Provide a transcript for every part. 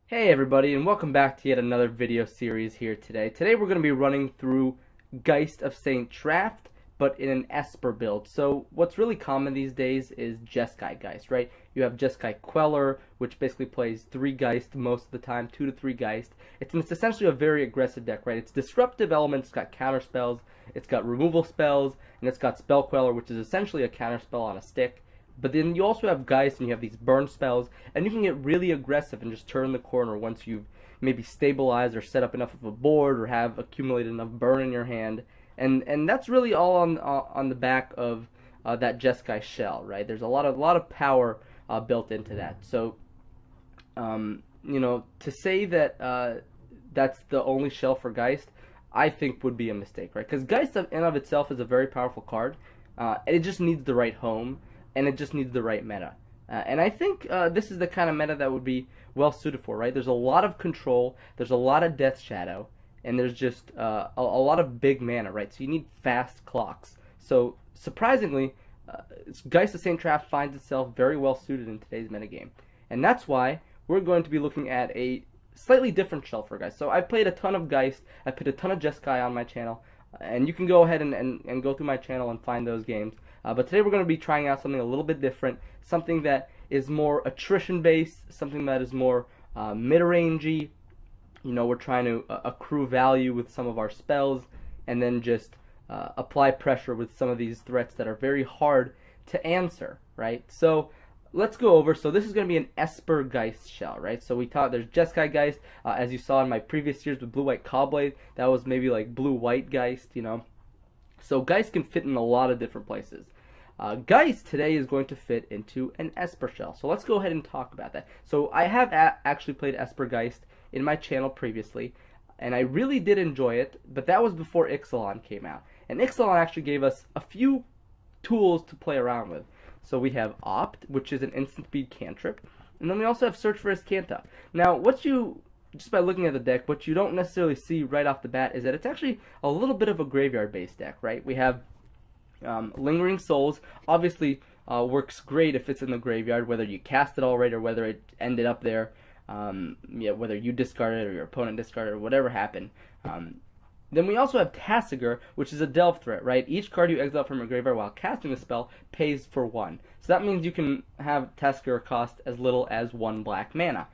Hey everybody, and welcome back to yet another video series here today. Today we're going to be running through Geist of St. Traft, but in an Esper build. So what's really common these days is Jeskai Geist, right? You have Jeskai Queller, which basically plays 3 Geist most of the time, 2 to 3 Geist. It's essentially a very aggressive deck, right? It's disruptive elements, it's got counter spells, it's got removal spells, and it's got Spell Queller, which is essentially a counter spell on a stick. But then you also have Geist, and you have these burn spells, and you can get really aggressive and just turn the corner once you've maybe stabilized or set up enough of a board or have accumulated enough burn in your hand. And that's really all on the back of that Jeskai shell, right? There's a lot of power built into that. So, you know, to say that that's the only shell for Geist, I think would be a mistake, right? Because Geist in and of itself is a very powerful card, and it just needs the right home. And it just needs the right meta. And I think this is the kind of meta that would be well suited for, right? There's a lot of control, there's a lot of Death Shadow, and there's just a lot of big mana, right? So you need fast clocks. So surprisingly, Geist of St. Traft finds itself very well suited in today's metagame. And that's why we're going to be looking at a slightly different shell for Geist. So I've played a ton of Geist, I played a ton of Jeskai on my channel, and you can go ahead and go through my channel and find those games. But today we're going to be trying out something a little bit different, something that is more attrition-based, something that is more mid-rangey. You know, we're trying to accrue value with some of our spells, and then just apply pressure with some of these threats that are very hard to answer, right? So let's go over. So this is going to be an Esper Geist shell, right? So we thought there's Jeskai Geist, as you saw in my previous series with Blue-White Cobblade. That was maybe like Blue-White Geist, you know. So Geist can fit in a lot of different places. Geist today is going to fit into an Esper shell. So let's go ahead and talk about that. So I have actually played Esper Geist in my channel previously, and I really did enjoy it, but that was before Ixalan came out. And Ixalan actually gave us a few tools to play around with. So we have Opt, which is an instant speed cantrip, and then we also have Search for Azcanta. Now, just by looking at the deck, what you don't necessarily see right off the bat is that it's actually a little bit of a graveyard-based deck, right? We have Lingering Souls, obviously works great if it's in the graveyard, whether you cast it already or whether it ended up there, yeah, whether you discarded it or your opponent discarded it or whatever happened. Then we also have Tasigur, which is a delve threat, right? Each card you exile from your graveyard while casting a spell pays for 1. So that means you can have Tasigur cost as little as 1 black mana,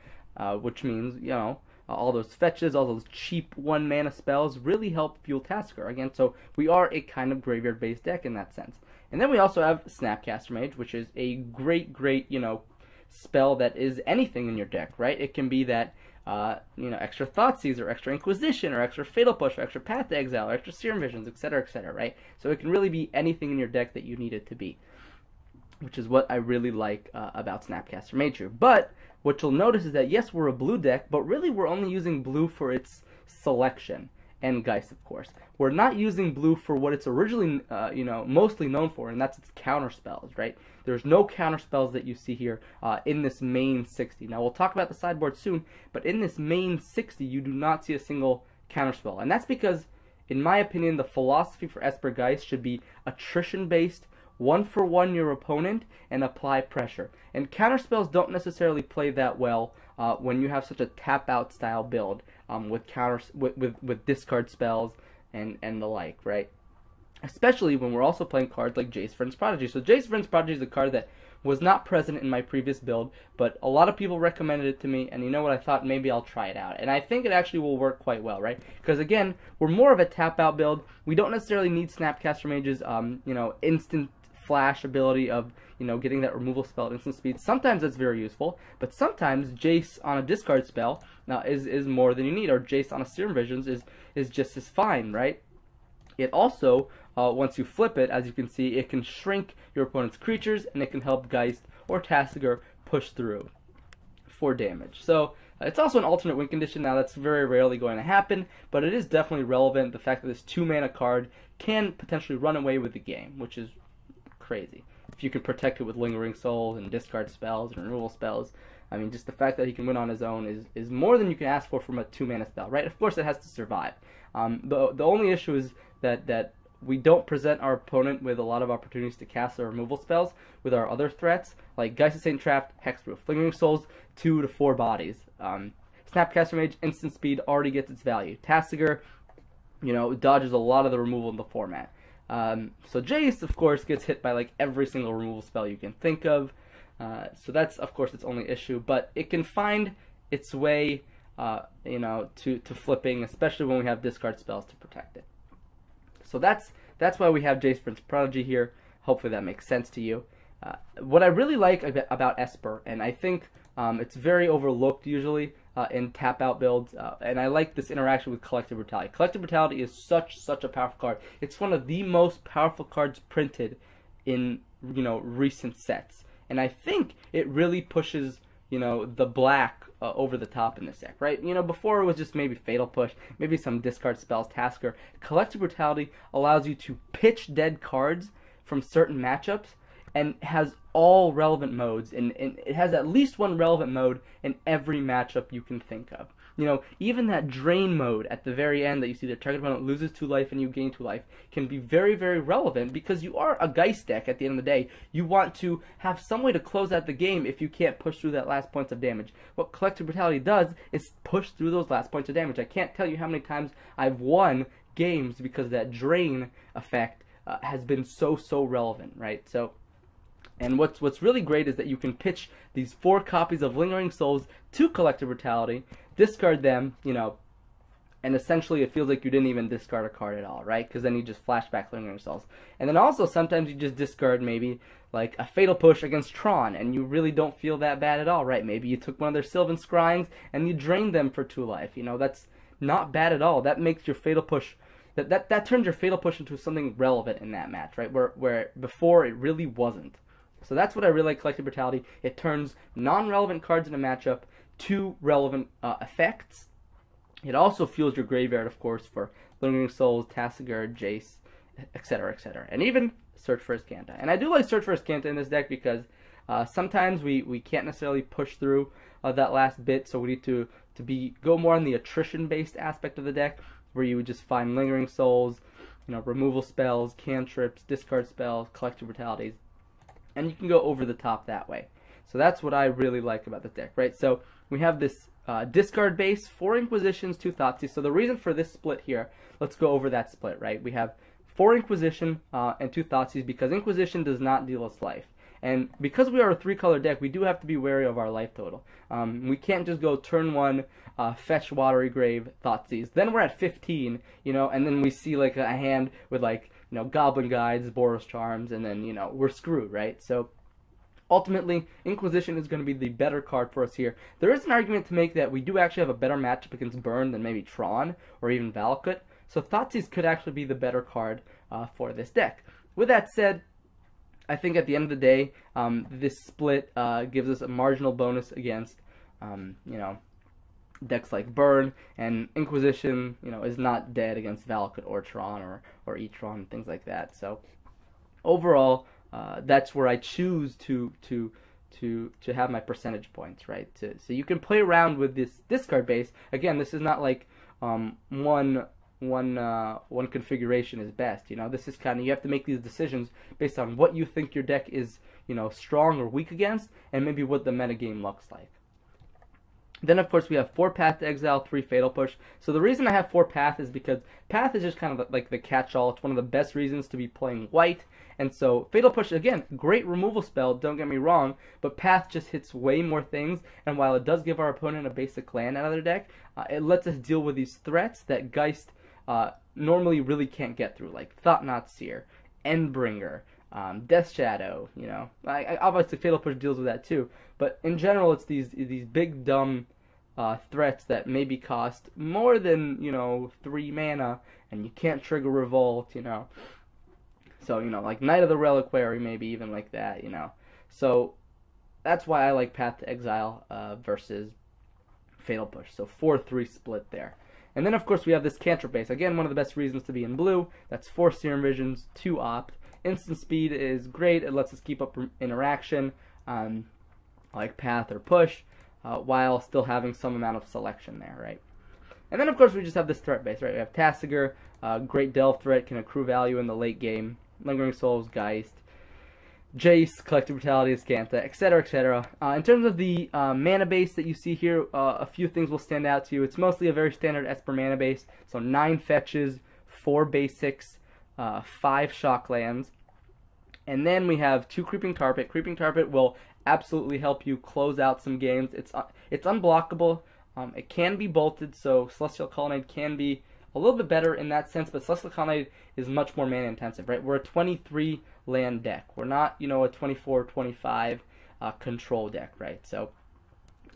which means, you know, all those fetches, all those cheap 1 mana spells really help fuel Tasigur. Again, so we are a kind of graveyard-based deck in that sense. And then we also have Snapcaster Mage, which is a great, you know, spell that is anything in your deck, right? It can be that, you know, extra Thoughtseize, or extra Inquisition, or extra Fatal Push, or extra Path to Exile, or extra Serum Visions, etc., right? So it can really be anything in your deck that you need it to be, which is what I really like about Snapcaster Mage here. But what you'll notice is that, yes, we're a blue deck, but really we're only using blue for its selection, and Geist, of course. We're not using blue for what it's originally, you know, mostly known for, and that's its counter spells, right? There's no counter spells that you see here in this main 60. Now, we'll talk about the sideboard soon, but in this main 60, you do not see a single counter spell, and that's because, in my opinion, the philosophy for Esper Geist should be attrition-based, 1-for-1 your opponent, and apply pressure. And counterspells don't necessarily play that well when you have such a tap-out style build with discard spells and the like, right? Especially when we're also playing cards like Jace Vryn's Prodigy. So Jace Vryn's Prodigy is a card that was not present in my previous build, but a lot of people recommended it to me, and you know what, I thought maybe I'll try it out. And I think it actually will work quite well, right? Because again, we're more of a tap-out build. We don't necessarily need Snapcaster Mage's, you know, instant flash ability of, you know, getting that removal spell at instant speed. Sometimes that's very useful, but sometimes Jace on a discard spell is more than you need, or Jace on a Serum Visions is just as fine, right? It also, once you flip it, as you can see, it can shrink your opponent's creatures, and it can help Geist or Tasigur push through for damage. So it's also an alternate win condition. Now, that's very rarely going to happen, but it is definitely relevant. The fact that this 2-mana card can potentially run away with the game, which is crazy. If you can protect it with Lingering Souls and discard spells and removal spells, I mean, just the fact that he can win on his own is more than you can ask for from a 2-mana spell, right? Of course, it has to survive. The only issue is that we don't present our opponent with a lot of opportunities to cast our removal spells with our other threats, like Geist of St. Traft, Hexproof, Lingering Souls, 2 to 4 bodies. Snapcaster Mage, instant speed, already gets its value. Tasigur, you know, dodges a lot of the removal in the format. So Jace, of course, gets hit by like every single removal spell you can think of. So that's, of course, its only issue. But it can find its way, you know, to flipping, especially when we have discard spells to protect it. So that's why we have Jace Prince Prodigy here. Hopefully that makes sense to you. What I really like about Esper, and I think it's very overlooked usually in tap-out builds, and I like this interaction with Collective Brutality. Collective Brutality is such a powerful card. It's one of the most powerful cards printed in, you know, recent sets, and I think it really pushes, you know, the black over the top in this deck, right? You know, before it was just maybe Fatal Push, maybe some discard spells, Tasker. Collective Brutality allows you to pitch dead cards from certain matchups, and has all relevant modes, and it has at least one relevant mode in every matchup you can think of. You know, even that drain mode at the very end that you see the target opponent loses 2 life and you gain 2 life can be very relevant, because you are a Geist deck at the end of the day. You want to have some way to close out the game if you can't push through that last points of damage. What Collective Brutality does is push through those last points of damage. I can't tell you how many times I've won games because that drain effect has been so relevant, right? So, and what's really great is that you can pitch these 4 copies of Lingering Souls to Collective Brutality, discard them, you know, and essentially it feels like you didn't even discard a card at all, right? Because then you just flashback Lingering Souls. And then also sometimes you just discard maybe like a Fatal Push against Tron, and you really don't feel that bad at all, right? Maybe you took one of their Sylvan Scryings and you drained them for 2 life. You know, that's not bad at all. That makes your Fatal Push, that turns your Fatal Push into something relevant in that match, right? Where before it really wasn't. So that's what I really like Collective Brutality. It turns non-relevant cards in a matchup to relevant effects. It also fuels your graveyard, of course, for Lingering Souls, Tasigur, Jace, etc., etc. And even Search for Azcanta. And I do like Search for Azcanta in this deck because sometimes we can't necessarily push through that last bit, so we need to go more on the attrition-based aspect of the deck, where you would just find Lingering Souls, you know, removal spells, cantrips, discard spells, Collective Brutalities, and you can go over the top that way. So that's what I really like about the deck, right? So we have this discard base, 4 Inquisitions, 2 Thoughtseize. So the reason for this split here, let's go over that split, right? We have 4 Inquisition and 2 Thoughtseize because Inquisition does not deal us life. And because we are a 3-color deck, we do have to be wary of our life total. We can't just go turn 1, fetch Watery Grave, Thoughtseize. Then we're at 15, you know, and then we see like a hand with like, you know, Goblin Guides, Boros Charms, and then, you know, we're screwed, right? So ultimately, Inquisition is going to be the better card for us here. There is an argument to make that we do actually have a better matchup against Burn than maybe Tron or even Valakut. So Thoughtseize could actually be the better card for this deck. With that said, I think at the end of the day, this split gives us a marginal bonus against, you know, decks like Burn, and Inquisition, you know, is not dead against Valakut or Tron or E-Tron, things like that. So overall, that's where I choose to have my percentage points, right? So you can play around with this discard base. Again, this is not like one configuration is best. You know, this is kind of, you have to make these decisions based on what you think your deck is, you know, strong or weak against, and maybe what the metagame looks like. Then, of course, we have 4 Path to Exile, 3 Fatal Push. So the reason I have 4 Path is because Path is just kind of like the catch-all. It's one of the best reasons to be playing white. And so Fatal Push, again, great removal spell, don't get me wrong, but Path just hits way more things. And while it does give our opponent a basic land out of their deck, it lets us deal with these threats that Geist normally really can't get through, like Thought-Knot Seer, Endbringer, Death Shadow, you know. Obviously Fatal Push deals with that too, but in general it's these big dumb threats that maybe cost more than, you know, 3 mana, and you can't trigger Revolt, you know. So, you know, like Knight of the Reliquary, maybe even like that, you know. So that's why I like Path to Exile versus Fatal Push. So 4-3 split there. And then, of course, we have this cantrip base. Again, one of the best reasons to be in blue. That's 4 Serum Visions, 2 Opt. Instant speed is great. It lets us keep up interaction, like Path or Push, while still having some amount of selection there, right? And then, of course, we just have this threat base, right? We have Tasigur, great delve threat, can accrue value in the late game. Lingering Souls, Geist. Jace, Collective Brutality, Scanta, etc., etc. In terms of the mana base that you see here, a few things will stand out to you. It's mostly a very standard Esper mana base, so 9 fetches, 4 basics, 5 shock lands, and then we have 2 Creeping Carpet. Creeping Carpet will absolutely help you close out some games. It's unblockable. It can be bolted, so Celestial Colonnade can be a little bit better in that sense, but Celestial Colonnade is much more mana intensive, right? We're a 23 land deck. We're not, a 24, 25 control deck, right? So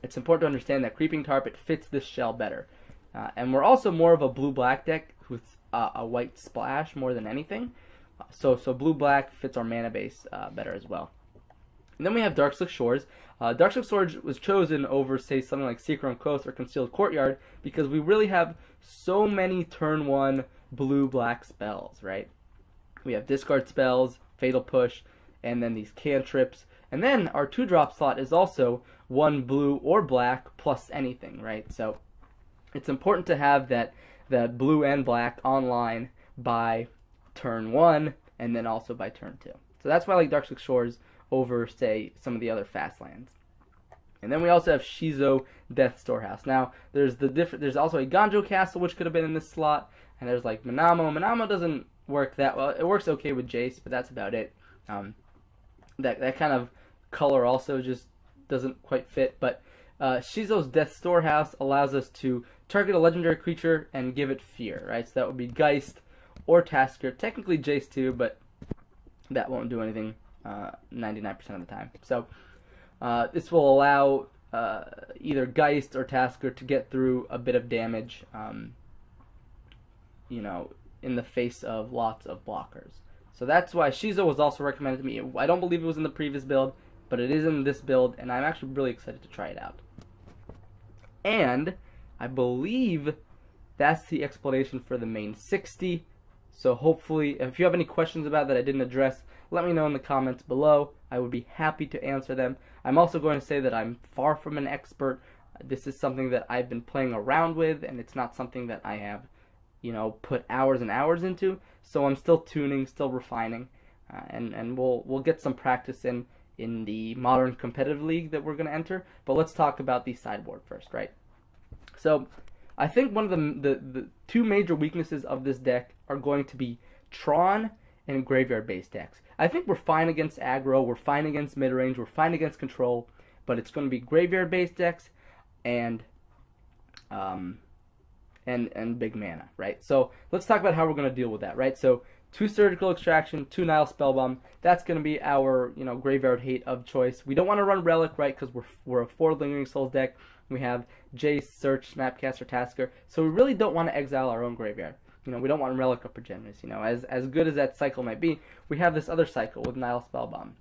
it's important to understand that Creeping Carpet fits this shell better. And we're also more of a blue-black deck with a white splash more than anything. So blue-black fits our mana base better as well. And then we have Darkslick Shores. Darkslick Shores was chosen over, say, something like Secret on Coast or Concealed Courtyard because we really have so many turn 1 blue-black spells, right? We have discard spells, Fatal Push, and then these cantrips. And then our 2-drop slot is also 1 blue or black plus anything, right? So it's important to have that blue and black online by turn 1 and then also by turn 2. So that's why I like Darkslick Shores over, say, some of the other fast lands. And then we also have Shizo Death Storehouse. Now, there's also a Ganjo Castle, which could have been in this slot, and there's like Manamo. Manamo doesn't work that well. It works okay with Jace, but that's about it. That kind of color also just doesn't quite fit. But Shizo's Death Storehouse allows us to target a legendary creature and give it fear, right? So that would be Geist or Tasker. Technically Jace too, but that won't do anything 99% of the time. So this will allow either Geist or Tasker to get through a bit of damage, in the face of lots of blockers. So that's why Shizo was also recommended to me. I don't believe it was in the previous build, but it is in this build, and I'm actually really excited to try it out. And I believe that's the explanation for the main 60. So hopefully, if you have any questions about that I didn't address, let me know in the comments below. I would be happy to answer them. I'm also going to say that I'm far from an expert. This is something that I've been playing around with, and it's not something that I have, put hours and hours into. So I'm still tuning, still refining, and we'll get some practice in the modern competitive league that we're going to enter. But let's talk about the sideboard first, right? So I think one of the 2 major weaknesses of this deck are going to be Tron and graveyard-based decks. I think we're fine against aggro, we're fine against mid-range, we're fine against control, but it's going to be graveyard-based decks and big mana, right? So let's talk about how we're going to deal with that, right? So 2 Surgical Extraction, 2 Nile Spellbomb. That's going to be our graveyard hate of choice. We don't want to run Relic, right? Because we're a 4 Lingering Souls deck. We have Jace, Search, Snapcaster, Tasker. So we really don't want to exile our own graveyard. We don't want Relic of Progenitus. As good as that cycle might be, we have this other cycle with Nile Spellbomb.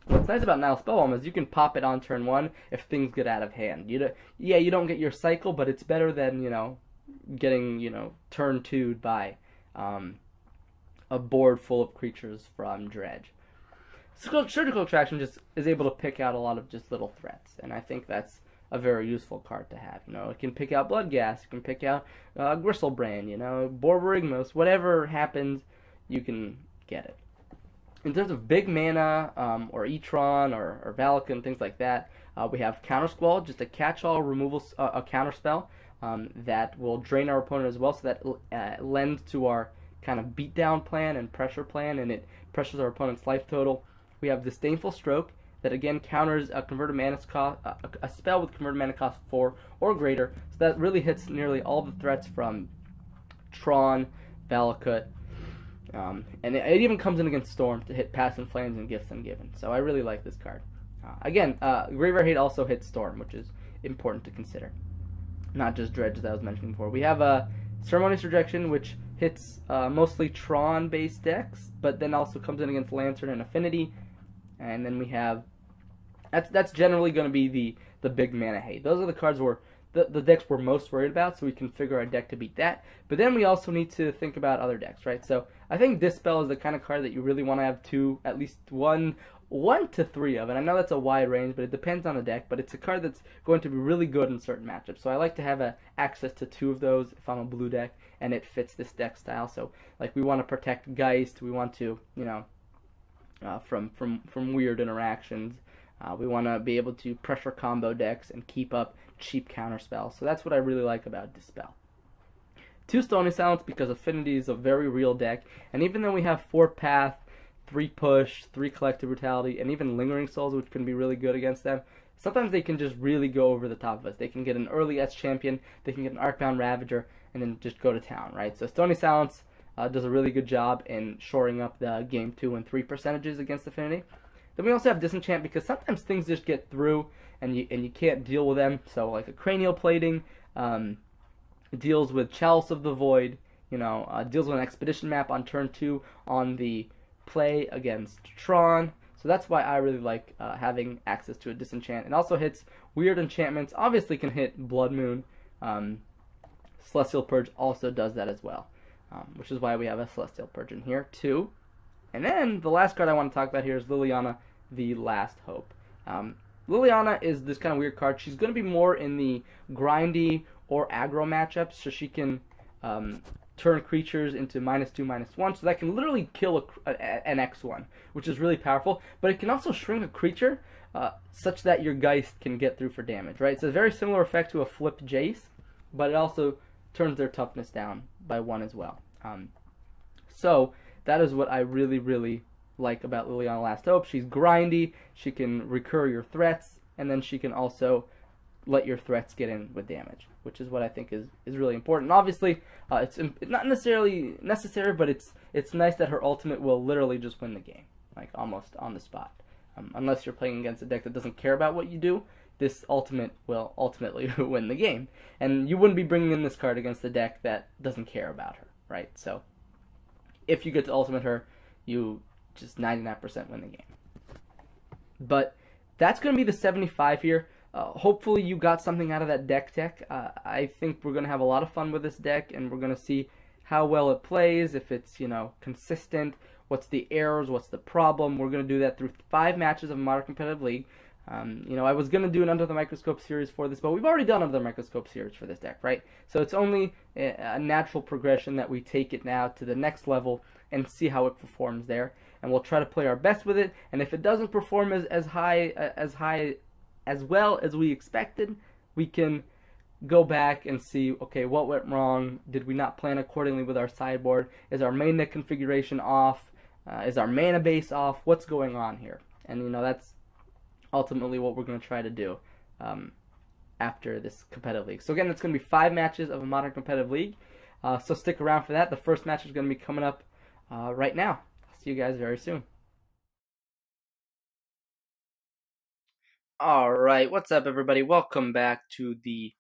What's nice about Nile Spellbomb is you can pop it on turn 1 if things get out of hand. You don't get your cycle, but it's better than getting turn 2'd by a board full of creatures from Dredge. Surgical Extraction just is able to pick out a lot of just little threats, and I think that's a very useful card to have. It can pick out Bloodghast, it can pick out Gristlebrain, Borborygmos, whatever happens, you can get it. In terms of big mana, or E-Tron, or Valakut, things like that, we have Counter Squall, just a catch-all removal, a counter spell that will drain our opponent as well, so that lends to our kind of beatdown plan and pressure plan, and it pressures our opponent's life total. We have Disdainful Stroke, that again counters a converted mana cost, a spell with converted mana cost 4 or greater. So that really hits nearly all the threats from Tron, Valakut, and it even comes in against Storm to hit Past in Flames and Gifts Ungiven. So I really like this card. Again, Graveyard Hate also hits Storm, which is important to consider. Not just Dredge, as I was mentioning before. We have Ceremonious Rejection, which hits mostly Tron-based decks, but then also comes in against Lantern and Affinity. And then we have, that's generally going to be the big mana hate. Those are the cards where the decks we're most worried about, so we can figure our deck to beat that. But then we also need to think about other decks, right? So I think Dispel is the kind of card that you really want to have at least one to 3 of. And I know that's a wide range, but it depends on the deck. But it's a card that's going to be really good in certain matchups. So I like to have access to 2 of those if I'm a blue deck, and it fits this deck style. So like we want to protect Geist, we want to, from weird interactions. We want to be able to pressure combo decks and keep up cheap counter spells. So that's what I really like about Dispel. 2 Stony Silence because Affinity is a very real deck, and even though we have 4 Path, 3 Push, 3 Collective Brutality, and even Lingering Souls, which can be really good against them, sometimes they can just really go over the top of us. They can get an early S champion, they can get an Arcbound Ravager, and then just go to town, right? So Stony Silence does a really good job in shoring up the game 2 and 3 percentages against Affinity. Then we also have Disenchant because sometimes things just get through and you can't deal with them. So like a Cranial Plating deals with Chalice of the Void, deals with an Expedition map on turn 2 on the play against Tron. So that's why I really like having access to a Disenchant. It also hits weird enchantments. Obviously can hit Blood Moon. Celestial Purge also does that as well, which is why we have a Celestial Purge in here too. And then the last card I want to talk about here is Liliana, the Last Hope. Liliana is this kind of weird card. She's going to be more in the grindy or aggro matchups, so she can turn creatures into -2/-1, so that can literally kill an X1, which is really powerful. But it can also shrink a creature such that your Geist can get through for damage, right? It's a very similar effect to a flipped Jace, but it also turns their toughness down by 1 as well. So that is what I really, really like about Liliana Last Hope. She's grindy, she can recur your threats, and then she can also let your threats get in with damage, which is what I think is really important. Obviously, it's not necessarily necessary, but it's nice that her ultimate will literally just win the game, like almost on the spot. Unless you're playing against a deck that doesn't care about what you do, this ultimate will ultimately win the game. And you wouldn't be bringing in this card against a deck that doesn't care about her, right? So if you get to ultimate her, you just 99% win the game. But that's going to be the 75 here. Hopefully you got something out of that deck tech. I think we're going to have a lot of fun with this deck, and we're going to see how well it plays, if it's, consistent, what's the errors, what's the problem. We're going to do that through 5 matches of Modern Competitive League. I was going to do an Under the Microscope series for this, but we've already done Under the Microscope series for this deck, right? So it's only a natural progression that we take it now to the next level and see how it performs there. And we'll try to play our best with it, and if it doesn't perform as well as we expected, we can go back and see, okay, what went wrong? Did we not plan accordingly with our sideboard? Is our main deck configuration off? Is our mana base off? What's going on here? And that's ultimately what we're going to try to do after this competitive league. So again, it's going to be 5 matches of a Modern Competitive League. So stick around for that. The first match is going to be coming up right now. I'll see you guys very soon. Alright, what's up everybody? Welcome back to the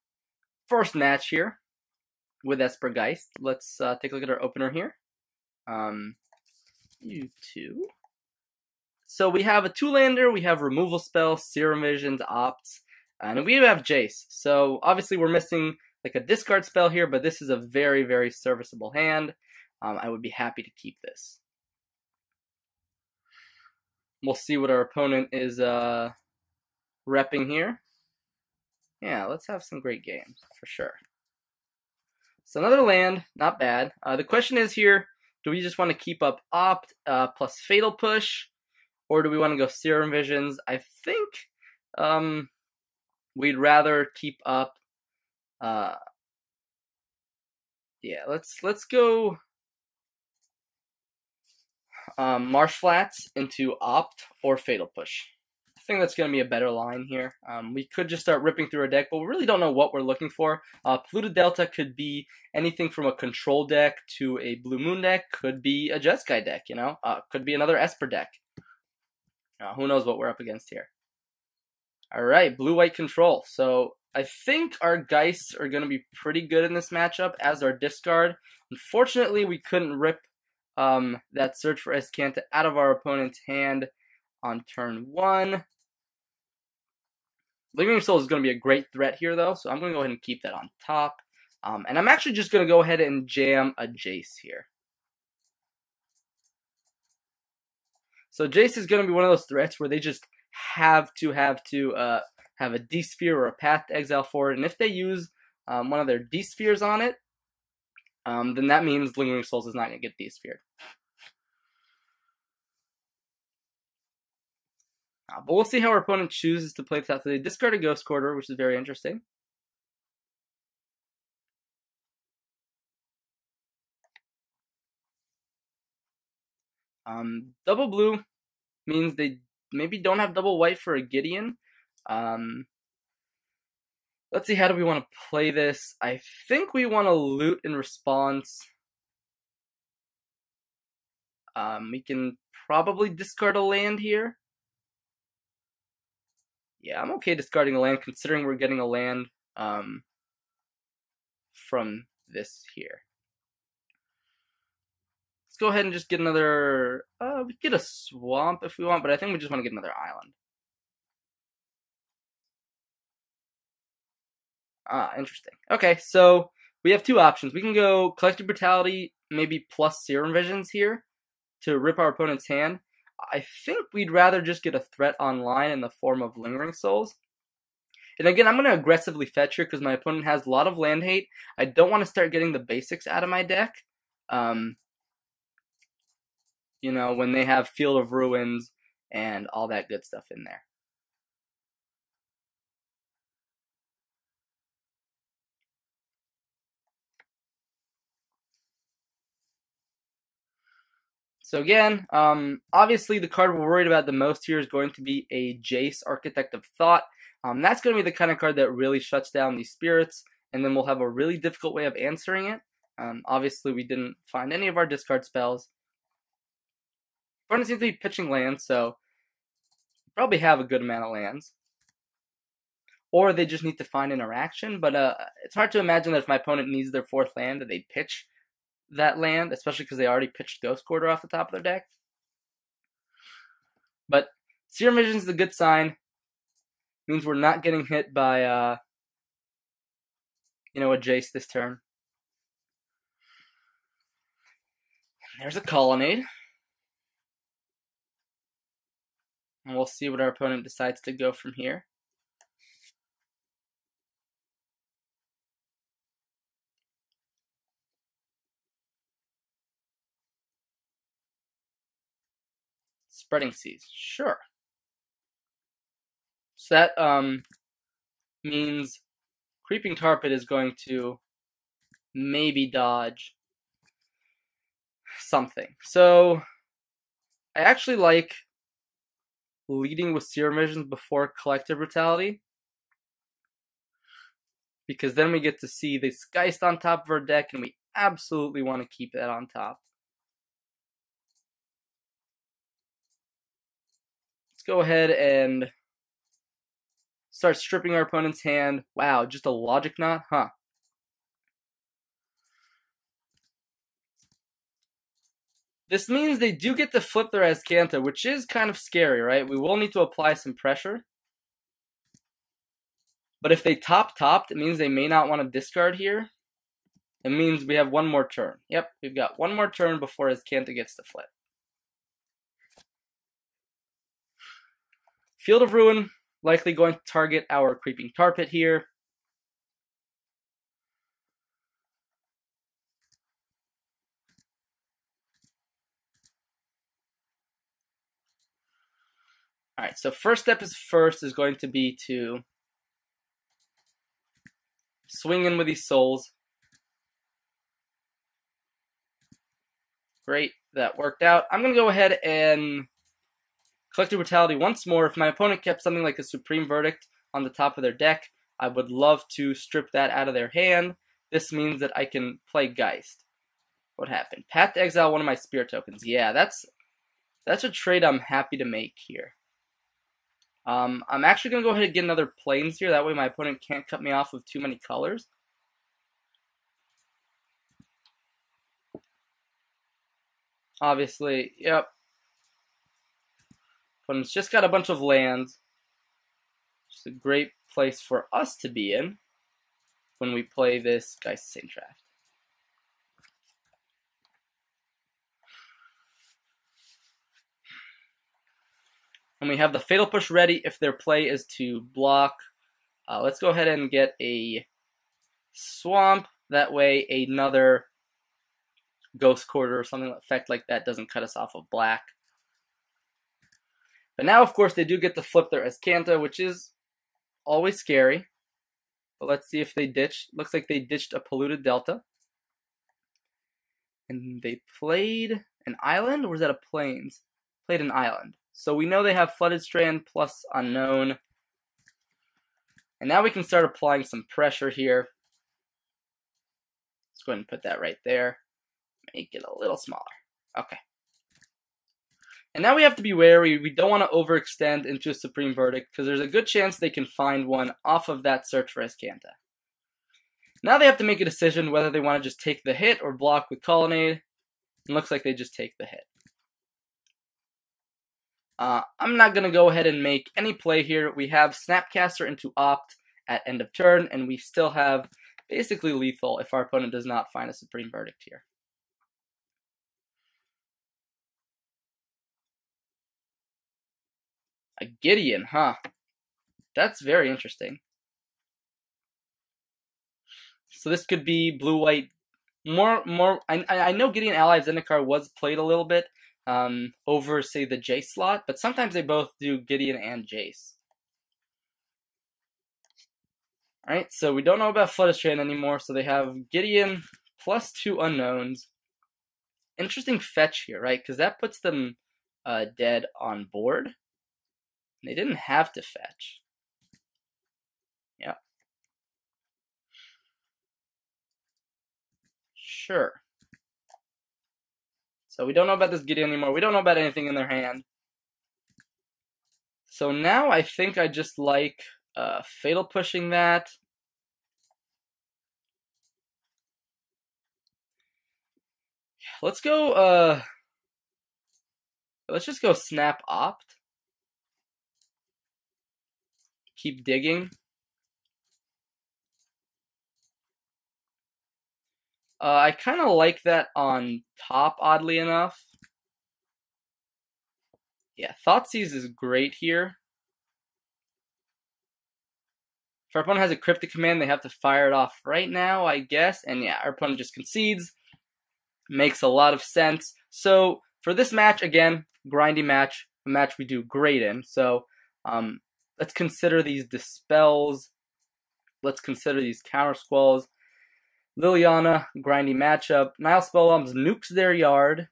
first match here with Esper Geist. Let's take a look at our opener here. You two. So we have a 2-lander, we have Removal Spell, Serum Visions, Opts, and we have Jace. So obviously we're missing like a discard spell here, but this is a very, very serviceable hand. I would be happy to keep this. We'll see what our opponent is repping here. Yeah, let's have some great games for sure. So another land, not bad. The question is here, do we just want to keep up Opt plus Fatal Push, or do we want to go Serum Visions? I think we'd rather keep up. Yeah, let's go Marsh Flats into Opt or Fatal Push. I think that's going to be a better line here. We could just start ripping through our deck, but we really don't know what we're looking for. Polluted Delta could be anything from a control deck to a Blue Moon deck. Could be a Jeskai deck, could be another Esper deck. Who knows what we're up against here. Alright, blue-white control. So I think our Geists are going to be pretty good in this matchup as our discard. Unfortunately, we couldn't rip that Search for Escanta out of our opponent's hand on turn 1. Lingering Soul is going to be a great threat here, though, so I'm going to go ahead and keep that on top. And I'm actually just going to go ahead and jam a Jace here. So Jace is going to be one of those threats where they just have to have a D-Sphere or a Path to Exile for it. And if they use one of their D-Spheres on it, then that means Lingering Souls is not going to get D-Sphered. But we'll see how our opponent chooses to play this out. So they discard a Ghost Quarter, which is very interesting. Double blue means they maybe don't have double white for a Gideon. Let's see, how do we want to play this? I think we want to loot in response. We can probably discard a land here. Yeah, I'm okay discarding a land considering we're getting a land from this here. Let's go ahead and just get another, we could get a swamp if we want, but I think we just want to get another island. Interesting. Okay, so we have two options. We can go Collective Brutality, maybe plus Serum Visions here to rip our opponent's hand. I think we'd rather just get a threat online in the form of Lingering Souls. And again, I'm going to aggressively fetch here because my opponent has a lot of land hate. I don't want to start getting the basics out of my deck. You know, when they have Field of Ruins and all that good stuff in there. So again, obviously the card we're worried about the most here is going to be a Jace, Architect of Thought. That's going to be the kind of card that really shuts down these spirits, and then we'll have a really difficult way of answering it. Obviously we didn't find any of our discard spells. Opponent seems to be pitching lands, so probably have a good amount of lands. Or they just need to find interaction, but it's hard to imagine that if my opponent needs their fourth land that they pitch that land, especially because they already pitched Ghost Quarter off the top of their deck. But Serum Vision is a good sign. Means we're not getting hit by, you know, a Jace this turn. There's a Colonnade. And we'll see what our opponent decides to go from here. Spreading Seas, sure. So that means Creeping Carpet is going to maybe dodge something. So I actually like leading with Serum Visions before Collective Brutality, because then we get to see this Geist on top of our deck, and we absolutely want to keep that on top. Let's go ahead and start stripping our opponent's hand. Wow, just a Logic Knot? Huh. This means they do get to flip their Azcanta, which is kind of scary, right? We will need to apply some pressure. But if they topped, it means they may not want to discard here. It means we have one more turn. Yep, we've got one more turn before Azcanta gets to flip. Field of Ruin, likely going to target our Creeping Carpet here. Alright, so first step is going to be to swing in with these souls. Great, that worked out. I'm going to go ahead and Collective Brutality once more. If my opponent kept something like a Supreme Verdict on the top of their deck, I would love to strip that out of their hand. This means that I can play Geist. What happened? Path to exile one of my Spirit tokens. Yeah, that's a trade I'm happy to make here. I'm actually going to go ahead and get another Plains here. That way my opponent can't cut me off with too many colors. Obviously, yep. Opponent's just got a bunch of lands. It's a great place for us to be in when we play this Geist of Saint Traft. And we have the Fatal Push ready if their play is to block. Let's go ahead and get a Swamp. That way another Ghost Quarter or something effect like that doesn't cut us off of black. But now, of course, they do get to flip their Escanta, which is always scary. But let's see if they ditch. Looks like they ditched a Polluted Delta. And they played an island, or was that a plains? Played an island. So we know they have Flooded Strand plus Unknown. And now we can start applying some pressure here. Let's go ahead and put that right there. Make it a little smaller. Okay. And now we have to be wary. We don't want to overextend into a Supreme Verdict because there's a good chance they can find one off of that search for Escanta. Now they have to make a decision whether they want to just take the hit or block with Colonnade. It looks like they just take the hit. I'm not going to go ahead and make any play here. We have Snapcaster into Opt at end of turn, and we still have basically lethal if our opponent does not find a Supreme Verdict here. A Gideon, huh? That's very interesting. So this could be blue-white. I know Gideon Ally of Zendikar was played a little bit over, say, the Jace slot, but sometimes they both do Gideon and Jace. Alright, so we don't know about Flooded Strand anymore, so they have Gideon plus 2 unknowns. Interesting fetch here, right? Because that puts them dead on board. They didn't have to fetch. Yeah. Sure. So we don't know about this Gideon anymore. We don't know about anything in their hand. So now I think I just like Fatal Pushing that. Let's go, let's just go Snap Opt. Keep digging. I kind of like that on top, oddly enough. Yeah, Thoughtseize is great here. If our opponent has a Cryptic Command, they have to fire it off right now, I guess. And yeah, our opponent just concedes. Makes a lot of sense. So for this match, again, grindy match, a match we do great in. So let's consider these Dispels. Let's consider these Counter Squalls. Liliana, grindy matchup. Nile Spellbombs nukes their yard.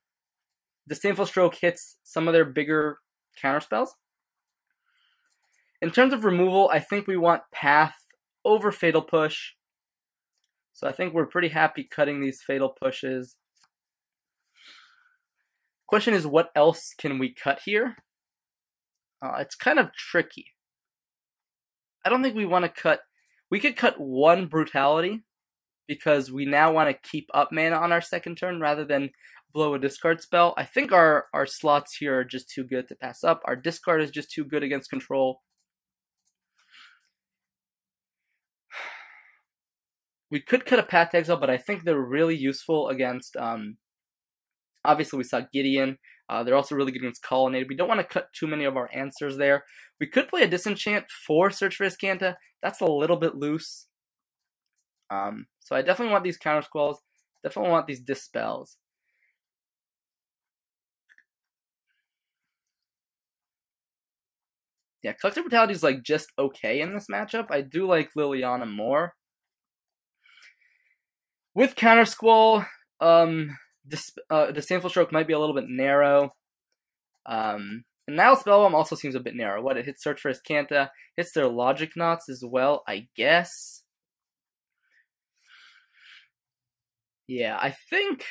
Disdainful Stroke hits some of their bigger counterspells. In terms of removal, I think we want Path over Fatal Push. So I think we're pretty happy cutting these Fatal Pushes. Question is, what else can we cut here? It's kind of tricky. I don't think we want to cut... We could cut one Brutality, because we now want to keep up mana on our second turn rather than blow a discard spell. I think our slots here are just too good to pass up. Our discard is just too good against control. We could cut a Path to Exile, but I think they're really useful against... obviously, we saw Gideon. They're also really good against Colonnade. We don't want to cut too many of our answers there. We could play a Disenchant for Search for Escanta. That's a little bit loose. So I definitely want these Counter Squalls. Definitely want these Dispels. Yeah, Collective Brutality is like just okay in this matchup. I do like Liliana more. With Counter Squall, Disdainful Stroke might be a little bit narrow. And Nile Spellbomb also seems a bit narrow. What, it hits Search for Escanta, hits their Logic Knots as well, I guess. Yeah, I think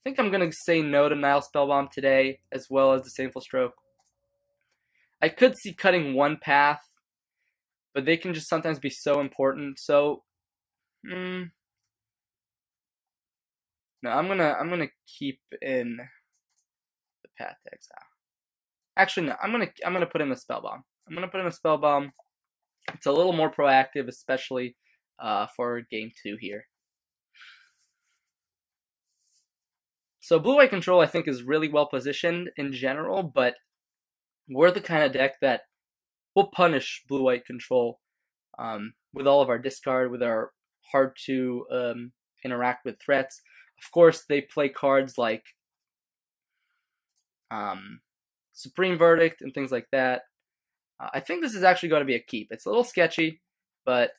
I'm gonna say no to Nile Spellbomb today, as well as Disdainful Stroke. I could see cutting one Path, but they can just sometimes be so important. So, no, I'm gonna keep in the Path to Exile. Actually, no, I'm gonna put in the Spellbomb. I'm gonna put in a Spellbomb. It's a little more proactive, especially for game 2 here. So blue-white control, I think, is really well positioned in general, but we're the kind of deck that will punish blue-white control with all of our discard, with our hard to interact with threats. Of course, they play cards like Supreme Verdict and things like that. I think this is actually going to be a keep. It's a little sketchy, but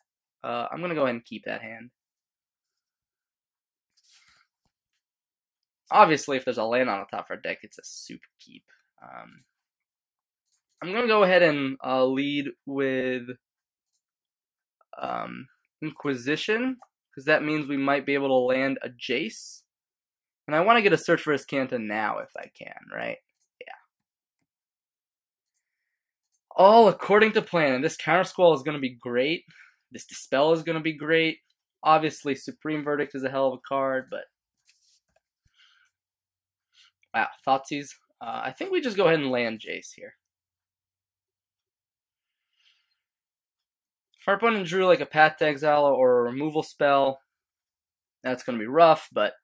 I'm going to go ahead and keep that hand. Obviously, if there's a land on the top of our deck, it's a super keep. I'm going to go ahead and lead with Inquisition, because that means we might be able to land a Jace. And I want to get a Search for Azcanta now if I can, right? Yeah. All according to plan. And this Counter Squall is going to be great. This Dispel is going to be great. Obviously, Supreme Verdict is a hell of a card, but... Wow, Thoughtseize. I think we just go ahead and land Jace here. If our opponent drew like a Path to Exile or a removal spell, that's going to be rough, but...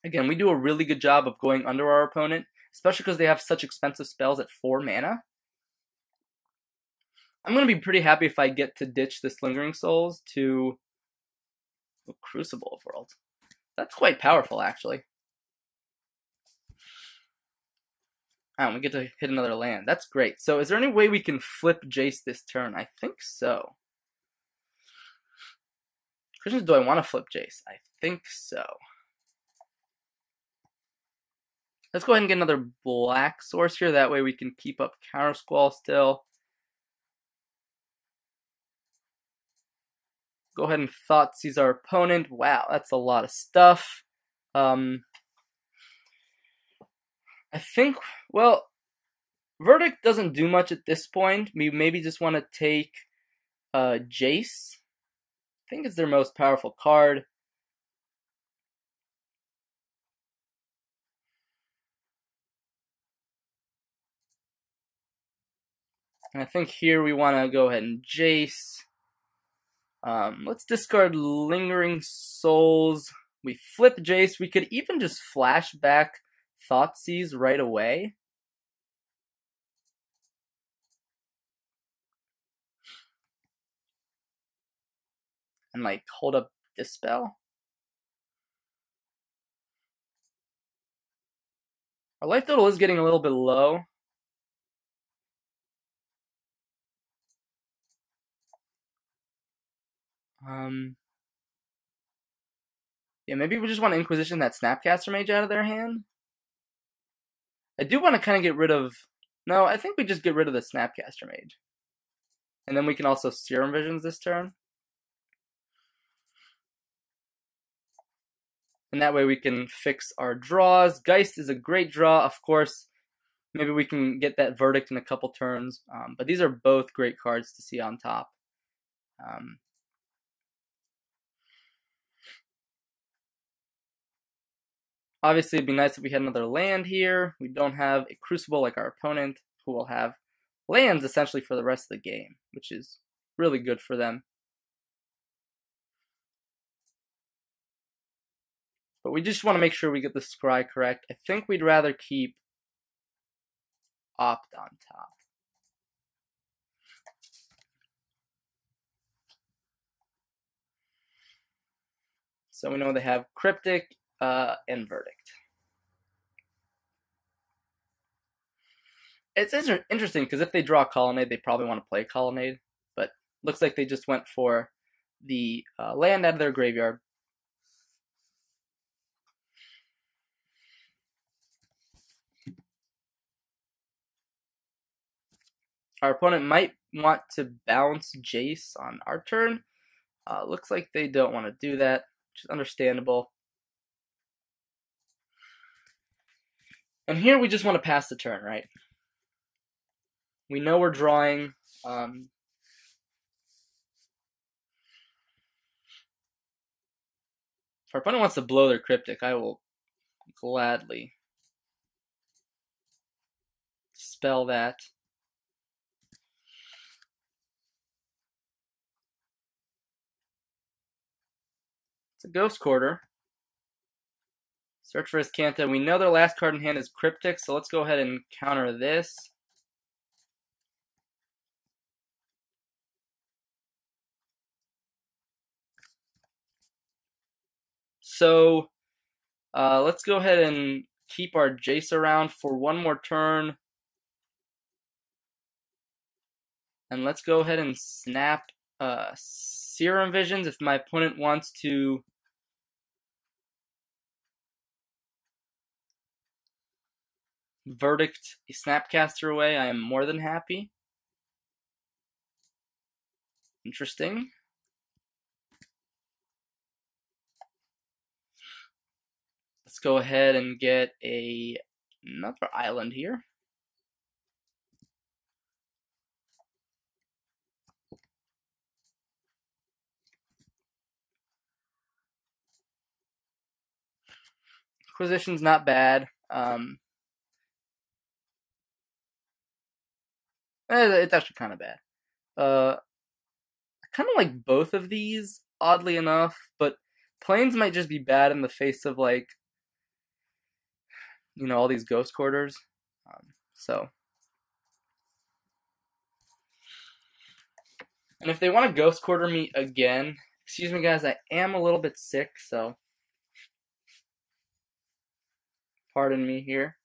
Again, we do a really good job of going under our opponent, especially because they have such expensive spells at 4 mana. I'm going to be pretty happy if I get to ditch this Lingering Souls to Crucible of Worlds. That's quite powerful, actually. Oh, we get to hit another land. That's great. So is there any way we can flip Jace this turn? I think so. Question is, do I want to flip Jace? I think so. Let's go ahead and get another black source here. That way we can keep up Counter Squall still. Go ahead and Thoughtseize our opponent. Wow, that's a lot of stuff. I think, well, Verdict doesn't do much at this point. We maybe just want to take Jace. I think it's their most powerful card. And I think here we want to go ahead and Jace. Let's discard Lingering Souls. We flip Jace. We could even just flash back Thoughtseize right away. And like hold up Dispel. Our life total is getting a little bit low. Yeah, maybe we just want to Inquisition that Snapcaster Mage out of their hand. I do want to kind of get rid of... No, I think we just get rid of the Snapcaster Mage. And then we can also Serum Visions this turn. And that way we can fix our draws. Geist is a great draw, of course. Maybe we can get that Verdict in a couple turns. But these are both great cards to see on top. Obviously, it'd be nice if we had another land here. We don't have a Crucible like our opponent, who will have lands essentially for the rest of the game, which is really good for them. But we just want to make sure we get the scry correct. I think we'd rather keep Opt on top. So we know they have Cryptic and Verdict. It's interesting because if they draw Colonnade, they probably want to play Colonnade. But looks like they just went for the land out of their graveyard. Our opponent might want to bounce Jace on our turn. Looks like they don't want to do that, which is understandable. And here we just want to pass the turn, right? We know we're drawing. If our opponent wants to blow their Cryptic, I will gladly spell that. It's a Ghost Quarter. Search for Azcanta. We know their last card in hand is Cryptic, so let's go ahead and counter this. So let's go ahead and keep our Jace around for one more turn. And let's go ahead and snap Serum Visions if my opponent wants to Verdict a Snapcaster away. I am more than happy. Interesting. Let's go ahead and get another island here. Inquisition's not bad. It's actually kind of bad. I kind of like both of these, oddly enough, but Plains might just be bad in the face of, like, you know, all these Ghost Quarters. And if they want to Ghost Quarter me again, excuse me guys, I am a little bit sick, so pardon me here.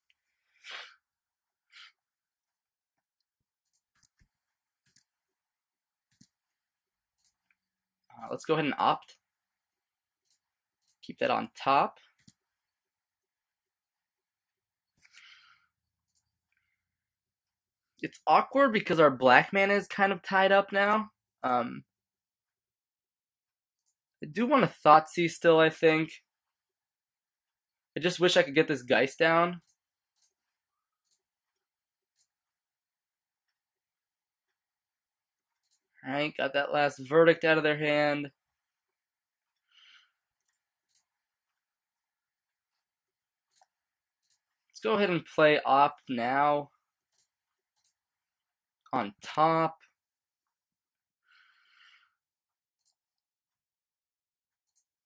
Let's go ahead and opt. Keep that on top. It's awkward because our black mana is kind of tied up now. I do want a Thoughtseize still, I think. I just wish I could get this Geist down. Alright, got that last Verdict out of their hand. Let's go ahead and play Opt now. On top.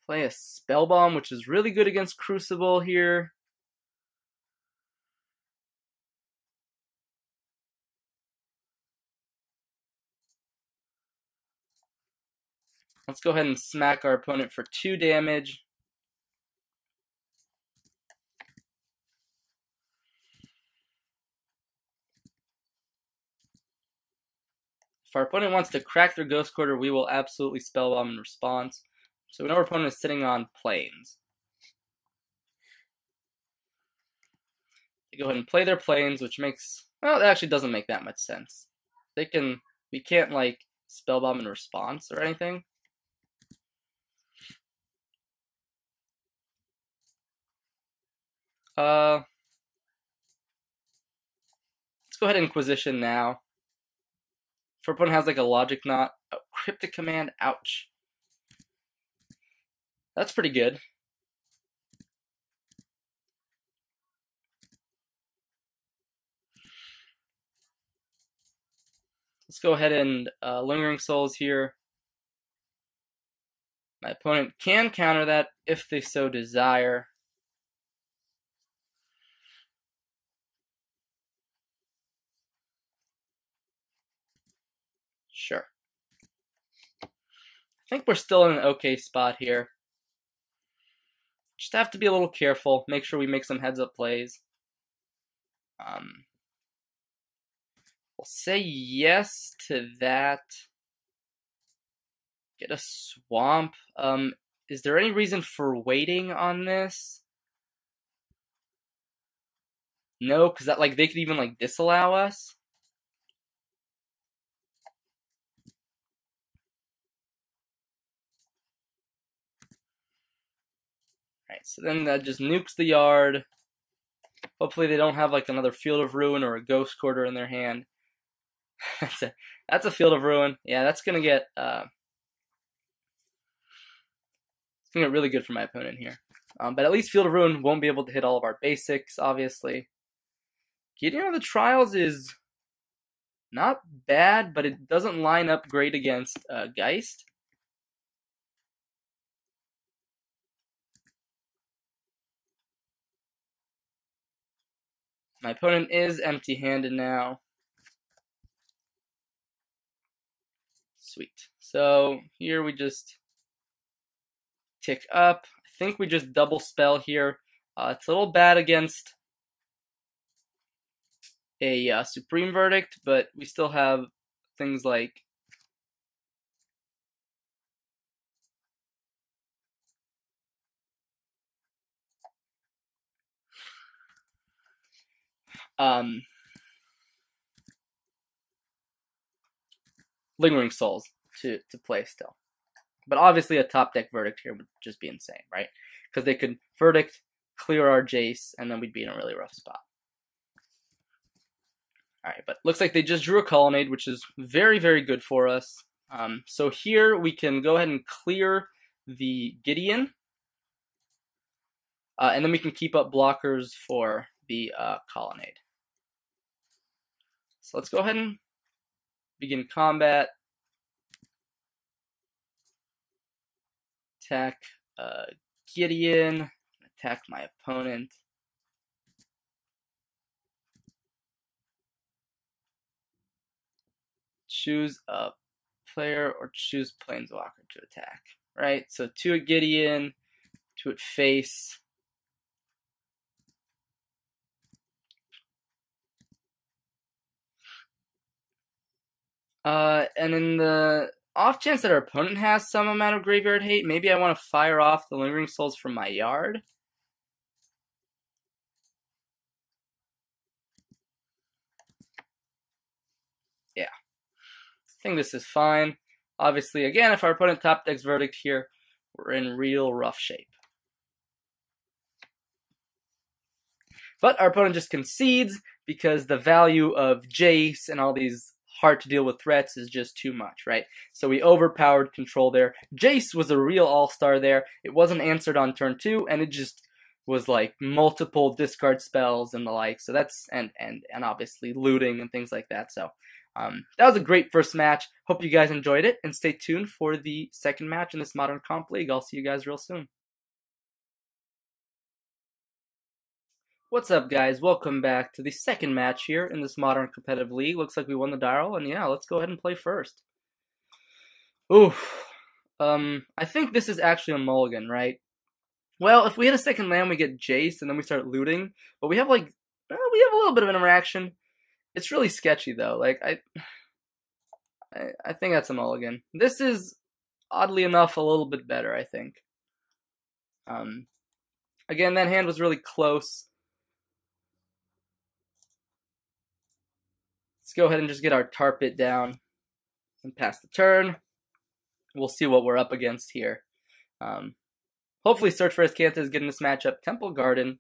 Play a Spell Bomb, which is really good against Crucible here. Let's go ahead and smack our opponent for 2 damage. If our opponent wants to crack their Ghost Quarter, we will absolutely Spell Bomb in response. So we know our opponent is sitting on Plains. They go ahead and play their Plains, which makes, well, it actually doesn't make that much sense. We can't like Spell Bomb in response or anything. Let's go ahead and Inquisition now. If our opponent has like a Logic Knot, Cryptic Command, ouch. That's pretty good. Let's go ahead and Lingering Souls here. My opponent can counter that if they so desire. Sure. I think we're still in an okay spot here. Just have to be a little careful. Make sure we make some heads-up plays. We'll say yes to that. Get a Swamp. Is there any reason for waiting on this? No, because that, like, they could even like disallow us. Alright, so then that just nukes the yard. Hopefully they don't have like another Field of Ruin or a Ghost Quarter in their hand. That's a Field of Ruin. Yeah, that's gonna get it's gonna get really good for my opponent here. But at least Field of Ruin won't be able to hit all of our basics, obviously. Gideon of the Trials is not bad, but it doesn't line up great against Geist. My opponent is empty-handed now. Sweet. So here we just tick up. I think we just double spell here. It's a little bad against a Supreme Verdict, but we still have things like Lingering Souls to play still. But obviously a top deck Verdict here would just be insane, right? Because they could Verdict, clear our Jace, and then we'd be in a really rough spot. Alright, but looks like they just drew a Colonnade, which is very, very good for us. So here we can go ahead and clear the Gideon. And then we can keep up blockers for the Colonnade. So let's go ahead and begin combat. Attack Gideon. Attack my opponent. Choose a player or choose Planeswalker to attack. Right? So 2 at Gideon, 2 at face. And in the off chance that our opponent has some amount of graveyard hate, maybe I want to fire off the Lingering Souls from my yard. Yeah. I think this is fine. Obviously, again, if our opponent top decks Verdict here, we're in real rough shape. But our opponent just concedes because the value of Jace and all these hard to deal with threats is just too much, right? So we overpowered control there. Jace was a real all-star there. It wasn't answered on turn 2, and it just was like multiple discard spells and the like. So that's and obviously looting and things like that. So that was a great first match. Hope you guys enjoyed it, and stay tuned for the second match in this Modern Comp League. I'll see you guys real soon. What's up, guys? Welcome back to the second match here in this Modern Competitive League. Looks like we won the dial, and yeah, let's go ahead and play first. Oof. I think this is actually a mulligan, right? Well, if we hit a second land, we get Jace, and then we start looting. But we have, like, we have a little bit of an interaction. It's really sketchy, though. Like, I think that's a mulligan. This is, oddly enough, a little bit better, I think. Again, that hand was really close. Let's go ahead and just get our tar pit down and pass the turn. We'll see what we're up against here. Hopefully Search for Escanta is getting this matchup. Temple Garden.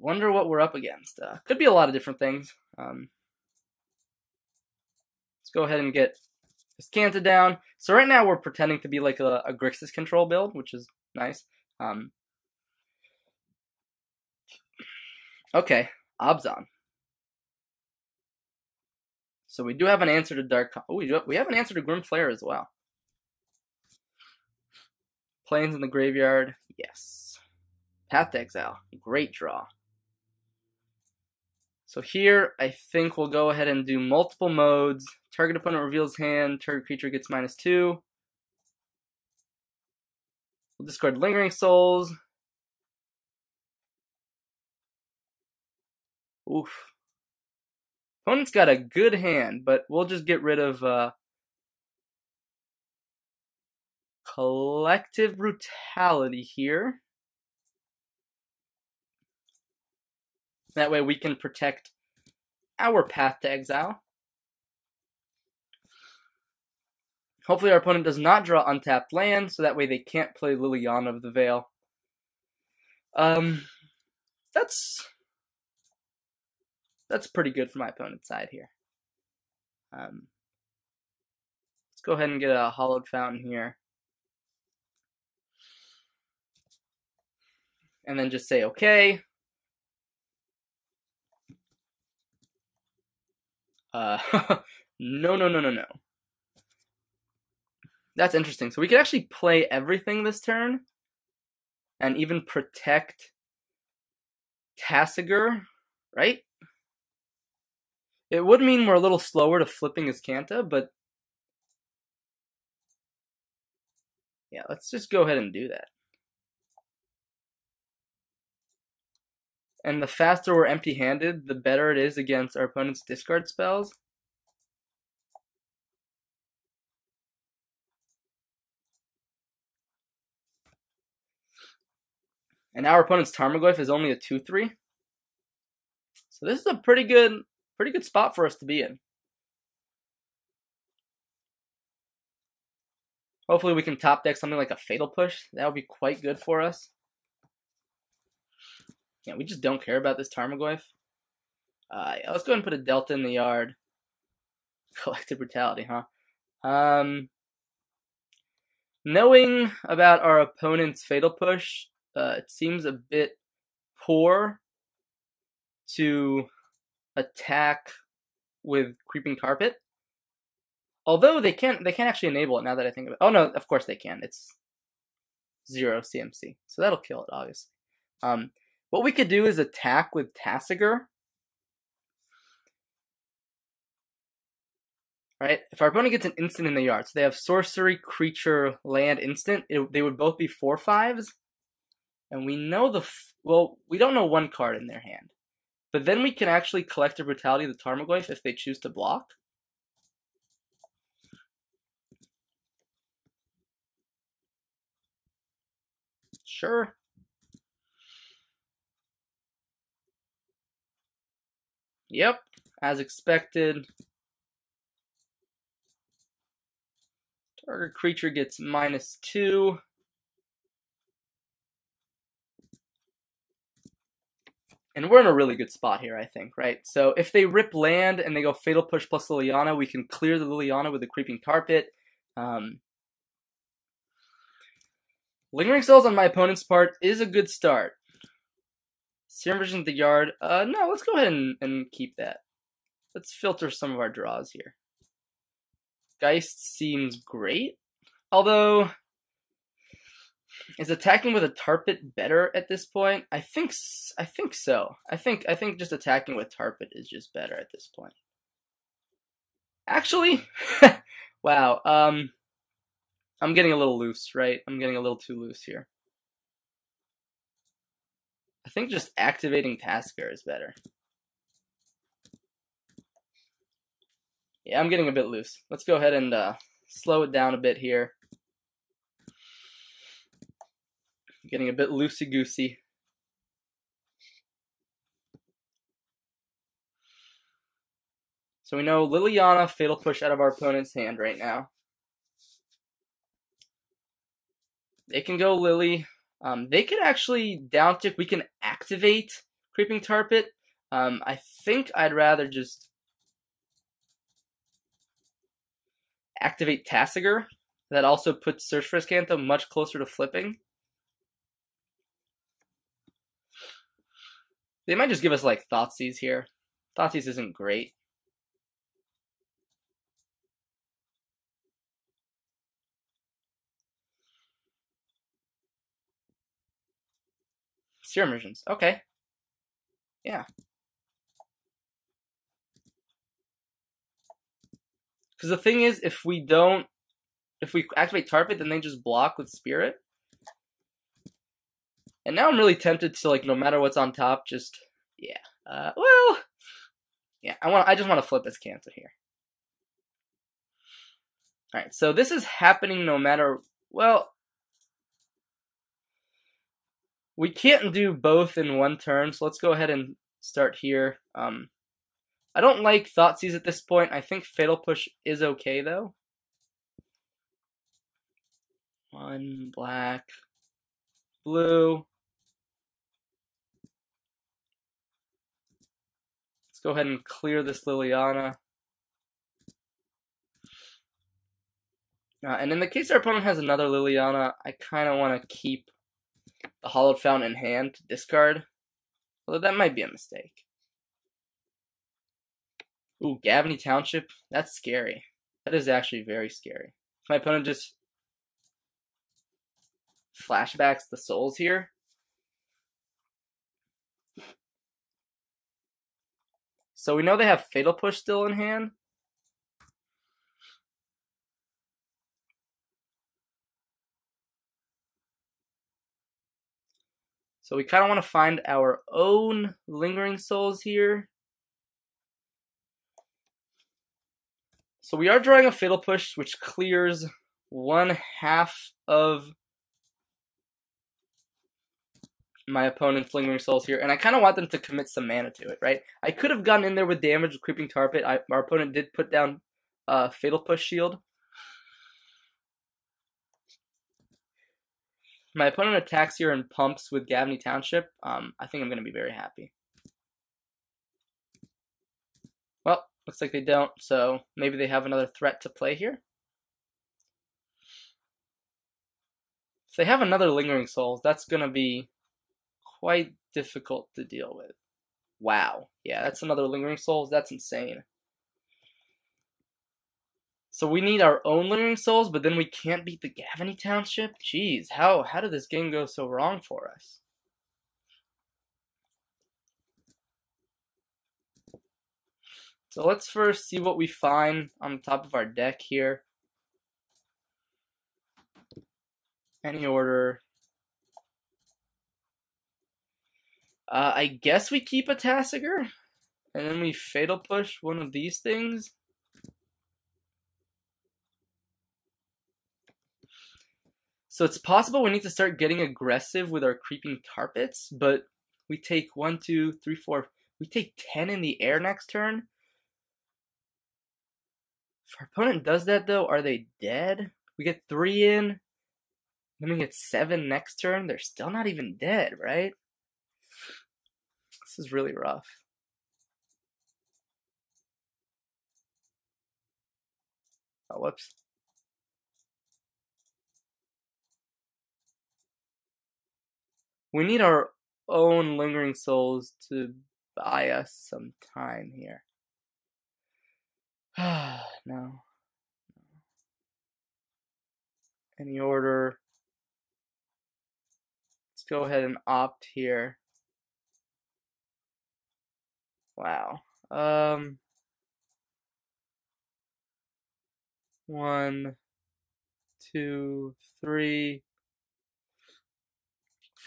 Wonder what we're up against. Could be a lot of different things. Let's go ahead and get Escanta down. So right now we're pretending to be like a Grixis control build, which is nice. Okay, Abzan. So we do have an answer to Dark. Oh, we have an answer to Grim Flare as well. Plains in the graveyard. Yes. Path to Exile. Great draw. So here, I think we'll go ahead and do multiple modes. Target opponent reveals hand. Target creature gets -2. We'll discard Lingering Souls. Oof. Opponent's got a good hand, but we'll just get rid of Collective Brutality here. That way we can protect our Path to Exile. Hopefully our opponent does not draw untapped land, so that way they can't play Liliana of the Veil. That's pretty good for my opponent's side here. Let's go ahead and get a Hollowed Fountain here. And then just say okay. No. That's interesting. So we could actually play everything this turn and even protect Tasigur, right? It would mean we're a little slower to flipping Escanta, but Yeah, let's just go ahead and do that. And the faster we're empty-handed, the better it is against our opponent's discard spells. And our opponent's Tarmogoyf is only a 2/3. So this is a pretty good spot for us to be in. Hopefully we can top deck something like a Fatal Push. That would be quite good for us. Yeah, we just don't care about this Tarmogoyf. Yeah, let's go ahead and put a Delta in the yard. Collective Brutality, huh? Knowing about our opponent's Fatal Push, it seems a bit poor to attack with Creeping Carpet. Although they can actually enable it now that I think of it. Oh no, of course they can. It's 0 CMC. So that'll kill it, obviously. What we could do is attack with Tasigur. Right? If our opponent gets an instant in the yard, so they have sorcery, creature, land, instant, they would both be 4/5s. And we know we don't know one card in their hand. But then we can actually Collective Brutality the Tarmogoyf if they choose to block. Sure. Yep, as expected. Target creature gets -2. And we're in a really good spot here, I think, right? So if they rip land and they go Fatal Push plus Liliana, we can clear the Liliana with the Creeping Carpet. Lingering Souls on my opponent's part is a good start. Serum Vision at the yard. No, let's go ahead and keep that. Let's filter some of our draws here. Geist seems great. Although, is attacking with a Tarpit better at this point? I think so. I think just attacking with Tarpit is just better at this point. Actually, wow. I'm getting a little loose, right? I'm getting a little too loose here. I think just activating Tasigur is better. Yeah, I'm getting a bit loose. Let's go ahead and slow it down a bit here. Getting a bit loosey-goosey. So we know Liliana Fatal Push out of our opponent's hand right now. They can go Lily. They could actually down tick. We can activate Creeping Tarpit. I think I'd rather just activate Tasigur. That also puts Search for Scantha much closer to flipping. They might just give us like Thoughtseize here. Thoughtseize isn't great. Serum Visions. Okay. Yeah. Because the thing is, if we activate Tarpit, then they just block with Spirit. And now I'm really tempted to, like, no matter what's on top, just, yeah. Well, yeah, I just want to flip this Scantha here. Alright, so this is happening no matter, well, we can't do both in one turn, so let's go ahead and start here. I don't like Thoughtseize at this point. I think Fatal Push is okay, though. 1 black, blue. Let's go ahead and clear this Liliana. And in the case our opponent has another Liliana, I kind of want to keep the Hallowed Fountain in hand to discard. Although that might be a mistake. Ooh, Gavney Township. That's scary. That is actually very scary. If my opponent just flashbacks the souls here. So we know they have Fatal Push still in hand. So we kind of want to find our own Lingering Souls here. So we are drawing a Fatal Push, which clears 1/2 of my opponent's Lingering Souls here, and I kind of want them to commit some mana to it, right? I could have gotten in there with damage with Creeping Tar Pit. Our opponent did put down Fatal Push shield. My opponent attacks here and pumps with Gavney Township. I think I'm going to be very happy. Well, looks like they don't, so maybe they have another threat to play here. If they have another Lingering Souls, that's going to be quite difficult to deal with. Wow. Yeah, that's another Lingering Souls. That's insane. So we need our own Lingering Souls, but then we can't beat the Gavney Township? Jeez, how did this game go so wrong for us? So let's first see what we find on the top of our deck here. Any order. I guess we keep a Tasigur, and then we Fatal Push one of these things. So it's possible we need to start getting aggressive with our Creeping Tar Pits, but we take 1, 2, 3, 4. We take 10 in the air next turn. If our opponent does that, though, are they dead? We get 3 in, then we get 7 next turn. They're still not even dead, right? This is really rough. Oh, whoops. We need our own Lingering Souls to buy us some time here. No. Any order. Let's go ahead and opt here. Wow. 1, 2, 3,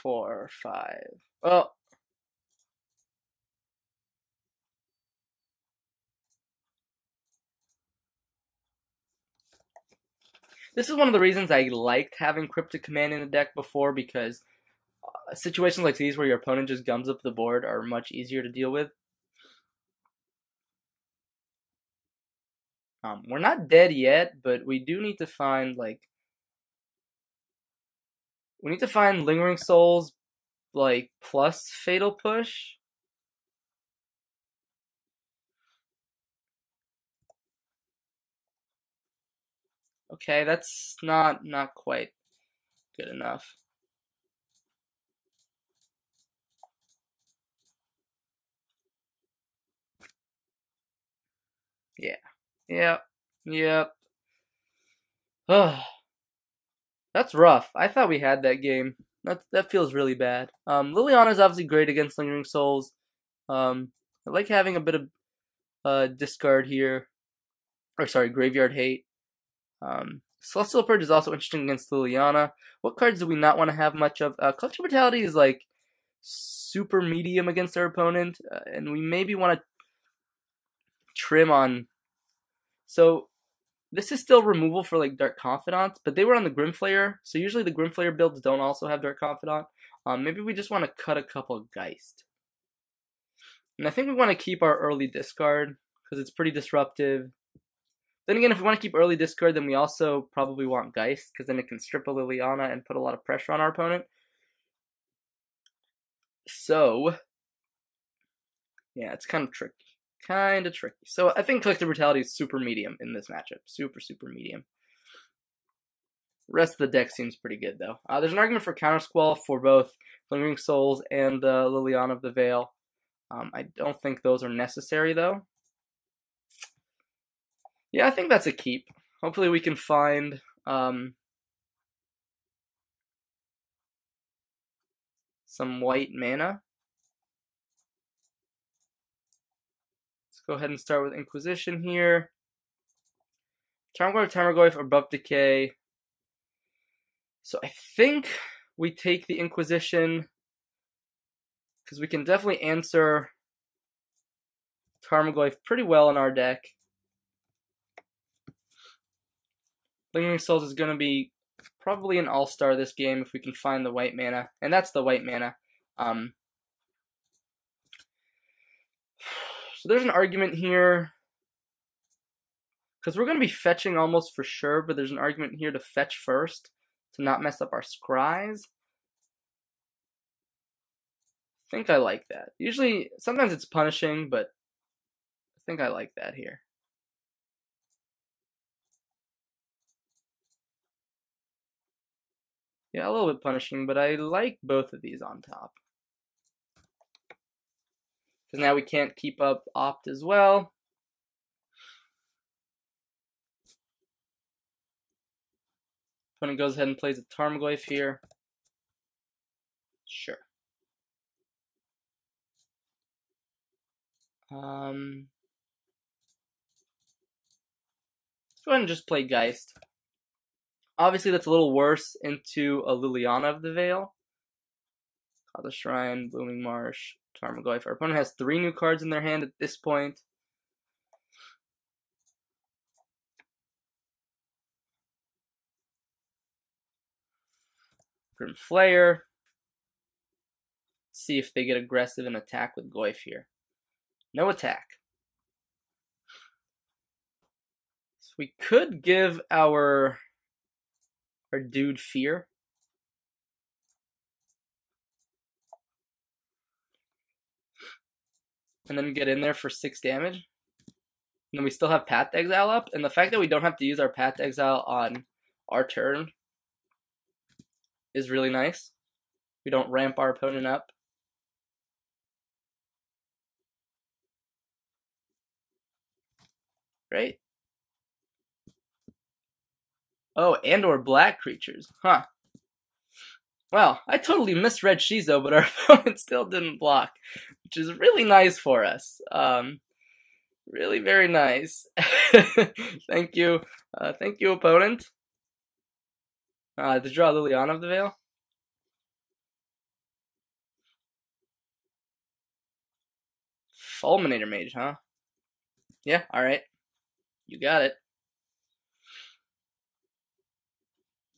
4, 5. Oh. This is one of the reasons I liked having Cryptic Command in the deck before, because situations like these where your opponent just gums up the board are much easier to deal with. We're not dead yet, but we do need to find, like, we need to find Lingering Souls, like, plus Fatal Push. Okay, that's not quite good enough. Yeah. Yep. Ugh. That's rough. I thought we had that game. That feels really bad. Liliana's obviously great against Lingering Souls. I like having a bit of discard here. Or sorry, Graveyard Hate. Celestial Purge is also interesting against Liliana. What cards do we not want to have much of? Collective Brutality is like super medium against our opponent, and we maybe want to trim on. So this is still removal for like Dark Confidant, but they were on the Grimflayer, so usually the Grimflayer builds don't also have Dark Confidant. Maybe we just want to cut a couple of Geist. And I think we want to keep our early discard, because it's pretty disruptive. Then again, if we want to keep early discard, then we also probably want Geist, because then it can strip a Liliana and put a lot of pressure on our opponent. So, yeah, it's kind of tricky. So I think Collective Brutality is super medium in this matchup. Super medium. Rest of the deck seems pretty good, though. There's an argument for Counter Squall for both Lingering Souls and Liliana of the Veil. I don't think those are necessary, though. Yeah, I think that's a keep. Hopefully we can find some white mana. Let's go ahead and start with Inquisition here. Tarmogoyf, Abrupt Decay. So I think we take the Inquisition because we can definitely answer Tarmogoyf pretty well in our deck. Lingering Souls is going to be probably an all-star this game if we can find the white mana, and that's the white mana. So there's an argument here, because we're going to be fetching almost for sure, but there's an argument here to fetch first to not mess up our scries. I think I like that. Usually, sometimes it's punishing, but I think I like that here. Yeah, a little bit punishing, but I like both of these on top. Because now we can't keep up Opt as well. Opponent goes ahead and plays a Tarmogoyf here. Sure. Let's go ahead and just play Geist. Obviously, that's a little worse into a Liliana of the Veil. Father Shrine, Blooming Marsh, Tarmogoyf. Our opponent has 3 new cards in their hand at this point. Grim Flayer. See if they get aggressive and attack with Goyf here. No attack. So we could give our dude Fear. And then get in there for 6 damage. And then we still have Path to Exile up. And the fact that we don't have to use our Path to Exile on our turn is really nice. We don't ramp our opponent up. Right? Oh, and or black creatures. Huh. Well, I totally misread Shizo, but our opponent still didn't block, which is really nice for us. Really very nice. Thank you. Thank you, opponent. To draw Liliana of the Veil. Fulminator Mage, huh? Yeah, alright. You got it.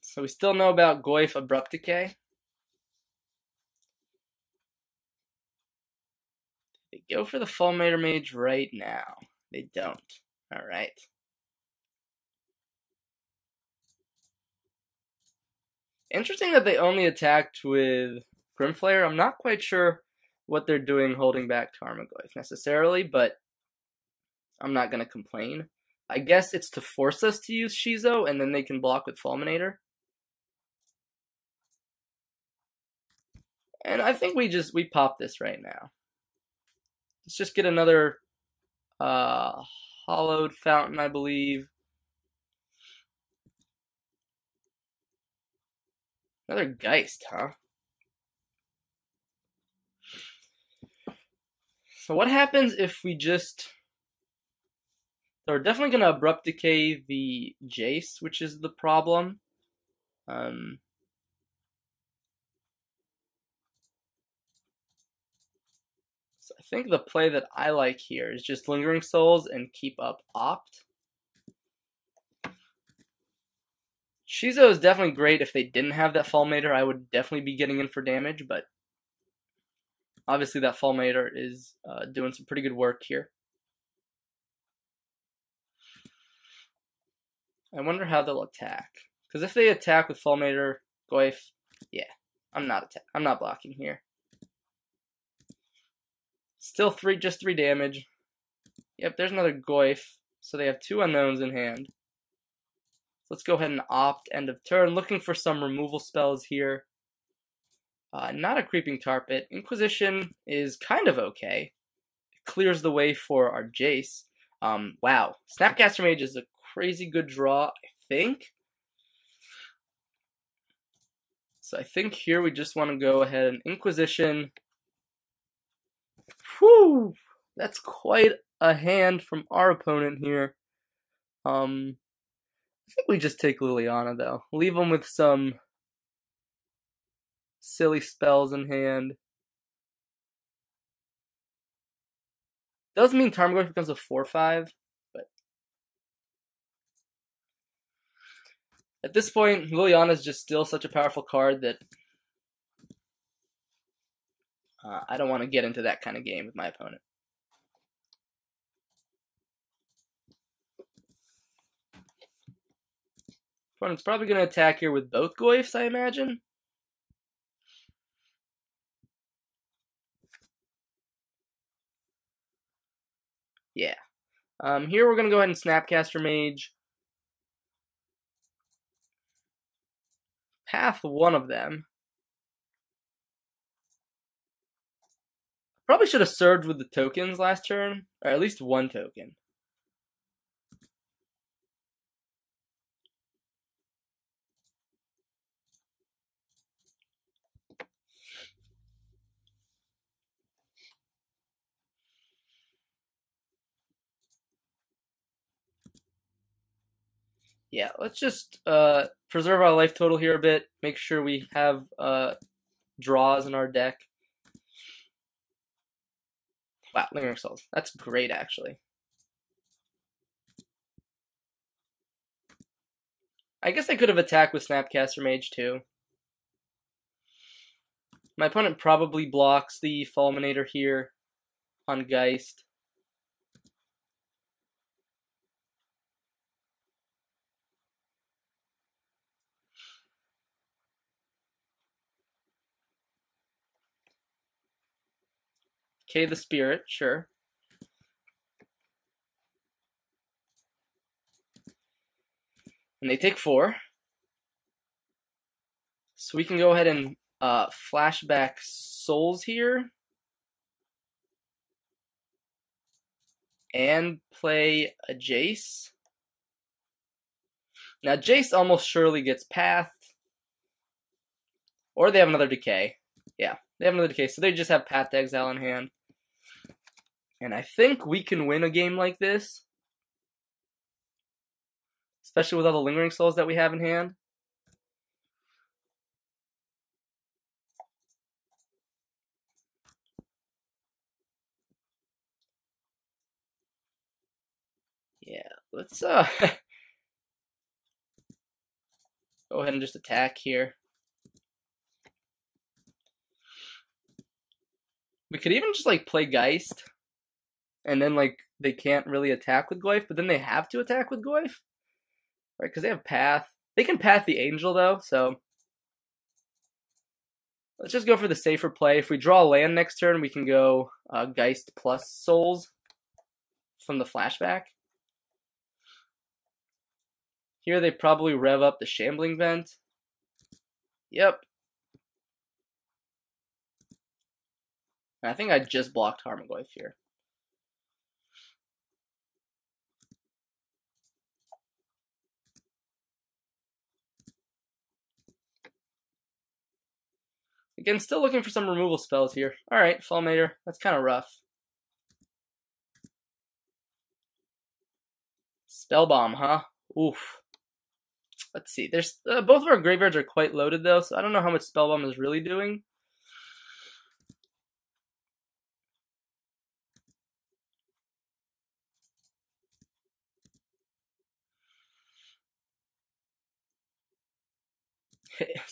So we still know about Goyf Abrupt Decay. They go for the Fulminator Mage right now. They don't. Alright. Interesting that they only attacked with Grimflayer. I'm not quite sure what they're doing holding back Tarmogoyf necessarily, but I'm not going to complain. I guess it's to force us to use Shizo, and then they can block with Fulminator. And I think we pop this right now. Let's just get another Hollowed Fountain, I believe. Another Geist, huh? So what happens if we just... So we're definitely going to Abrupt Decay the Jace, which is the problem. So I think the play that I like here is just Lingering Souls and keep up Opt. Shizo is definitely great. If they didn't have that Fulminator, I would definitely be getting in for damage, but obviously that Fulminator is doing some pretty good work here. I wonder how they'll attack. Because if they attack with Fulminator, Goyf, yeah, I'm not blocking here. Still just 3 damage. Yep, there's another Goyf. So they have 2 unknowns in hand. Let's go ahead and Opt end of turn. Looking for some removal spells here. Not a Creeping Tar Pit. Inquisition is kind of okay. It clears the way for our Jace. Wow. Snapcaster Mage is a crazy good draw, I think. So I think here we just want to go ahead and Inquisition. Whew! That's quite a hand from our opponent here. I think we just take Liliana, though. Leave them with some silly spells in hand. Does mean Tarmogoyf becomes a 4/5, but at this point, Liliana is just still such a powerful card that I don't want to get into that kind of game with my opponent. Opponent's probably going to attack here with both Goyfs, I imagine. Yeah. Here we're going to go ahead and Snapcaster Mage. Path one of them. Probably should have served with the tokens last turn, or at least one token. Yeah, let's just preserve our life total here a bit. Make sure we have draws in our deck. Wow, Lingering Souls. That's great, actually. I guess I could have attacked with Snapcaster Mage, too. My opponent probably blocks the Fulminator here on Geist. Okay, the Spirit, sure. And they take 4. So we can go ahead and flashback Souls here. And play a Jace. Now Jace almost surely gets pathed. Or they have another Decay. Yeah, they have another Decay. So they just have Path to Exile in hand. And I think we can win a game like this. Especially with all the Lingering Souls that we have in hand. Yeah, let's go ahead and just attack here. We could even just like play Geist. And then like they can't really attack with Goyf, but then they have to attack with Goyf. Right, because they have Path. They can Path the Angel though, so let's just go for the safer play. If we draw a land next turn, we can go Geist plus Souls from the flashback. Here they probably rev up the Shambling Vent. Yep. And I think I just blocked Tarmogoyf here. Again, still looking for some removal spells here. Alright, Fulminator. That's kind of rough. Spellbomb, huh? Oof. Let's see. There's both of our graveyards are quite loaded, though, so I don't know how much Spellbomb is really doing.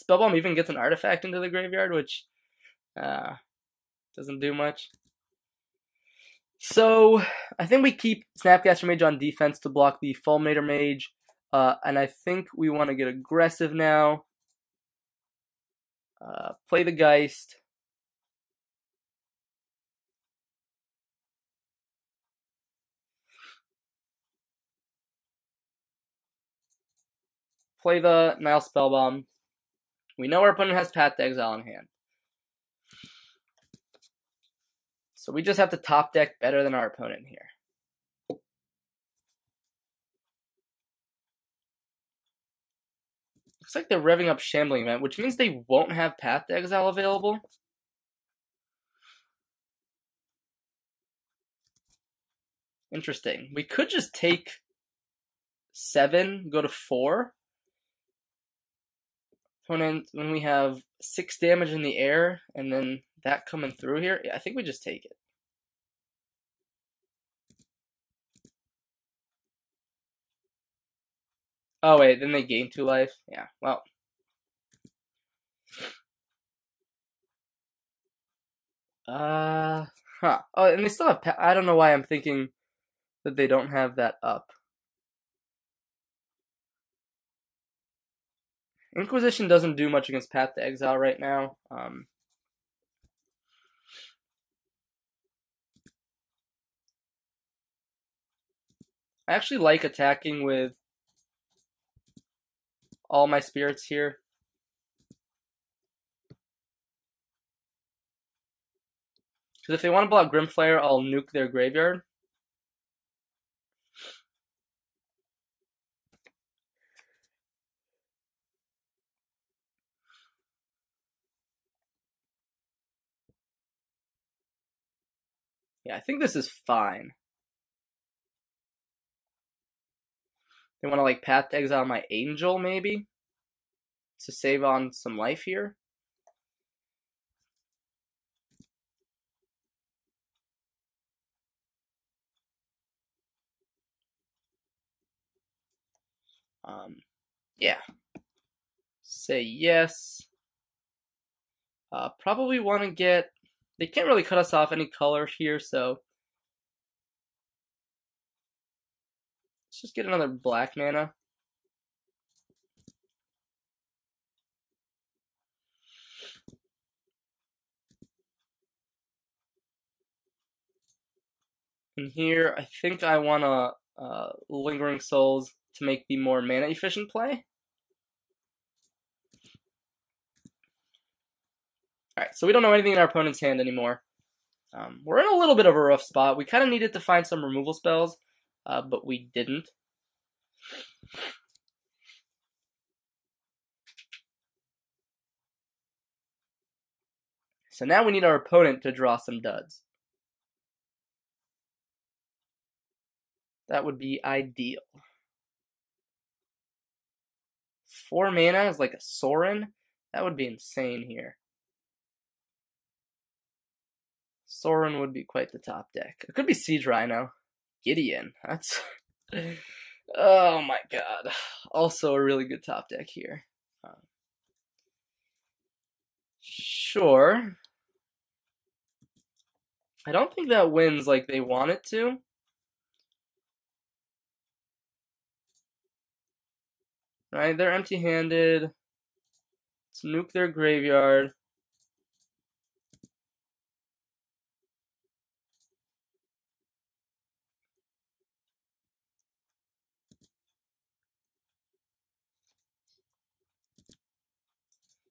Spellbomb even gets an artifact into the graveyard, which doesn't do much. So, I think we keep Snapcaster Mage on defense to block the Fulminator Mage. And I think we want to get aggressive now. Play the Geist. Play the Nile Spellbomb. We know our opponent has Path to Exile in hand. So we just have to top deck better than our opponent here. Looks like they're revving up Shambling Vent, which means they won't have Path to Exile available. Interesting. We could just take 7, go to 4. Opponent, when we have 6 damage in the air, and then that coming through here, yeah, I think we just take it. Oh wait, then they gain 2 life. Yeah, well. Huh. Oh, and they still have. I don't know why I'm thinking that they don't have that up. Inquisition doesn't do much against Path to Exile right now. I actually like attacking with all my spirits here. Because if they want to block Grimflare, I'll nuke their graveyard. Yeah, I think this is fine. They want to like Path to Exile my Angel, maybe? To save on some life here. Yeah. Say yes. Probably want to get... They can't really cut us off any color here, so... Let's just get another black mana. And here, I think I want to Lingering Souls to make the more mana efficient play. Alright, so we don't know anything in our opponent's hand anymore. We're in a little bit of a rough spot. We kind of needed to find some removal spells, but we didn't. So now we need our opponent to draw some duds. That would be ideal. 4 mana is like a Sorin? That would be insane here. Sorin would be quite the top deck. It could be Siege Rhino. Gideon. That's... Oh my god. Also a really good top deck here. Sure. I don't think that wins like they want it to. Right, they're empty-handed. Let's nuke their graveyard.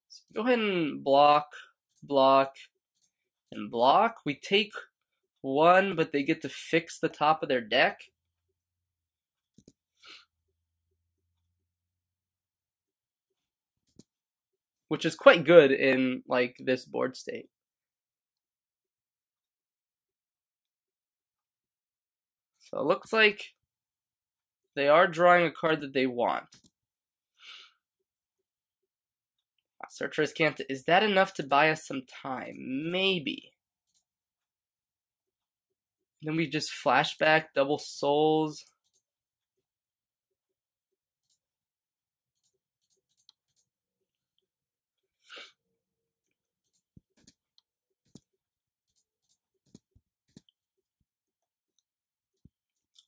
So go ahead and block, and block. We take 1, but they get to fix the top of their deck. Which is quite good in, like, this board state. So it looks like they are drawing a card that they want. Searcher's Cant, is that enough to buy us some time? Maybe. Then we just flashback, double souls.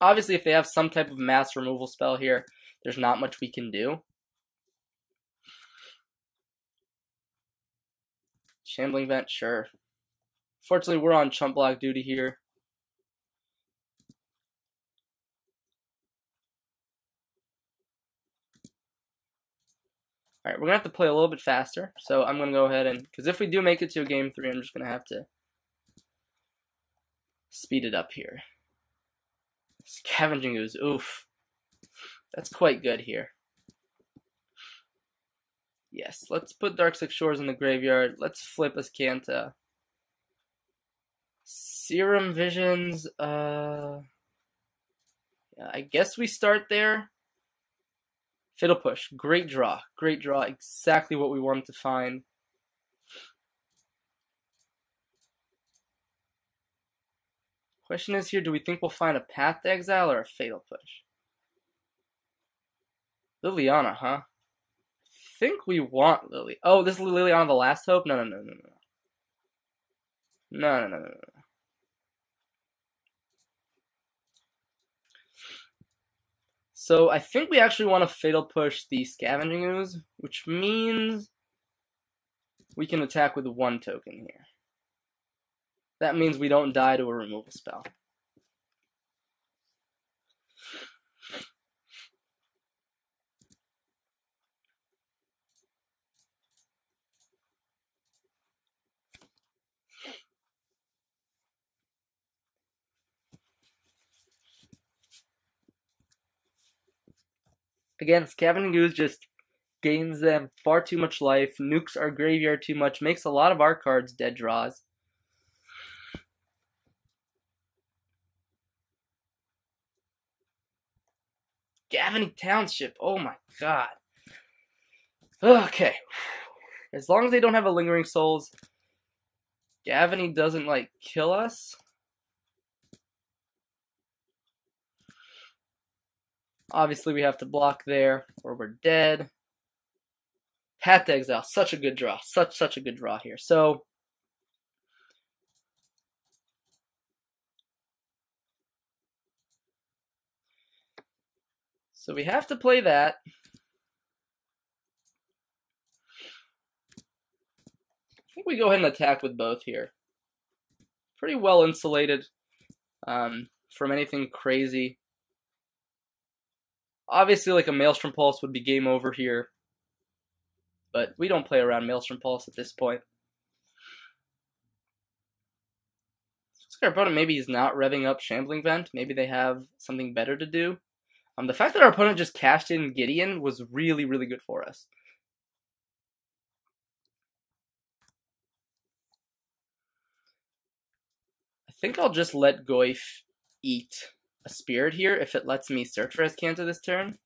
Obviously, if they have some type of mass removal spell here, there's not much we can do. Shambling Vent, sure. Fortunately, we're on chump block duty here. Alright, we're going to have to play a little bit faster. So I'm going to go ahead and... Because if we do make it to a game 3, I'm just going to have to speed it up here. Scavenging Ooze, oof. That's quite good here. Yes, let's put Darkslick Shores in the graveyard. Let's flip Ascanta. Serum Visions, yeah, I guess we start there. Fiddle Push, great draw, exactly what we wanted to find. Question is here, do we think we'll find a Path to Exile or a Fatal Push? Liliana, huh? Think we want Lily. Oh, this is Liliana the Last Hope? No. No. So I think we actually want to Fatal Push the Scavenging Ooze, which means we can attack with 1 token here. That means we don't die to a removal spell. Again, Scavenging Ooze just gains them far too much life, nukes our graveyard too much, makes a lot of our cards dead draws. Gavany Township, oh my god. Okay. As long as they don't have a Lingering Souls, Gavany doesn't, like, kill us. Obviously, we have to block there, or we're dead. Path to Exile, such a good draw. Such a good draw here. So we have to play that. I think we go ahead and attack with both here. Pretty well insulated from anything crazy. Obviously, like a Maelstrom Pulse would be game over here. But we don't play around Maelstrom Pulse at this point. Our opponent maybe is not revving up Shambling Vent. Maybe they have something better to do. The fact that our opponent just cashed in Gideon was really, really good for us. I think I'll just let Goyf eat a Spirit here if it lets me search for Azcanta this turn.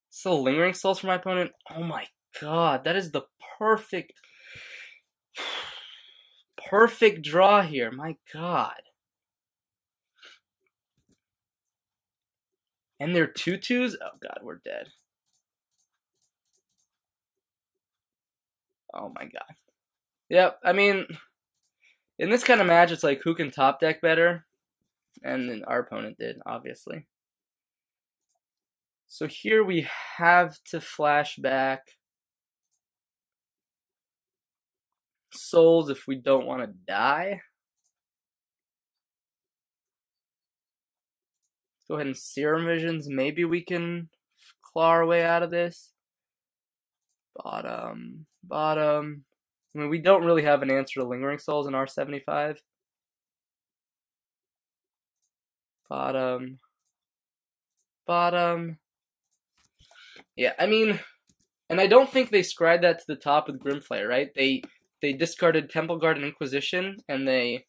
So Lingering Souls for my opponent. Oh my god, that is the perfect draw here. My god. And they're 2/2s? Oh god, we're dead. Oh my god. Yep, I mean, in this kind of match, it's like who can top deck better? And then our opponent did, obviously. So here we have to flash back Souls if we don't want to die. Let's go ahead and Serum Visions. Maybe we can claw our way out of this. Bottom. I mean, we don't really have an answer to Lingering Souls in R75. Bottom. Yeah, I mean, and I don't think they scried that to the top with Grimflayer, right? They discarded Temple Guard and Inquisition, and they...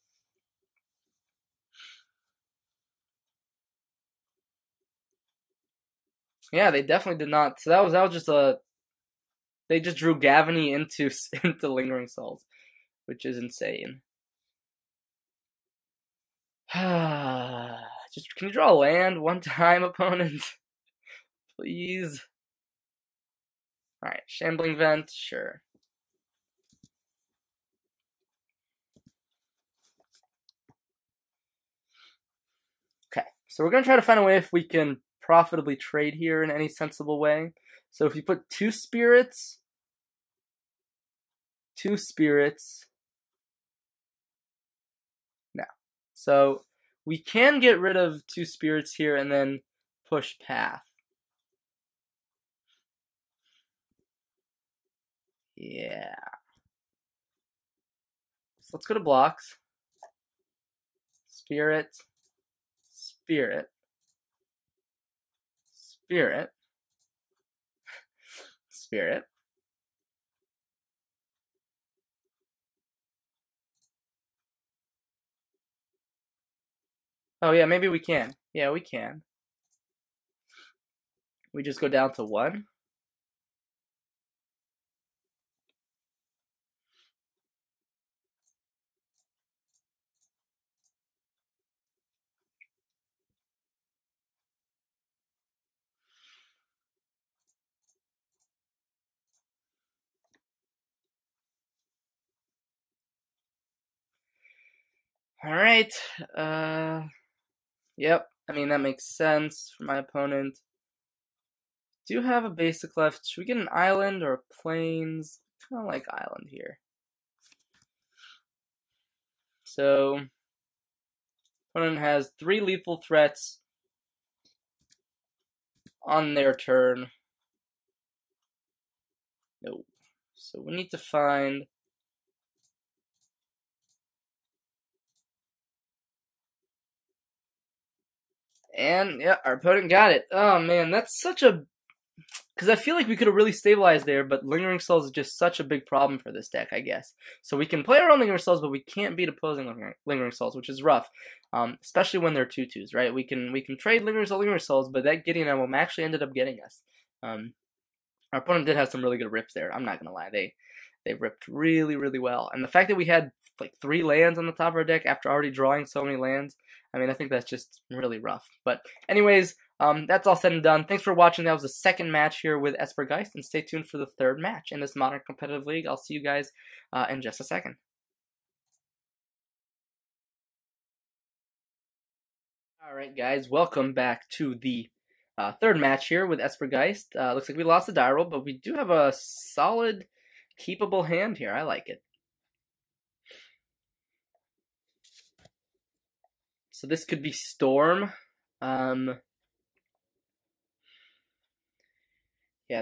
Yeah, they definitely did not. So that was just a... They just drew Gavany into Lingering Souls, which is insane. Just, can you draw a land one time, opponent? Please. Alright, Shambling Vent, sure. Okay, so we're going to try to find a way if we can profitably trade here in any sensible way. So if you put 2 spirits, no. So we can get rid of 2 spirits here and then push Path. Yeah. So let's go to blocks. Spirit. Oh yeah, maybe we can. Yeah, we can. We just go down to 1. Alright, yep, I mean, that makes sense for my opponent. Do have a basic left. Should we get an island or plains? Kind of like island here. So, opponent has 3 lethal threats on their turn. Nope. So we need to find and yeah, our opponent got it. Oh man, that's such a because I feel like we could have really stabilized there, but Lingering Souls is just such a big problem for this deck, I guess. So we can play our own Lingering Souls, but we can't beat opposing Lingering Souls, which is rough, especially when they're 2/2s, right? We can trade Lingering Souls, but that Gideon Emblem actually ended up getting us. Our opponent did have some really good rips there. I'm not gonna lie, they ripped really, really well, and the fact that we had like 3 lands on the top of our deck after already drawing so many lands, I mean, I think that's just really rough. But anyways, that's all said and done. Thanks for watching. That was the second match here with Esper Geist, and stay tuned for the third match in this Modern Competitive League. I'll see you guys in just a second. Alright guys, welcome back to the third match here with Esper Geist. Looks like we lost the die roll, but we do have a solid, keepable hand here. I like it. So this could be Storm. Yeah,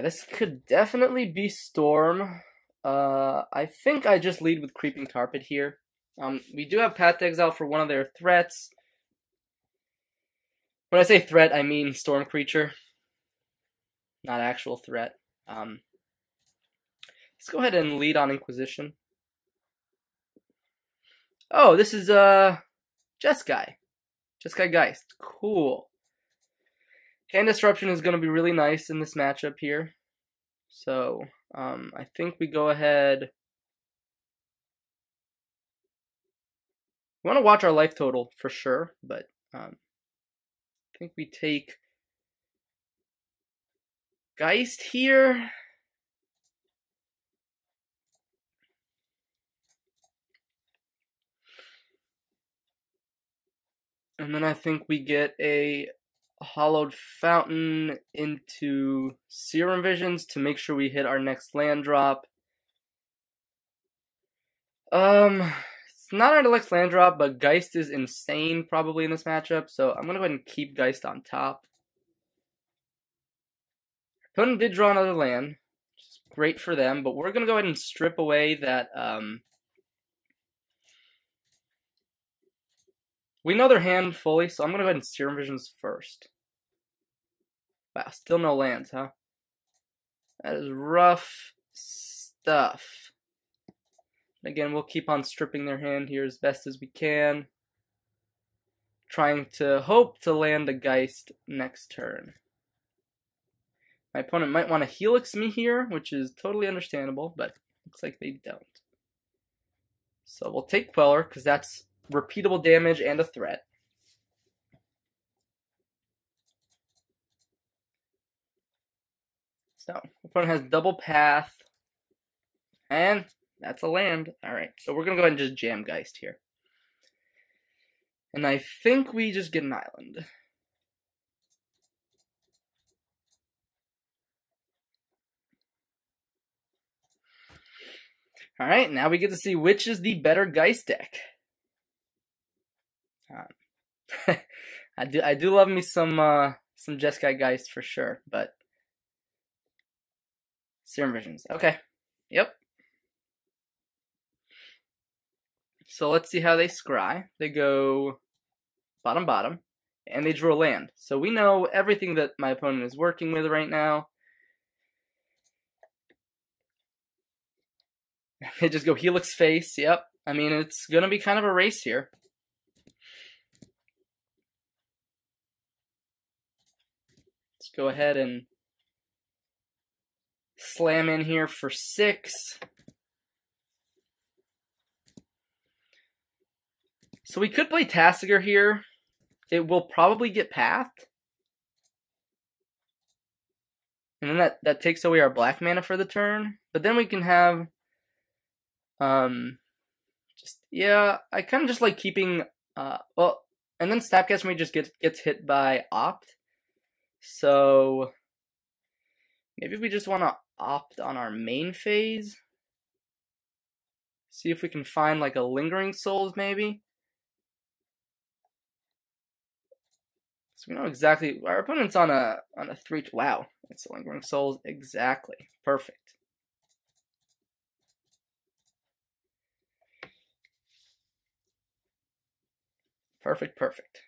this could definitely be Storm. I think I just lead with Creeping Carpet here. We do have Path to Exile for one of their threats. When I say threat, I mean Storm Creature, not actual threat. Let's go ahead and lead on Inquisition. Oh, this is Jeskai. Jeskai Geist. Cool. Hand Disruption is going to be really nice in this matchup here. So, I think we go ahead. We want to watch our life total for sure, but I think we take Geist here. And then I think we get a Hollowed Fountain into Serum Visions to make sure we hit our next land drop. It's not our next land drop, but Geist is insane probably in this matchup, so I'm gonna go ahead and keep Geist on top. Opponent did draw another land, which is great for them, but we're gonna go ahead and strip away that we know their hand fully, so I'm going to go ahead and Serum Visions first. Wow, still no lands, huh? That is rough stuff. Again, we'll keep on stripping their hand here as best as we can. Trying to hope to land a Geist next turn. My opponent might want to Helix me here, which is totally understandable, but looks like they don't. So we'll take Queller, because that's repeatable damage and a threat. So, opponent has double path, and that's a land. Alright, so we're going to go ahead and just jam Geist here. And I think we just get an island. Alright, now we get to see which is the better Geist deck. I do love me some Jeskai Geist for sure, but Serum Visions. Okay. Yep. So let's see how they scry. They go bottom bottom, and they draw land. So we know everything that my opponent is working with right now. They just go Helix face. Yep. I mean, it's gonna be kind of a race here. Go ahead and slam in here for 6. So we could play Tasigur here. It will probably get pathed. And then that takes away our black mana for the turn. But then we can have yeah, I kind of just like keeping Well, and then Snapcaster Mage just gets hit by Opt. So maybe we just want to Opt on our main phase. See if we can find like a Lingering Souls maybe. So we know exactly our opponent's on a 3. Wow, it's a Lingering Souls exactly. Perfect. Perfect.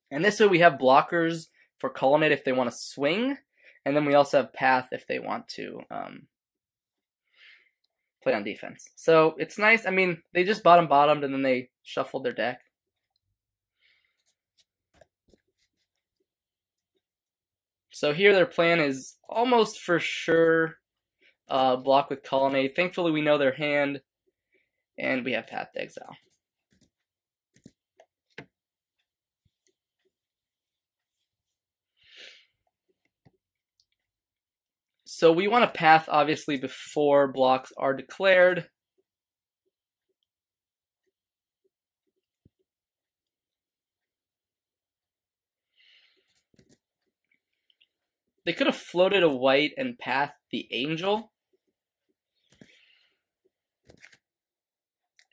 And this way we have blockers for Colonnade if they want to swing, and then we also have Path if they want to play on defense. So it's nice. I mean, they just bottomed and then they shuffled their deck. So here their plan is almost for sure block with Colonnade. Thankfully we know their hand, and we have Path to Exile. So we want to Path, obviously, before blocks are declared. They could have floated a white and Path the Angel.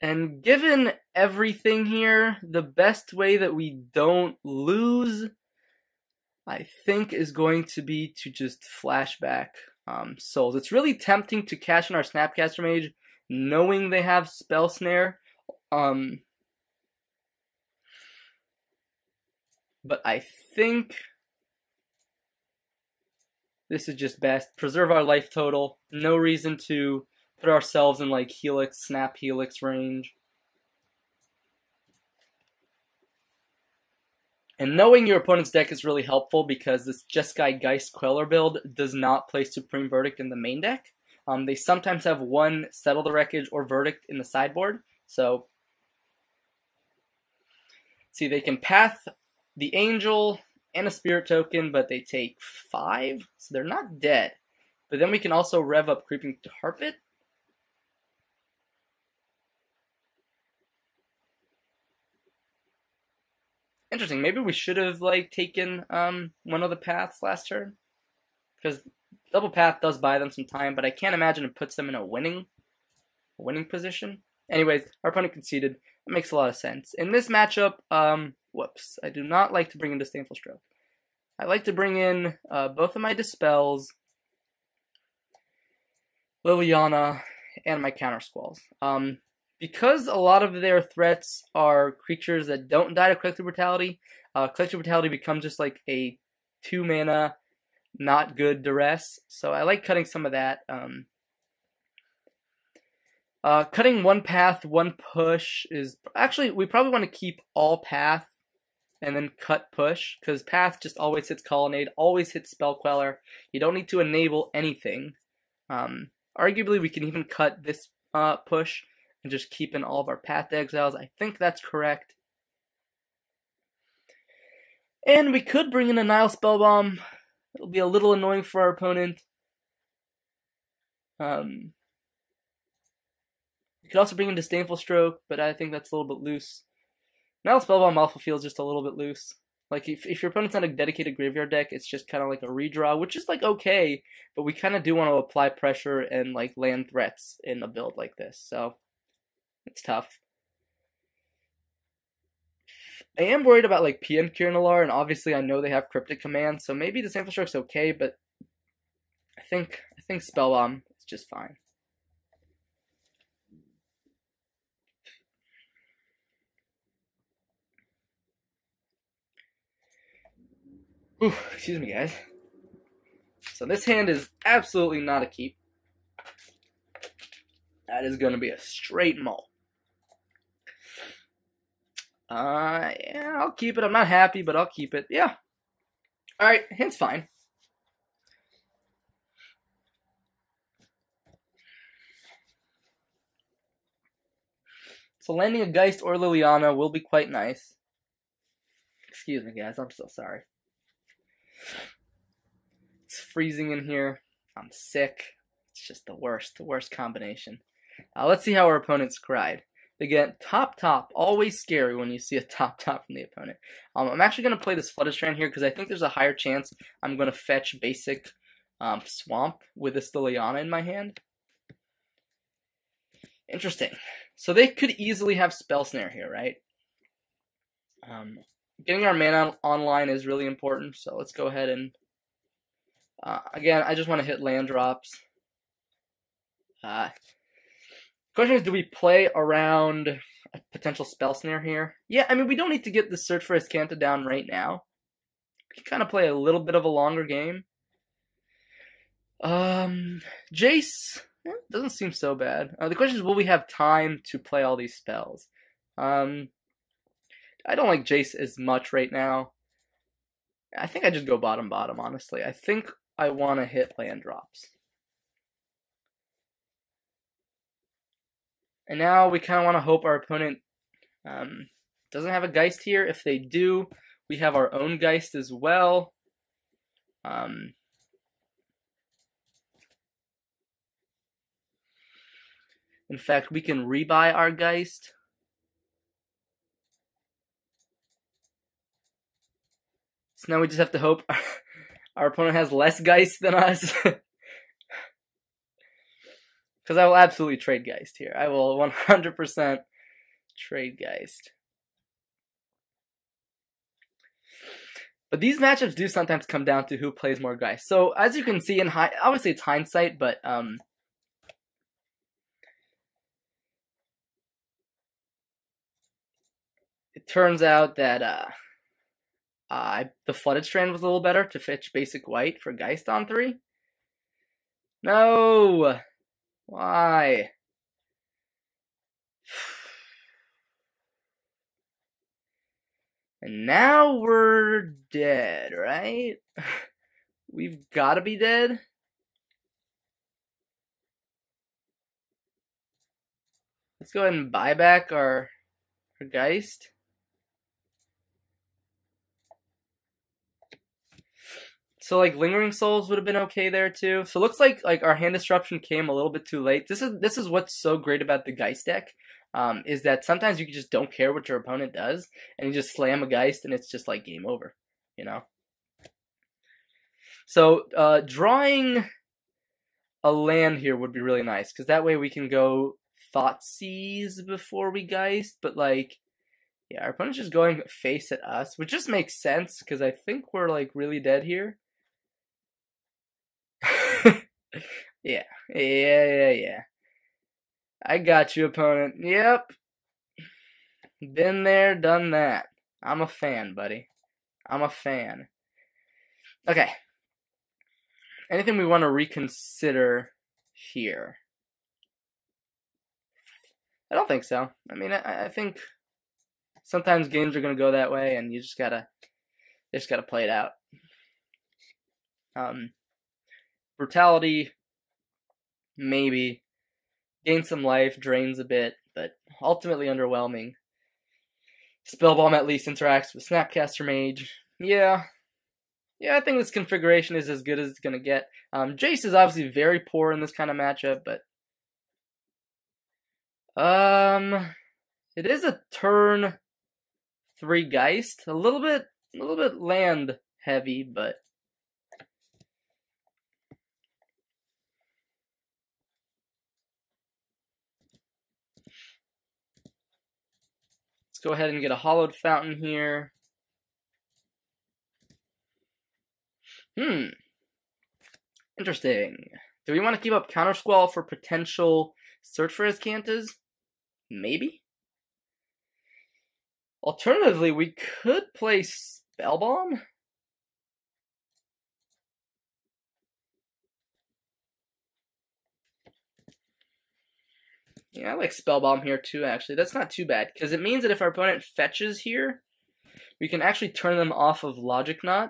And given everything here, the best way that we don't lose, I think, is going to be to just flashback Souls. It's really tempting to cash in our Snapcaster Mage, knowing they have Spell Snare. But I think this is just best. Preserve our life total. No reason to put ourselves in like Helix, Snap Helix range. And knowing your opponent's deck is really helpful because this Jeskai Geist Queller build does not play Supreme Verdict in the main deck. They sometimes have one Settle the Wreckage or Verdict in the sideboard. So, see, they can Path the Angel and a Spirit Token, but they take 5, so they're not dead. But then we can also rev up Creeping Tarpit. Interesting. Maybe we should have like taken one of the paths last turn, because double path does buy them some time, but I can't imagine it puts them in a winning position. Anyways, our opponent conceded. That makes a lot of sense. In this matchup, whoops, I do not like to bring in Disdainful Stroke. I like to bring in both of my Dispels, Liliana, and my Counter Squalls. Because a lot of their threats are creatures that don't die to Collective Brutality, Collective Brutality becomes just like a 2-mana, not good duress. So I like cutting some of that. Cutting one path, one push is... Actually, we probably want to keep all path and then cut push, because path just always hits Colonnade, always hits Spell Queller. You don't need to enable anything. Arguably, we can even cut this push and just keep in all of our Path to Exiles. I think that's correct. And we could bring in a Nile Spellbomb. It'll be a little annoying for our opponent. We could also bring in Disdainful Stroke, but I think that's a little bit loose. Nile Spellbomb also feels just a little bit loose. Like, if your opponent's not a dedicated graveyard deck, it's just kind of like a redraw, which is, like, okay, but we kind of do want to apply pressure and, like, land threats in a build like this, so it's tough. I am worried about, like, PM Kirinalar, and obviously I know they have Cryptic Command, so maybe Disdainful Stroke's okay, but I think Spellbomb is just fine. Ooh, excuse me, guys. So this hand is absolutely not a keep. That is going to be a straight mull. Yeah, I'll keep it. I'm not happy, but I'll keep it. Yeah. Alright, hand's fine. So landing a Geist or Liliana will be quite nice. Excuse me, guys. I'm so sorry. It's freezing in here. I'm sick. It's just the worst combination. Let's see how our opponents cried. Again, top, always scary when you see a top from the opponent. I'm actually going to play this Flooded Strand here because I think there's a higher chance I'm going to fetch basic Swamp with this Liliana in my hand. Interesting. So they could easily have Spell Snare here, right? Getting our mana online is really important, so let's go ahead and... again, I just want to hit land drops. Question is, do we play around a potential Spell Snare here? Yeah, I mean, we don't need to get the Search for Azcanta down right now. We can kind of play a little bit of a longer game. Jace, doesn't seem so bad. The question is, will we have time to play all these spells? I don't like Jace as much right now. I think I just go bottom, honestly. I think I want to hit land drops. And now we kind of want to hope our opponent doesn't have a Geist here. If they do, we have our own Geist as well. In fact, we can rebuy our Geist. So now we just have to hope our opponent has less Geist than us. Because I will absolutely trade Geist here. I will 100% trade Geist. But these matchups do sometimes come down to who plays more Geist. So as you can see, obviously it's hindsight, but it turns out that the Flooded Strand was a little better to fetch basic white for Geist on 3. No! Why? And now we're dead, right? We've got to be dead. Let's go ahead and buy back our Geist. So like Lingering Souls would have been okay there too. So it looks like our hand disruption came a little bit too late. This is what's so great about the Geist deck, is that sometimes you just don't care what your opponent does, and you just slam a Geist and it's just like game over, you know. So drawing a land here would be really nice, because that way we can go Thoughtseize before we Geist, but like, yeah, our opponent's just going face at us, which just makes sense because I think we're like really dead here. Yeah. I got you, opponent. Yep. Been there, done that. I'm a fan, buddy. I'm a fan. Okay. Anything we want to reconsider here? I don't think so. I mean, I think sometimes games are going to go that way, and you just gotta play it out. Brutality, maybe. Gain some life, drains a bit, but ultimately underwhelming. Spellbomb at least interacts with Snapcaster Mage. Yeah, I think this configuration is as good as it's going to get. Jace is obviously very poor in this kind of matchup, but it is a turn 3 Geist. A little bit land heavy, but let's go ahead and get a Hollowed Fountain here. Interesting. Do we want to keep up Counter Squall for potential Search for Azcantas? Maybe. Alternatively, we could play Spellbomb. Yeah, I like Spellbomb here too, actually. That's not too bad, because it means that if our opponent fetches here, we can actually turn them off of Logic Knot.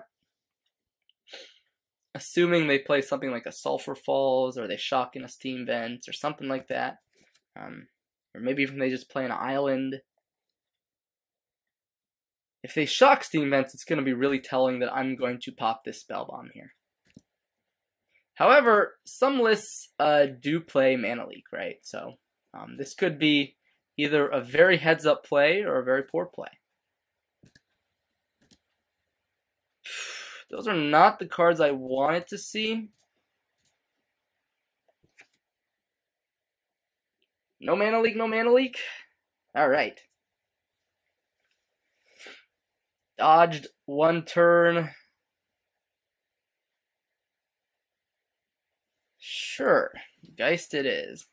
Assuming they play something like a Sulphur Falls, or they shock in a Steam Vent, or something like that. Or maybe even they just play an island. If they shock Steam Vents, it's going to be really telling that I'm going to pop this Spellbomb here. However, some lists do play Mana Leak, right? So this could be either a very heads-up play or a very poor play. Those are not the cards I wanted to see. No mana leak, no mana leak. All right. Dodged one turn. Sure. Geist it is.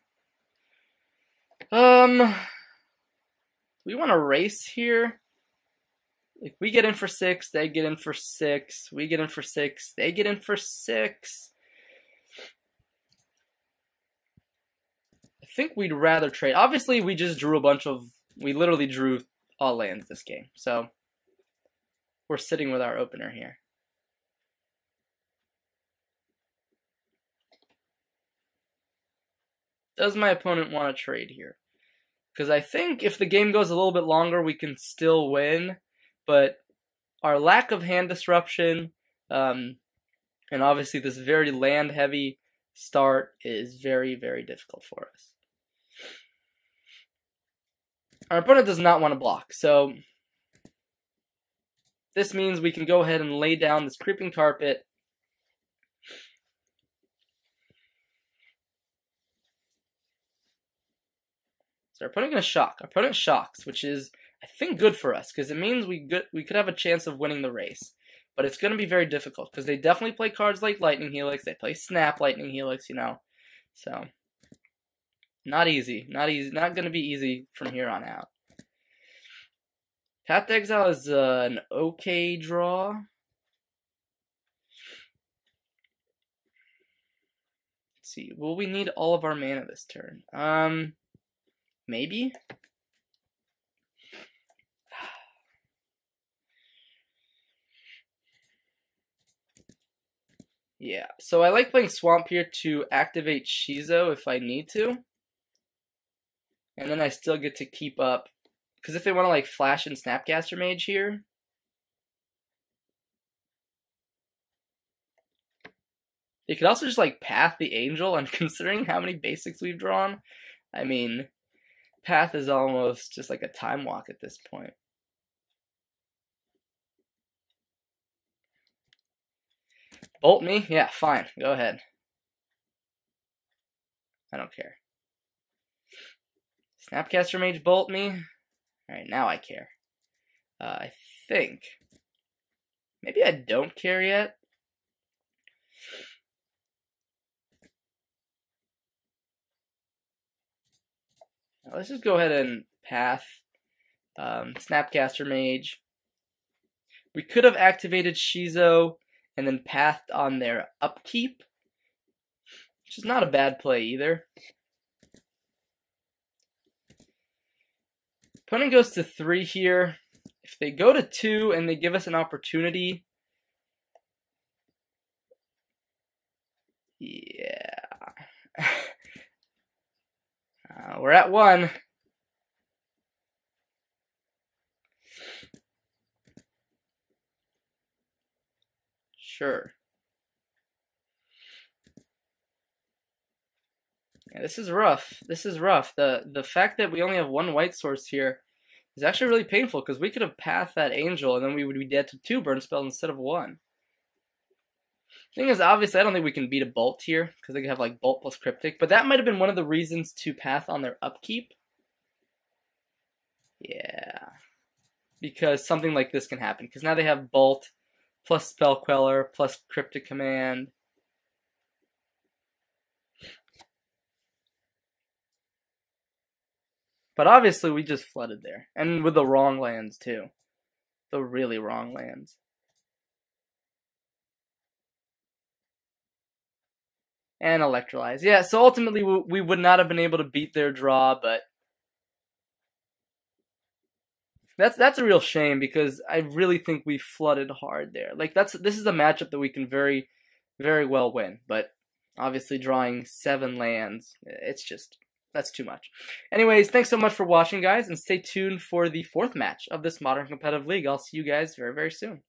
We want to race here. Like, we get in for 6, they get in for 6, we get in for 6, they get in for 6. I think we'd rather trade. Obviously, we just drew we literally drew all lands this game. So, we're sitting with our opener here. Does my opponent want to trade here? Because I think if the game goes a little bit longer, we can still win. But our lack of hand disruption, and obviously this very land-heavy start is very, very difficult for us. Our opponent does not want to block, so this means we can go ahead and lay down this creeping carpet. So our opponent going to shock. Our opponent shocks, which is, I think, good for us, because it means we could have a chance of winning the race. But it's going to be very difficult, because they definitely play cards like Lightning Helix. They play Snap Lightning Helix, you know. So, not easy. Not going to be easy from here on out. Path to Exile is an okay draw. Let's see. Will we need all of our mana this turn? Maybe? Yeah, so I like playing Swamp here to activate Shizo if I need to. And then I still get to keep up. Because if they want to like Flash and Snapcaster Mage here, they could also just like Path the Angel, and considering how many basics we've drawn, I mean, Path is almost just like a time walk at this point. Bolt me? Yeah, fine. Go ahead. I don't care. Snapcaster Mage bolt me? Alright, now I care. I think. Maybe I don't care yet. Now let's just go ahead and Path Snapcaster Mage. We could have activated Shizo and then pathed on their upkeep, which is not a bad play either. Opponent goes to 3 here. If they go to 2 and they give us an opportunity, yeah. We're at 1. Sure. Yeah, this is rough. This is rough. The fact that we only have 1 white source here is actually really painful, because we could have pathed that Angel and then we would be dead to 2 burn spells instead of 1. Thing is, obviously, I don't think we can beat a Bolt here, because they have like Bolt plus Cryptic, but that might have been one of the reasons to path on their upkeep. Yeah. Because something like this can happen, because now they have Bolt plus Spell Queller plus Cryptic Command. But obviously we just flooded there. And with the wrong lands too. The really wrong lands. And Electrolyze. Yeah, so ultimately we would not have been able to beat their draw, but that's a real shame, because I really think we flooded hard there. Like this is a matchup that we can very, very well win, but obviously drawing 7 lands, that's too much. Anyways, thanks so much for watching, guys, and stay tuned for the 4th match of this Modern Competitive League. I'll see you guys very, very soon.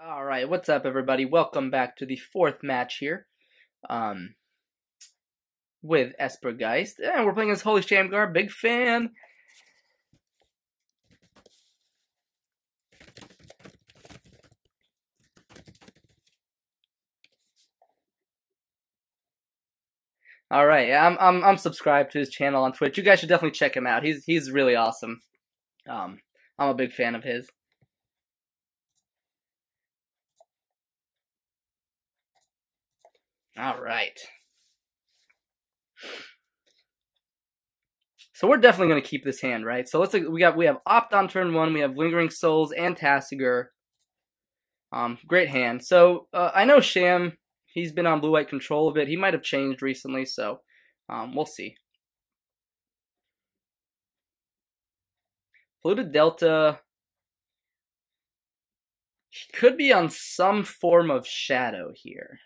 Alright, what's up, everybody? Welcome back to the 4th match here. with Esper Geist. And we're playing as Holy Shamgar, big fan. All right, yeah, I'm subscribed to his channel on Twitch. You guys should definitely check him out. He's really awesome. I'm a big fan of his. All right. So we're definitely going to keep this hand, right? So let's we have Opt on turn 1. We have Lingering Souls and Tasigur. Great hand. So I know Sham. He's been on blue-white control a bit. He might have changed recently, so we'll see. Polluted Delta. He could be on some form of shadow here.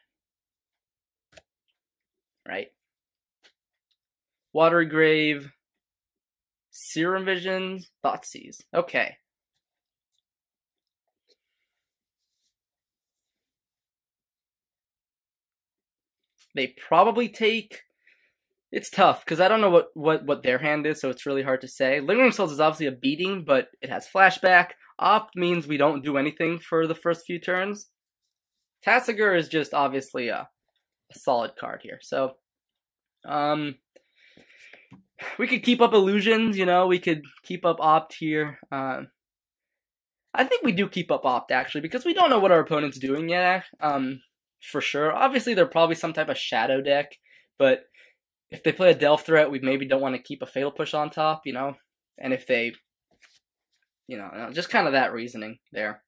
Right? Watery Grave. Serum Visions. Thoughtseize. Okay. They probably take... It's tough, because I don't know what their hand is, so it's really hard to say. Lingering Souls is obviously a beating, but it has flashback. Opt means we don't do anything for the first few turns. Tasigur is just obviously a solid card here. So, we could keep up Illusions, you know, we could keep up Opt here. I think we do keep up Opt, actually, because we don't know what our opponent's doing yet, for sure. Obviously, they're probably some type of shadow deck, but if they play a Delve threat, we maybe don't want to keep a Fatal Push on top, you know? And if they, you know, just kind of that reasoning there.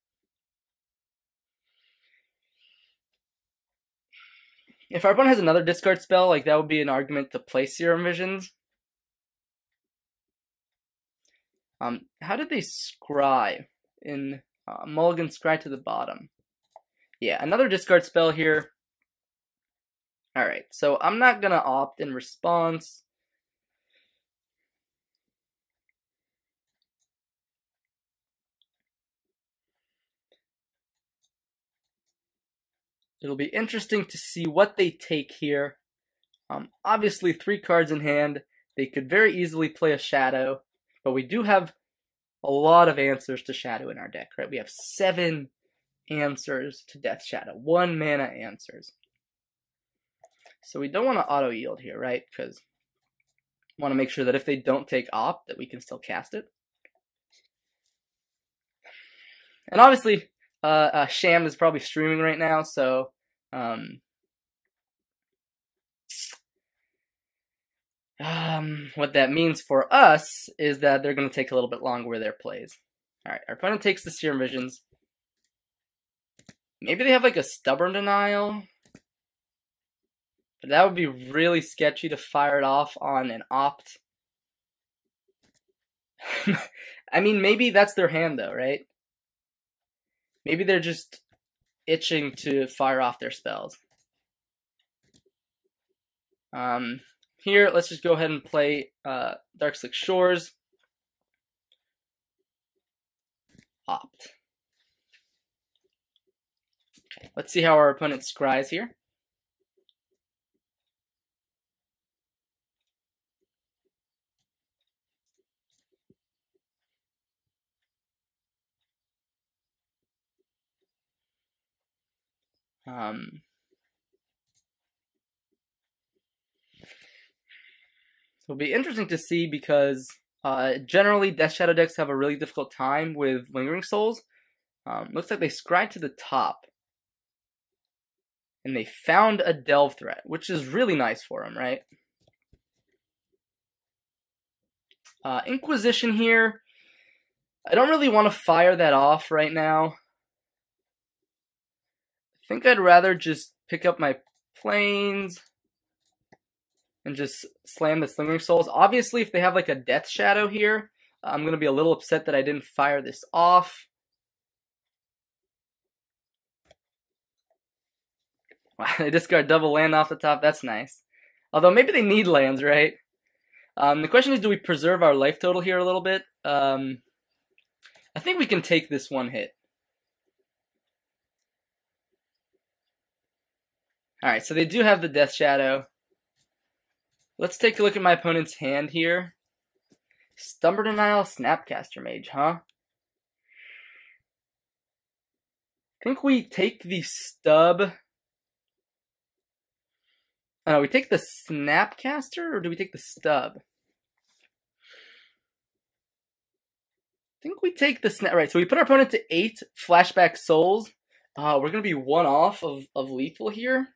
If our opponent has another discard spell, like that would be an argument to play Serum Visions. How did they scry in Mulligan scry to the bottom? Yeah, another discard spell here. Alright, so I'm not going to Opt in response. It'll be interesting to see what they take here. Obviously, 3 cards in hand. They could very easily play a Shadow, but we do have a lot of answers to Shadow in our deck, right? We have 7 answers to Death Shadow. 1 mana answers. So we don't want to auto-yield here, right? Because we want to make sure that if they don't take Opt, that we can still cast it. And obviously, Sham is probably streaming right now, so what that means for us is that they're going to take a little bit longer with their plays. Alright, our opponent takes the Serum Visions. Maybe they have like a Stubborn Denial. But that would be really sketchy to fire it off on an Opt. I mean, maybe that's their hand though, right? Maybe they're just itching to fire off their spells. Here, let's just go ahead and play Darkslick Shores. Opt. Okay, let's see how our opponent scries here. It'll be interesting to see because generally Death Shadow decks have a really difficult time with Lingering Souls. Looks like they scried to the top. And they found a Delve threat, which is really nice for them, right? Inquisition here. I don't really want to fire that off right now. I think I'd rather just pick up my planes and just slam the Lingering Souls. Obviously, if they have like a Death Shadow here, I'm going to be a little upset that I didn't fire this off. Wow, they discard double land off the top. That's nice. Although maybe they need lands, right? The question is, do we preserve our life total here a little bit? I think we can take this one hit. Alright, so they do have the Death Shadow. Let's take a look at my opponent's hand here. Stubborn Denial, Snapcaster Mage, huh? I think we take the stub. We take the Snapcaster, or do we take the stub? I think we take the snap. Right, so we put our opponent to 8 flashback souls. We're going to be 1 off of lethal here.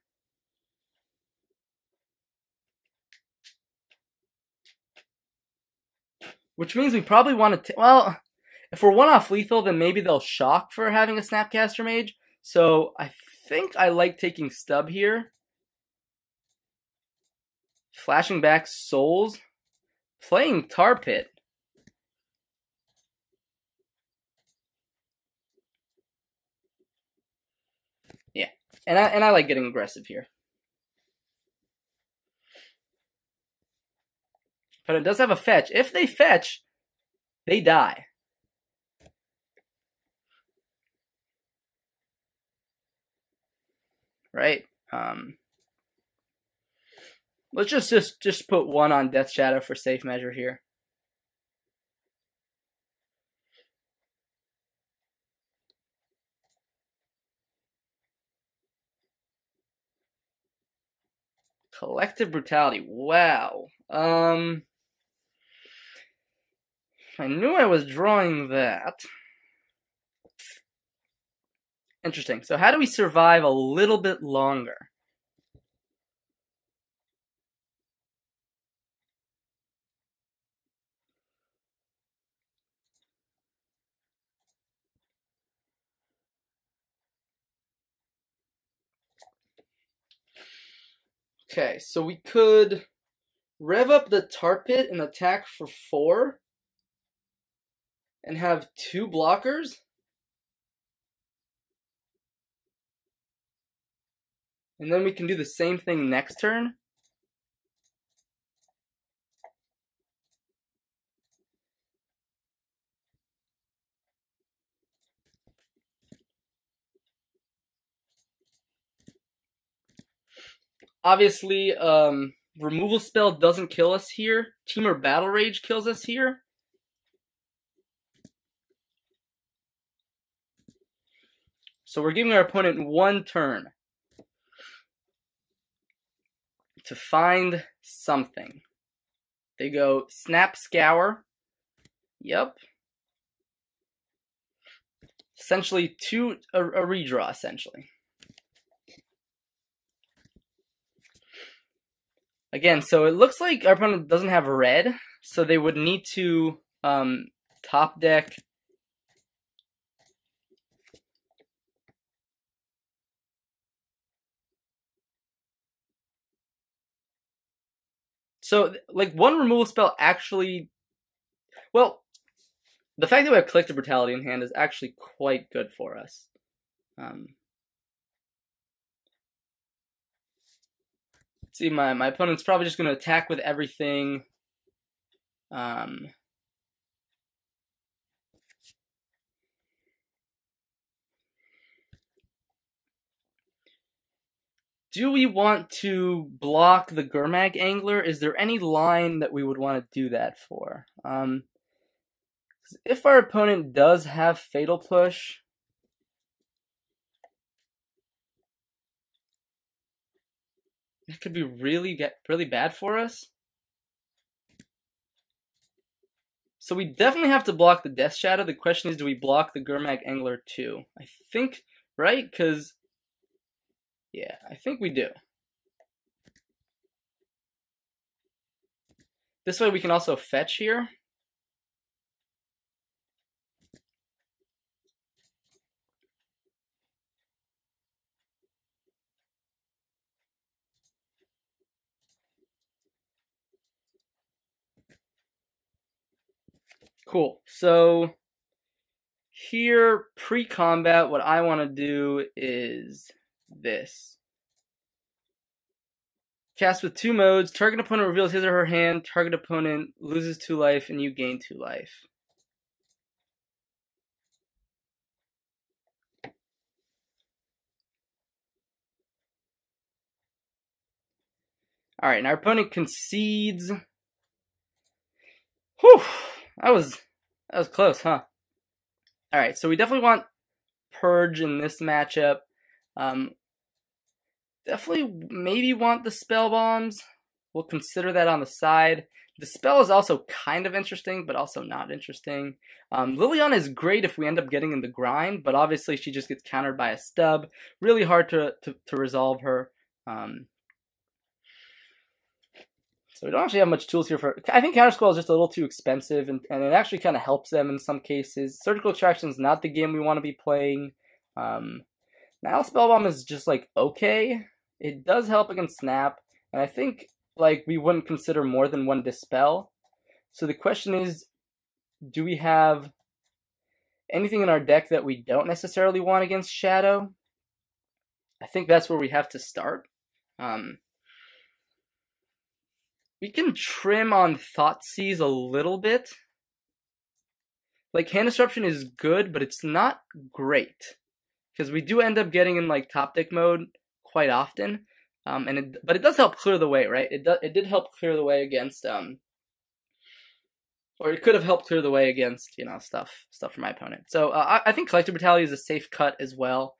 Which means we probably want to... Well, if we're 1 off lethal, then maybe they'll shock for having a Snapcaster Mage. So I think I like taking stub here. Flashing back souls. Playing Tar Pit. Yeah, and I like getting aggressive here. But it does have a fetch. If they fetch, they die. Right? Let's just put 1 on Death Shadow for safe measure here. Collective Brutality. Wow. I knew I was drawing that. Interesting. So how do we survive a little bit longer? Okay, so we could rev up the Tar Pit and attack for 4 and have 2 blockers. And then we can do the same thing next turn. Obviously, removal spell doesn't kill us here. Temur Battle Rage kills us here. So we're giving our opponent 1 turn to find something. They go Snap Scour. Yep. Essentially a redraw, essentially. Again, so it looks like our opponent doesn't have red, so they would need to top deck so like 1 removal spell actually, well, the fact that we have Collective Brutality in hand is actually quite good for us. See, my opponent's probably just going to attack with everything. Do we want to block the Gurmag Angler? Is there any line that we would want to do that for? If our opponent does have Fatal Push, it could be really bad for us. So we definitely have to block the Death Shadow. The question is, do we block the Gurmag Angler too? I think, right? Because, yeah, I think we do. This way we can also fetch here. Cool. So here, pre-combat, what I want to do is this. Cast with 2 modes. Target opponent reveals his or her hand. Target opponent loses 2 life, and you gain 2 life. Alright, and our opponent concedes. Whew! That was close, huh? Alright, so we definitely want Purge in this matchup. Definitely maybe want the Spell Bombs. We'll consider that on the side. The spell is also kind of interesting, but also not interesting. Liliana is great if we end up getting in the grind, but obviously she just gets countered by a stub. Really hard to resolve her. So we don't actually have much tools here for... I think Counter Squall is just a little too expensive, and it actually kind of helps them in some cases. Surgical Extraction is not the game we want to be playing. Now Spell Bomb is just, like, okay. It does help against Snap, and I think, like, we wouldn't consider more than one Dispel. So the question is, do we have anything in our deck that we don't necessarily want against Shadow? I think that's where we have to start. We can trim on Thoughtseize a little bit. Like, Hand Disruption is good, but it's not great. Because we do end up getting in, like, top deck mode quite often. But it does help clear the way, right? It did help clear the way against, or it could have helped clear the way against, you know, stuff for my opponent. So I think Collective Brutality is a safe cut as well.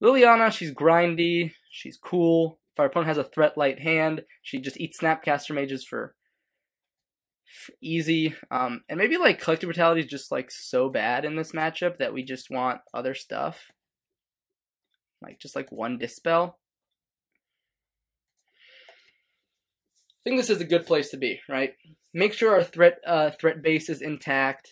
Liliana, she's grindy, she's cool. If our opponent has a threat light hand, she just eats Snapcaster Mages for easy. And maybe like Collective Brutality is just like so bad in this matchup that we just want other stuff. Like just like one Dispel. I think this is a good place to be, right? Make sure our threat base is intact.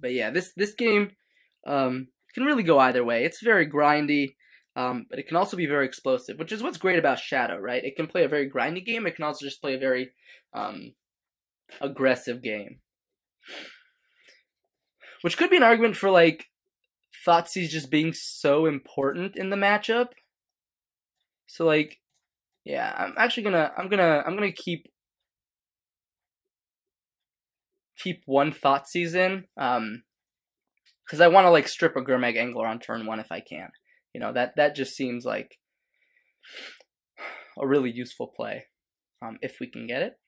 But yeah, this game can really go either way. It's very grindy, but it can also be very explosive, which is what's great about Shadow, right? It can play a very grindy game. It can also just play a very aggressive game. Which could be an argument for like Thoughtseize just being so important in the matchup. So like, yeah, I'm actually gonna keep one Thoughtseize in, because I want to like strip a Gurmag Angler on turn 1 if I can. You know, that just seems like a really useful play, if we can get it.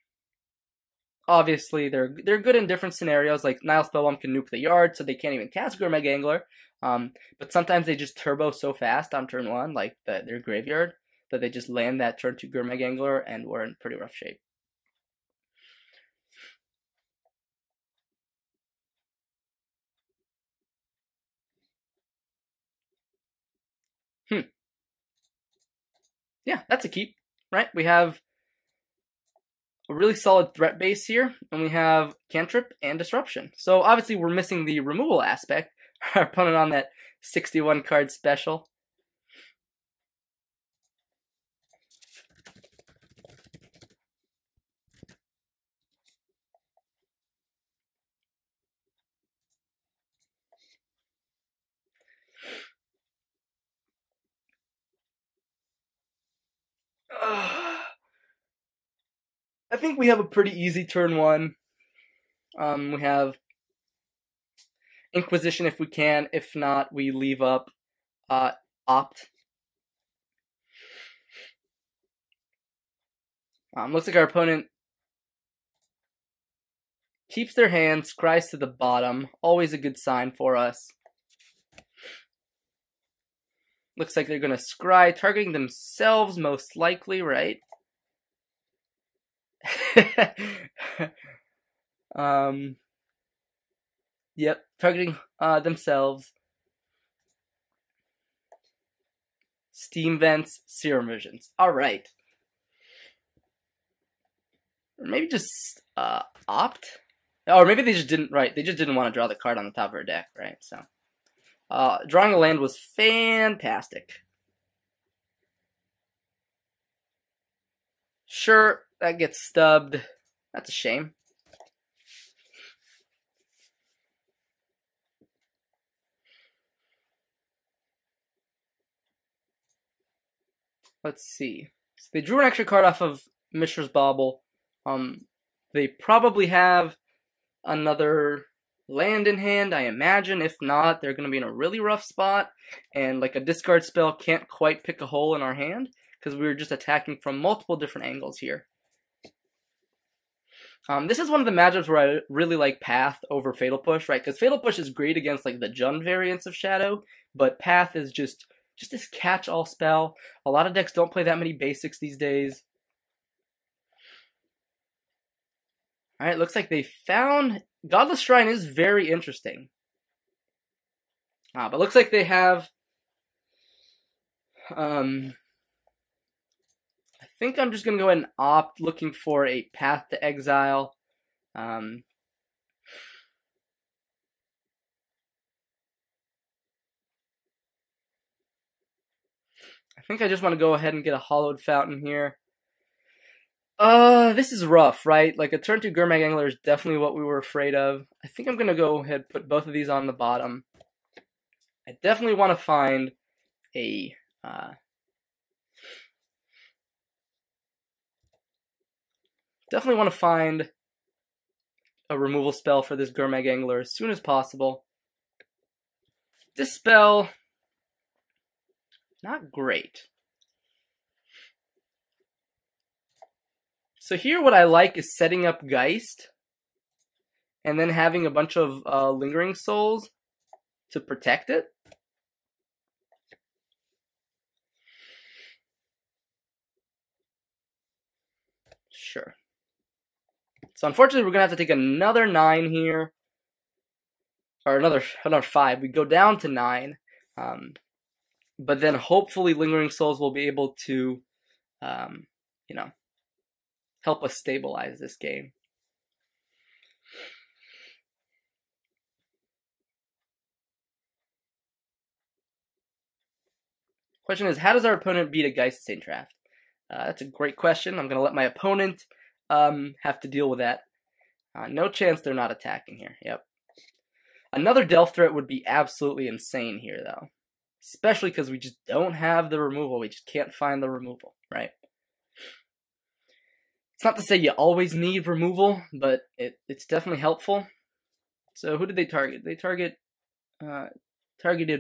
Obviously, they're good in different scenarios. Like Nile Spellbomb can nuke the yard, so they can't even cast Gurmag Angler. But sometimes they just turbo so fast on turn 1, like their graveyard, that they just land that turn 2 Gurmag Angler, and we're in pretty rough shape. Yeah, that's a keep, right? We have a really solid threat base here, and we have Cantrip and Disruption. So obviously we're missing the removal aspect. Our opponent on that 61 card special. I think we have a pretty easy turn 1. We have Inquisition if we can. If not, we leave up Opt. Looks like our opponent keeps their hand, scries to the bottom. Always a good sign for us. Looks like they're going to scry, targeting themselves most likely, right? Yep, targeting themselves. Steam Vents, Serum Visions. Alright. Or maybe just Opt? Or maybe they just didn't, right, they just didn't want to draw the card on the top of our deck, right? So, drawing a land was fantastic. Sure, that gets stubbed. That's a shame. Let's see. So they drew an extra card off of Mishra's Bauble. They probably have another land in hand, I imagine. If not, they're going to be in a really rough spot, and like a discard spell can't quite pick a hole in our hand because we were just attacking from multiple different angles here. This is one of the matchups where I really like Path over Fatal Push, right? Because Fatal Push is great against like the Jund variants of Shadow, but Path is just this catch-all spell. A lot of decks don't play that many basics these days. Alright, looks like they found... Godless Shrine is very interesting. But looks like they have... I think I'm just going to go ahead and opt looking for a Path to Exile. I think I just want to go ahead and get a Hollowed Fountain here. This is rough, right? Like, a turn 2 Gurmag Angler is definitely what we were afraid of. I think I'm going to go ahead and put both of these on the bottom. I definitely want to find a... Definitely want to find a removal spell for this Gurmag Angler as soon as possible. This spell, not great. So here what I like is setting up Geist and then having a bunch of Lingering Souls to protect it. Sure. So unfortunately, we're going to have to take another 9 here. Or another 5. We go down to 9. But then hopefully Lingering Souls will be able to, you know, help us stabilize this game. Question is, how does our opponent beat a Geist Saint Draft? That's a great question. I'm going to let my opponent have to deal with that. No chance they're not attacking here. Yep. Another Delph threat would be absolutely insane here, though. Especially because we just don't have the removal. We just can't find the removal, right? It's not to say you always need removal, but it's definitely helpful. So who did they target? They targeted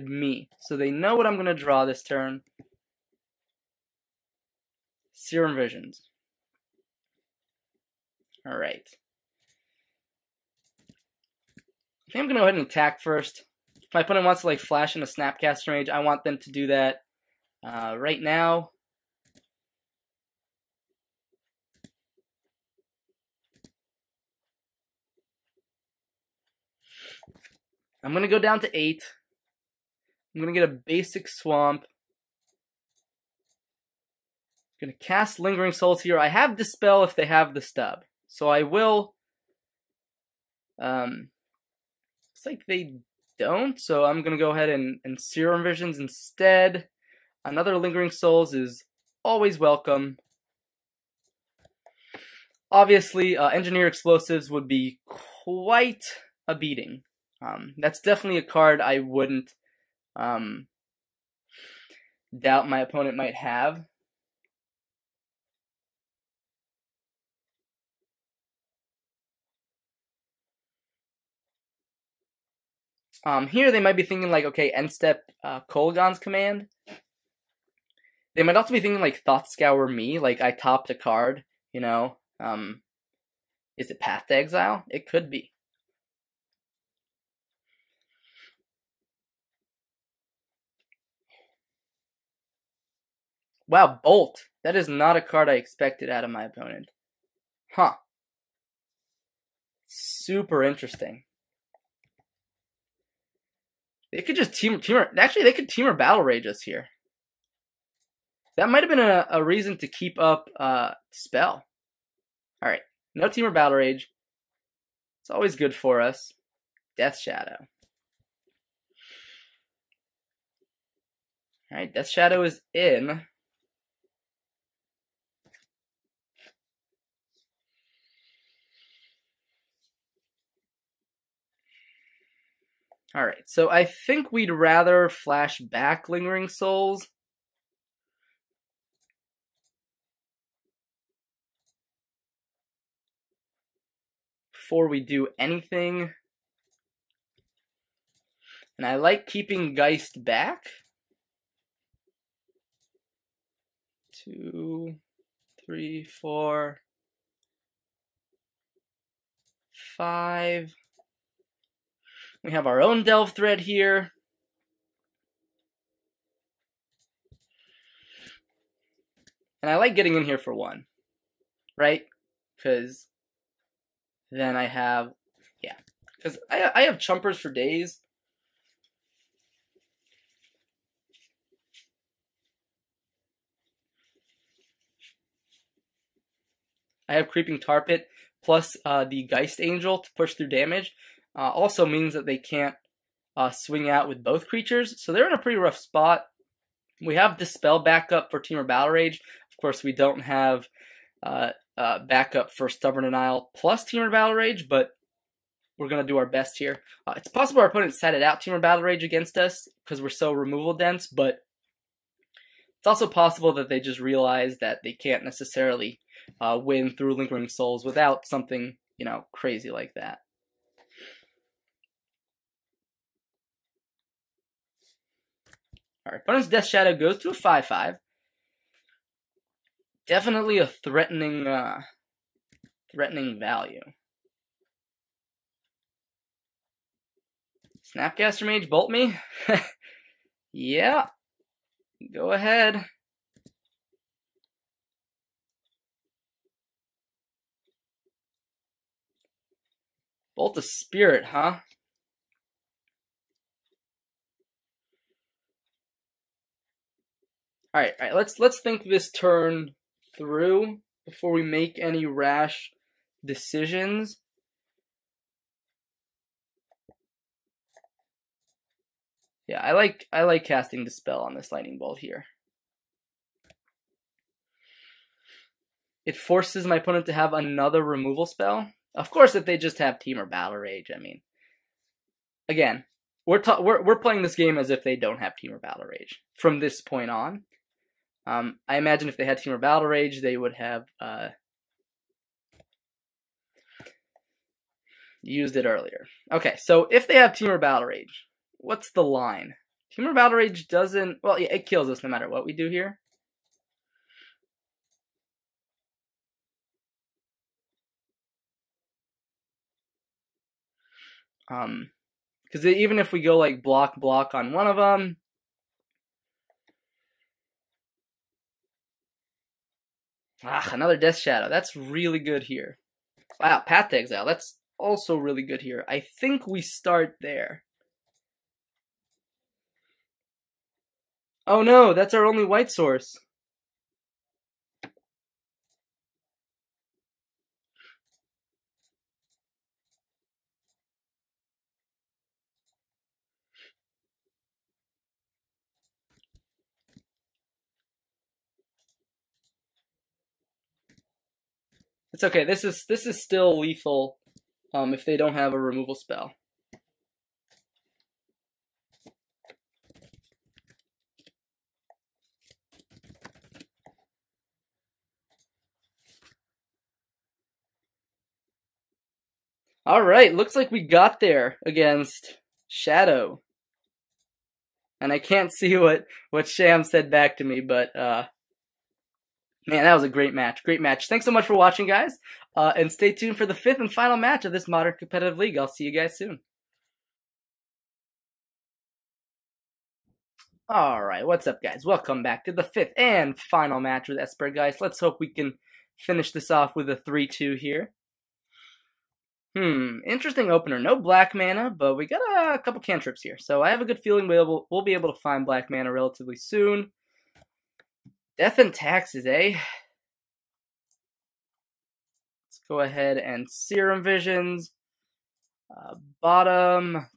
me. So they know what I'm going to draw this turn. Serum Visions. Alright. I think I'm going to go ahead and attack first. If my opponent wants to like flash in a Snapcaster range, I want them to do that right now. I'm going to go down to 8. I'm going to get a basic Swamp. I'm going to cast Lingering Souls here. I have Dispel if they have the stub. So I will... looks like they don't, so I'm going to go ahead and Serum Visions instead. Another Lingering Souls is always welcome. Obviously, Engineer Explosives would be quite a beating. That's definitely a card I wouldn't doubt my opponent might have. Here they might be thinking like, okay, end step Kolaghan's Command. They might also be thinking like Thought Scour me, like I topped a card, you know. Is it Path to Exile? It could be. Wow, Bolt. That is not a card I expected out of my opponent. Huh. Super interesting. They could just actually, they could Teamer Battle Rage us here. That might have been a reason to keep up Spell. Alright, no Teamer Battle Rage. It's always good for us. Death Shadow. Alright, Death Shadow is in. Alright, so I think we'd rather flash back Lingering Souls. before we do anything. And I like keeping Geist back. 2, 3, 4, 5. We have our own Delve Thread here. And I like getting in here for 1, right? Because then I have, yeah. Because I have chumpers for days. I have Creeping Tar Pit plus the Geist Angel to push through damage. Also means that they can't swing out with both creatures. So they're in a pretty rough spot. We have Dispel backup for Temur Battle Rage. Of course, we don't have backup for Stubborn Denial plus Temur Battle Rage, but we're going to do our best here. It's possible our opponent sat it out Temur Battle Rage against us because we're so removal dense, but it's also possible that they just realize that they can't necessarily win through Lingering Souls without something, you know, crazy like that. Alright, opponent's Death Shadow goes to a 5/5. Definitely a threatening value. Snapcaster Mage, bolt me? Yeah. Go ahead. Bolt of Spirit, huh? Alright, let's think this turn through before we make any rash decisions. Yeah, I like casting Dispel on this Lightning Bolt here. It forces my opponent to have another removal spell. Of course, if they just have Temur Battle Rage, I mean, again, we're playing this game as if they don't have Temur Battle Rage from this point on. I imagine if they had Temur Battle Rage, they would have used it earlier. Okay, so if they have Temur Battle Rage, what's the line? Temur Battle Rage doesn't, well, yeah, it kills us no matter what we do here. Because even if we go like block on one of them, another Death Shadow. That's really good here. Wow, Path to Exile. That's also really good here. I think we start there. Oh no, that's our only white source. It's okay. This is still lethal if they don't have a removal spell. Alright, looks like we got there against Shadow. And I can't see what Sham said back to me, but man, that was a great match. Great match. Thanks so much for watching, guys. And stay tuned for the 5th and final match of this Modern Competitive League. I'll see you guys soon. Alright, what's up, guys? Welcome back to the 5th and final match with Esper Geist. Let's hope we can finish this off with a 3-2 here. Interesting opener. No black mana, but we got a couple cantrips here. So I have a good feeling we'll be able to find black mana relatively soon. Death and Taxes, eh? Let's go ahead and Serum Visions. Bottom,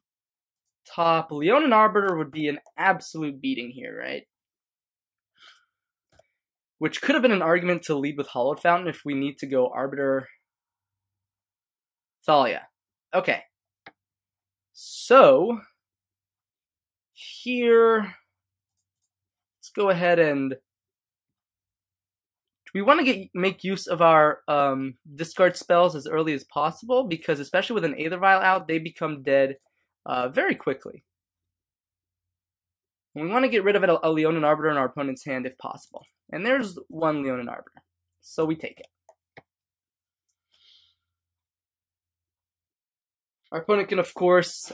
top. Leonin Arbiter would be an absolute beating here, right? Which could have been an argument to lead with Hollowed Fountain if we need to go Arbiter... Thalia. Okay. So, here, let's go ahead and We want to make use of our discard spells as early as possible, because especially with an Aether Vial out, they become dead very quickly. And we want to get rid of a Leonin Arbiter in our opponent's hand if possible. And there's one Leonin Arbiter, so we take it. Our opponent can, of course,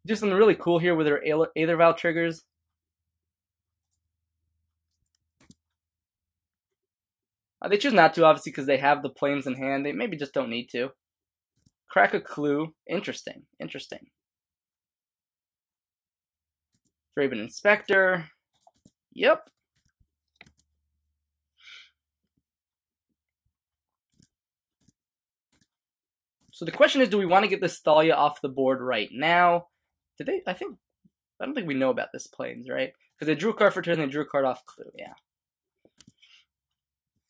do something really cool here with their Aether Vial triggers. They choose not to, obviously, because they have the planes in hand. They maybe just don't need to. Crack a clue. Interesting. Interesting. Thraben Inspector. Yep. So the question is, do we want to get this Thalia off the board right now? Did they? I don't think we know about this planes, right? Because they drew a card for turn and they drew a card off clue. Yeah.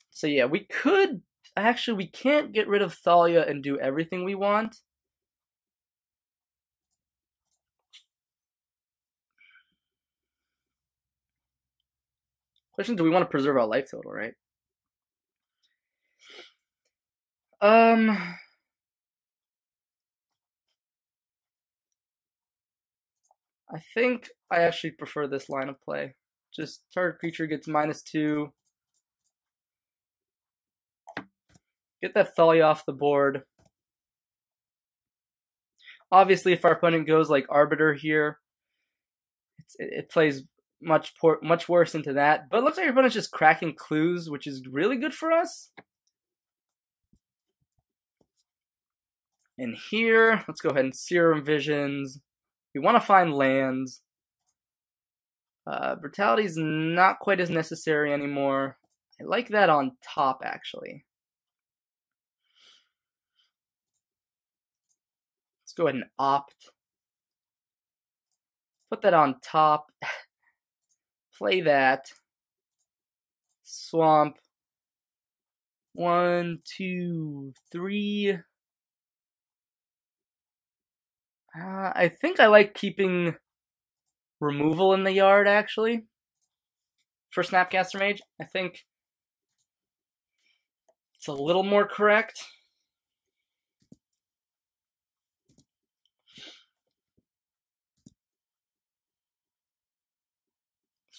So yeah, we could actually, we can't get rid of Thalia and do everything we want. Question: do we want to preserve our life total, right? I think I actually prefer this line of play. Just target creature gets -2. Get that Thalia off the board. Obviously, if our opponent goes like Arbiter here, it plays much worse into that. But it looks like your opponent's just cracking clues, which is really good for us. And here, let's go ahead and Serum Visions. We want to find lands. Brutality is not quite as necessary anymore. I like that on top, actually. Let's go ahead and opt. Put that on top. Play that. Swamp. 1, 2, 3. I think I like keeping removal in the yard, actually, for Snapcaster Mage. I think it's a little more correct.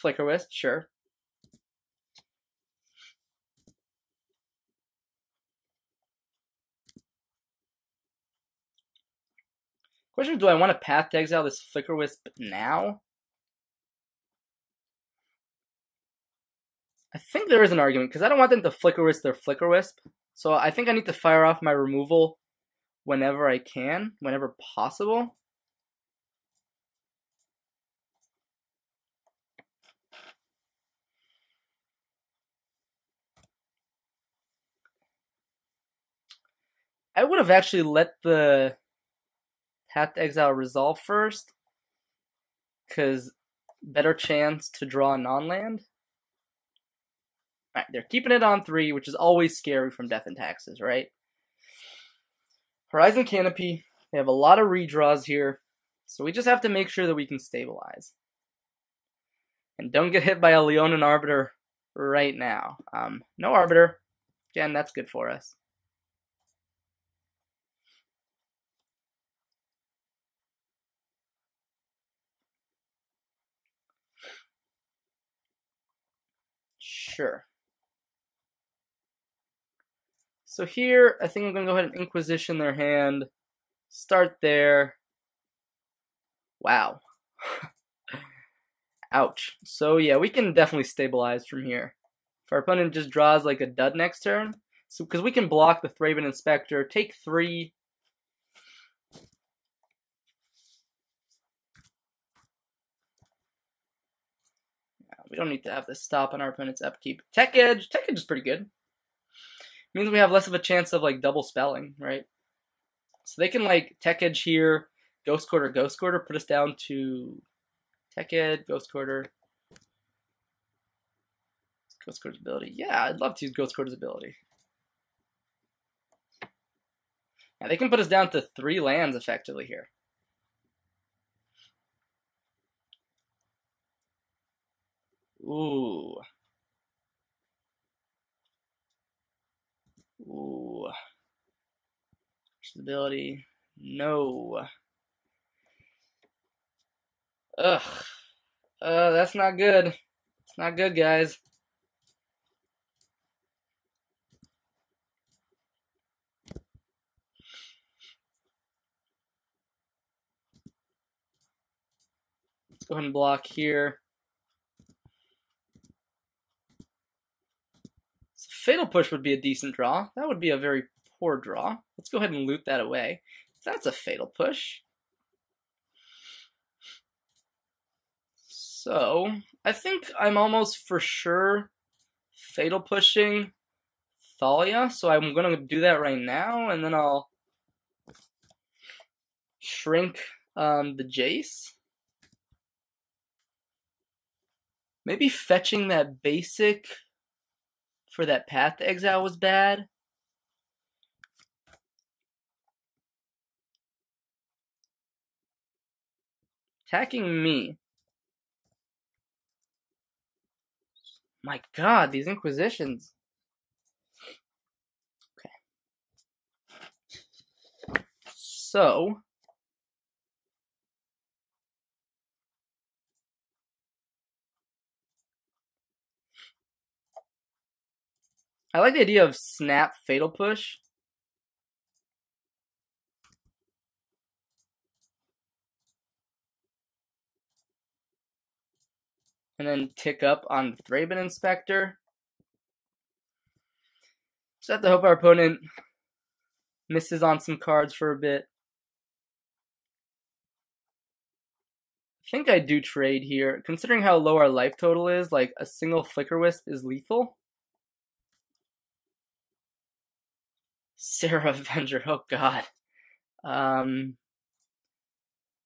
Flicker Wisp, sure. Question: do I want to Path to Exile this Flicker Wisp now? I think there is an argument, because I don't want them to Flicker Wisp their Flicker Wisp. So I think I need to fire off my removal whenever I can, whenever possible. I would have actually let the Path to Exile resolve first, because better chance to draw a non-land. Alright, they're keeping it on 3, which is always scary from Death and Taxes, right? Horizon Canopy. They have a lot of redraws here, so we just have to make sure that we can stabilize. And don't get hit by a Leonin Arbiter right now. No Arbiter. Again, that's good for us. Sure. So here, I think I'm going to go ahead and Inquisition their hand. Start there. Wow. Ouch. So yeah, we can definitely stabilize from here. If our opponent just draws like a dud next turn, so because we can block the Thraben Inspector, take 3. We don't need to have this stop on our opponent's upkeep. Tech Edge is pretty good. Means we have less of a chance of like double spelling, right? So they can like Tech Edge here, Ghost Quarter, put us down to Tech Edge, Ghost Quarter's ability. Yeah, I'd love to use Ghost Quarter's ability. Yeah, they can put us down to 3 lands effectively here. Ooh. Ooh. Stability. No. Ugh. That's not good. It's not good, guys. Let's go ahead and block here. So Fatal Push would be a decent draw. That would be a very poor draw. Let's go ahead and loot that away. That's a Fatal Push. So, I think I'm almost for sure Fatal Pushing Thalia, so I'm going to do that right now, and then I'll shrink the Jace. Maybe fetching that basic for that Path to Exile was bad. Attacking me. My god, these Inquisitions. Okay. So, I like the idea of snap Fatal Push. And then tick up on the Thraben Inspector. Just have to hope our opponent misses on some cards for a bit. I think I do trade here. Considering how low our life total is, like a single Flicker Wisp is lethal. Sarah Avenger, oh god.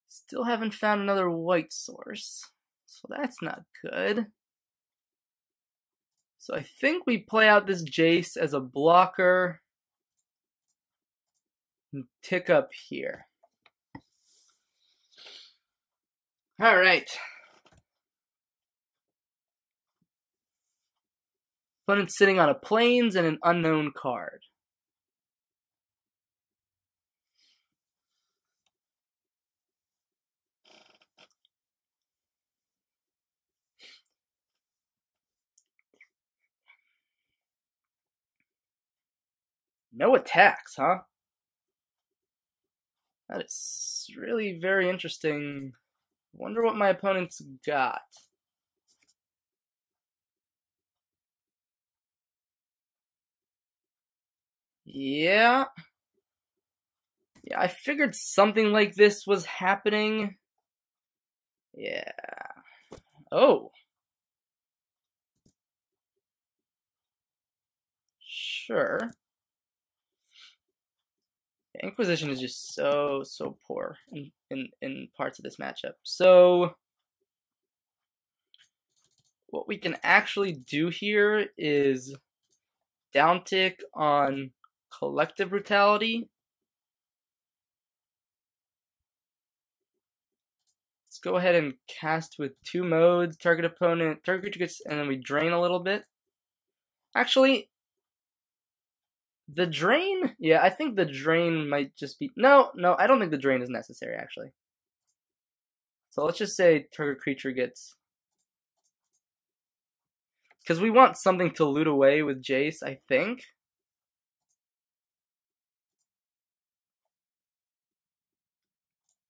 Still haven't found another white source. So that's not good. So I think we play out this Jace as a blocker. And tick up here. Alright. Opponent's sitting on a Plains and an unknown card. No attacks, huh? That is really very interesting. Wonder what my opponent's got. Yeah, I figured something like this was happening. Yeah. Oh. Sure. Inquisition is just so poor in parts of this matchup. So what we can actually do here is downtick on Collective Brutality. Let's go ahead and cast with 2 modes. Target opponent, target creature gets, and then we drain a little bit. Actually, the drain? Yeah, I think the drain might just be... No, I don't think the drain is necessary, actually. So let's just say target creature gets... Because we want something to loot away with Jace, I think.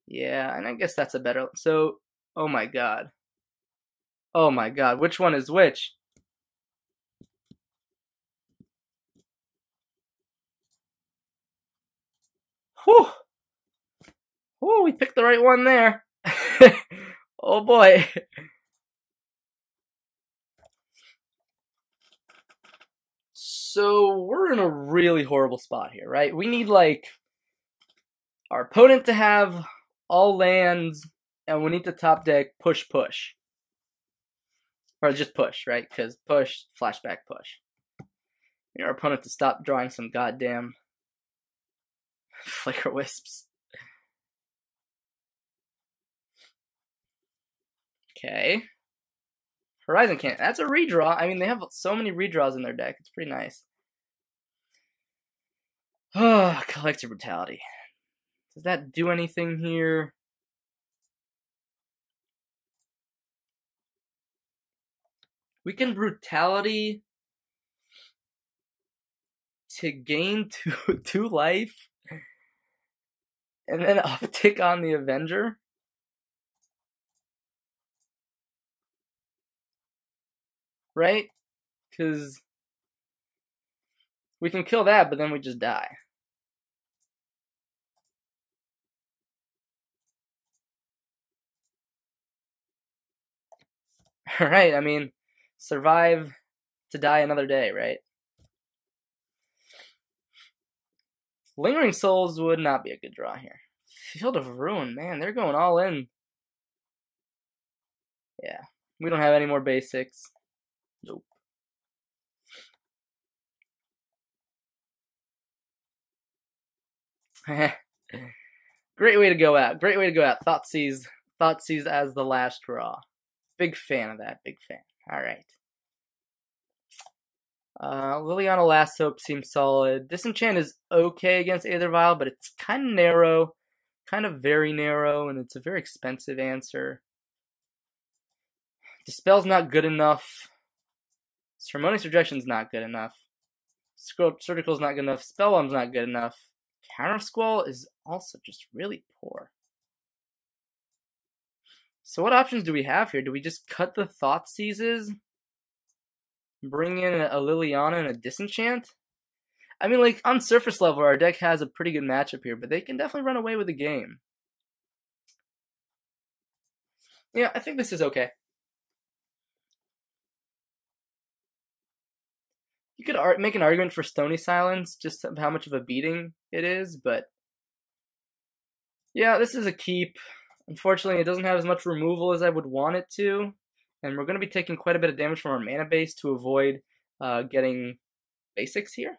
Yeah, and I guess that's a better... So, oh my god. Oh my god, which one is which? Whew! Whew, we picked the right one there. Oh boy. So we're in a really horrible spot here, right? We need, like, our opponent to have all lands, and we need to top deck push. Or just push, right? Because push, flashback, push. We need our opponent to stop drawing some goddamn Flicker Wisps. Okay. Horizon Cannon. That's a redraw. I mean, they have so many redraws in their deck. It's pretty nice. Oh, Collective Brutality. Does that do anything here? We can Brutality to gain two life and then uptick on the Avenger. Right? Because we can kill that, but then we just die. Alright, I mean, survive to die another day, right? Lingering Souls would not be a good draw here. Field of Ruin, man, they're going all in. Yeah, we don't have any more basics. Nope. Great way to go out. Great way to go out. Thoughtseize as the last draw. Big fan of that. Big fan. All right. Liliana Last Hope seems solid. Disenchant is okay against Aether Vial, but it's kind of narrow. Kind of very narrow, and it's a very expensive answer. Dispel's not good enough. Harmonious Rejection's not good enough. Surgical's not good enough. Spellbomb's not good enough. Counter Squall is also just really poor. So what options do we have here? Do we just cut the Thoughtseizes? Bring in a Liliana and a Disenchant? I mean, like, on surface level, our deck has a pretty good matchup here, but they can definitely run away with the game. Yeah, I think this is okay. You could make an argument for Stony Silence, just how much of a beating it is, but yeah, this is a keep. Unfortunately, it doesn't have as much removal as I would want it to, and we're going to be taking quite a bit of damage from our mana base to avoid getting basics here.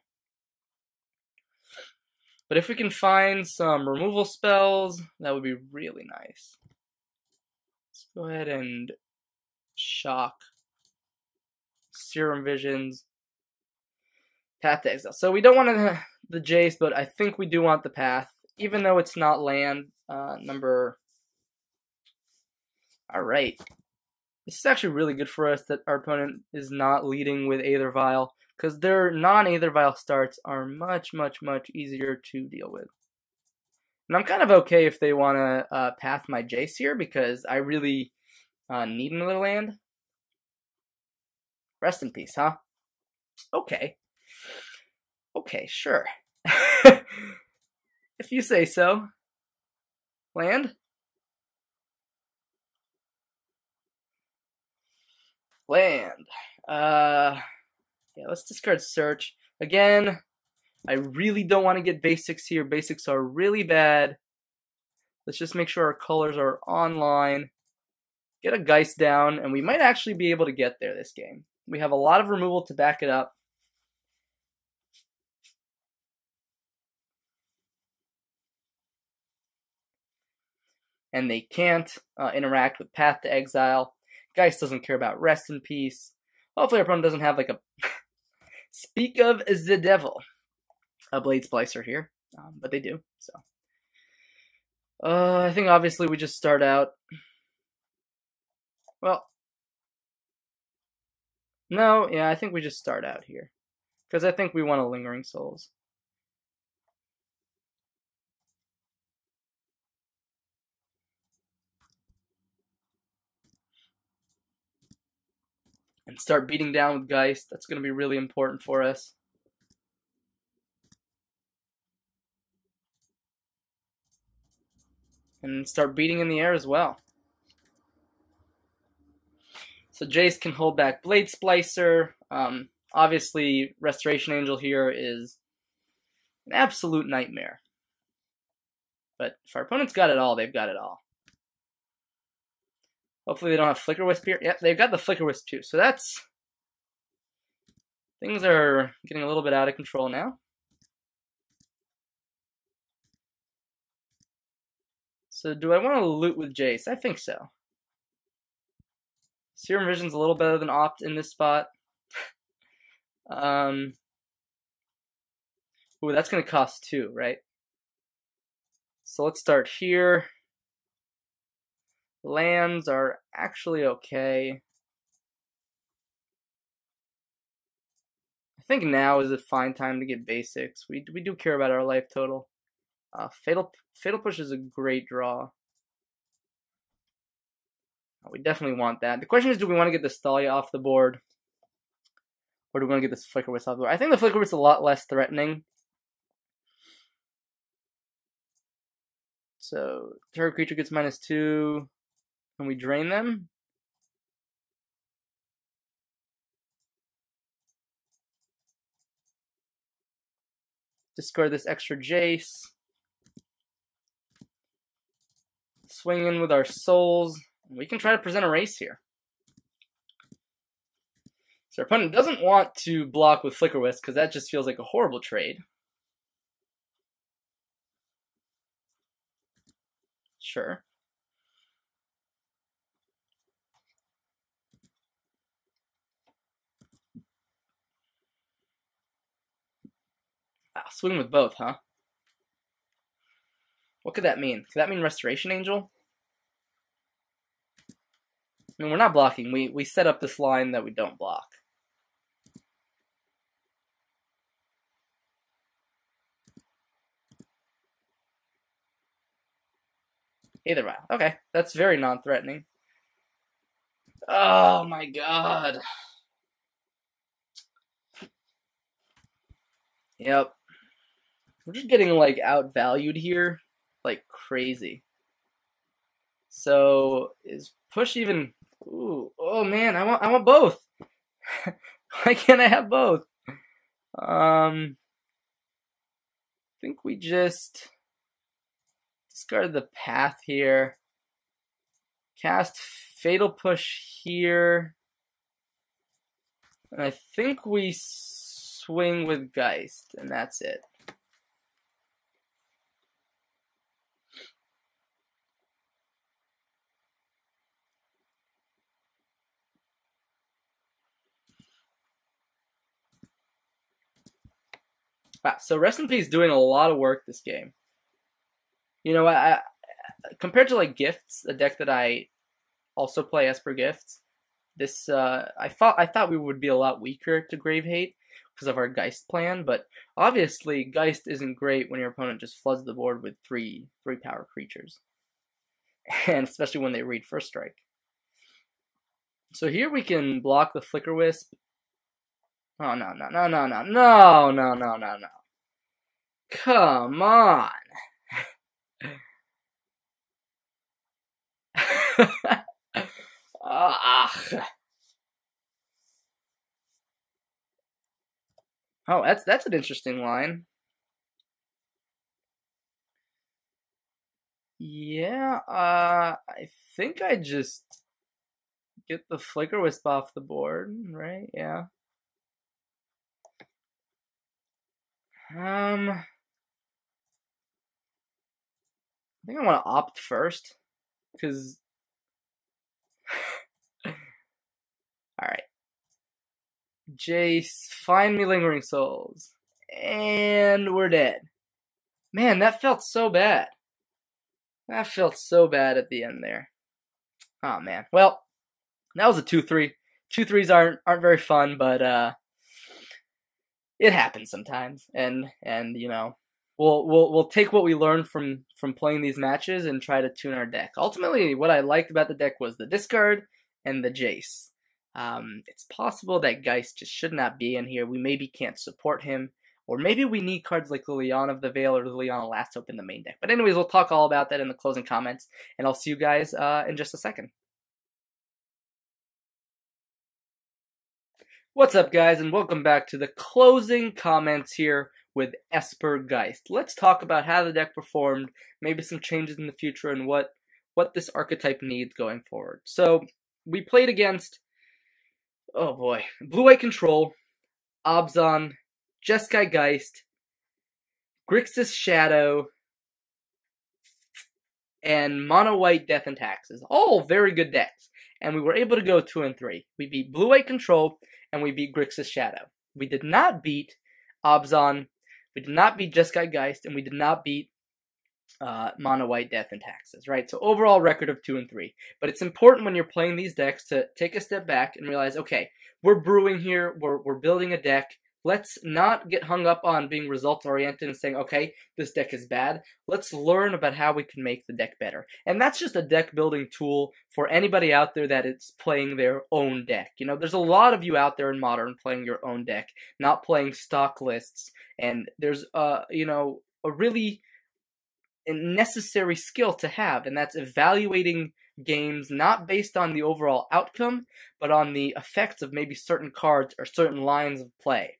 But if we can find some removal spells, that would be really nice. Let's go ahead and shock. Serum Visions. Path to Exile. So we don't want the Jace, but I think we do want the Path, even though it's not land number. Alright. This is actually really good for us that our opponent is not leading with Aether Vial, because their non-Aether Vial starts are much, much, much easier to deal with. And I'm kind of okay if they want to path my Jace here, because I really need another land. Rest in peace, huh? Okay. Okay, sure. If you say so. Land? Land. Yeah, let's discard Search. Again, I really don't want to get basics here. Basics are really bad. Let's just make sure our colors are online. Get a Geist down, and we might actually be able to get there this game. We have a lot of removal to back it up. And they can't interact with Path to Exile. Geist doesn't care about Rest in Peace. Hopefully our opponent doesn't have like a... Speak of the devil. A Blade Splicer here. But they do, so... I think obviously we just start out... Well... No, yeah, I think we just start out here. Because I think we want a Lingering Souls. And start beating down with Geist. That's going to be really important for us. And start beating in the air as well. So Jace can hold back Blade Splicer. Obviously, Restoration Angel here is an absolute nightmare. But if our opponent's got it all, they've got it all. Hopefully they don't have Flicker Wisp here. Yep, they've got the Flicker Wisp too. So that's... Things are getting a little bit out of control now. So do I want to loot with Jace? I think so. Serum Vision's a little better than Opt in this spot. Ooh, that's going to cost 2, right? So let's start here. Lands are actually okay. I think now is a fine time to get basics. We do care about our life total. Fatal Push is a great draw. We definitely want that. The question is, do we want to get the Stalia off the board? Or do we want to get this Flicker Wisp off the board? I think the Flicker Wisp is a lot less threatening. So, target creature gets -2. Can we drain them? Discard this extra Jace. Swing in with our souls. We can try to present a race here. So our opponent doesn't want to block with Flicker Wisp because that just feels like a horrible trade. Sure. Swing with both, huh? What could that mean? Could that mean Restoration Angel? I mean, we're not blocking. We set up this line that we don't block. Either way. Okay, that's very non-threatening. Oh my god. Yep. We're just getting, like, outvalued here. Like, crazy. So, is push even... Ooh, oh man, I want both. Why can't I have both? I think we just discard the path here. Cast Fatal Push here. And I think we swing with Geist, and that's it. Wow, so Rest in Peace doing a lot of work this game. You know, I compared to like Gifts, a deck that I also play Esper Gifts, this I thought we would be a lot weaker to Grave Hate because of our Geist plan, but obviously Geist isn't great when your opponent just floods the board with three power creatures, and especially when they read First Strike. So here we can block the Flicker Wisp. Oh, no. Come on. Oh, that's an interesting line. Yeah, I think I just get the Flicker Wisp off the board, right? Yeah. I think I want to opt first, because... Alright. Jace, find me Lingering Souls. And we're dead. Man, that felt so bad. That felt so bad at the end there. Oh, man. Well, that was a 2-3. 2-3s aren't very fun, but it happens sometimes. And you know, we'll take what we learned from playing these matches and try to tune our deck. Ultimately, what I liked about the deck was the discard and the Jace. It's possible that Geist just should not be in here. We maybe can't support him. Or maybe we need cards like Liliana of the Veil or Liliana Last Hope in the main deck. But anyways, we'll talk all about that in the closing comments. And I'll see you guys in just a second. What's up, guys, and welcome back to the closing comments here with Esper Geist. Let's talk about how the deck performed, maybe some changes in the future, and what this archetype needs going forward. So, we played against, oh boy, Blue-White Control, Abzan, Jeskai Geist, Grixis Shadow, and Mono-White Death and Taxes. All very good decks. and we were able to go 2 and 3. We beat Blue-White Control, and we beat Grixis Shadow. We did not beat Abzan, we did not beat Jeskai Geist, and we did not beat Mono White Death and Taxes, right? So overall record of 2 and 3. But it's important when you're playing these decks to take a step back and realize, okay, we're brewing here, we're building a deck. Let's not get hung up on being results-oriented and saying, okay, this deck is bad. Let's learn about how we can make the deck better. And that's just a deck-building tool for anybody out there that is playing their own deck. You know, there's a lot of you out there in Modern playing your own deck, not playing stock lists. And there's, you know, a really necessary skill to have, and that's evaluating games not based on the overall outcome, but on the effects of maybe certain cards or certain lines of play.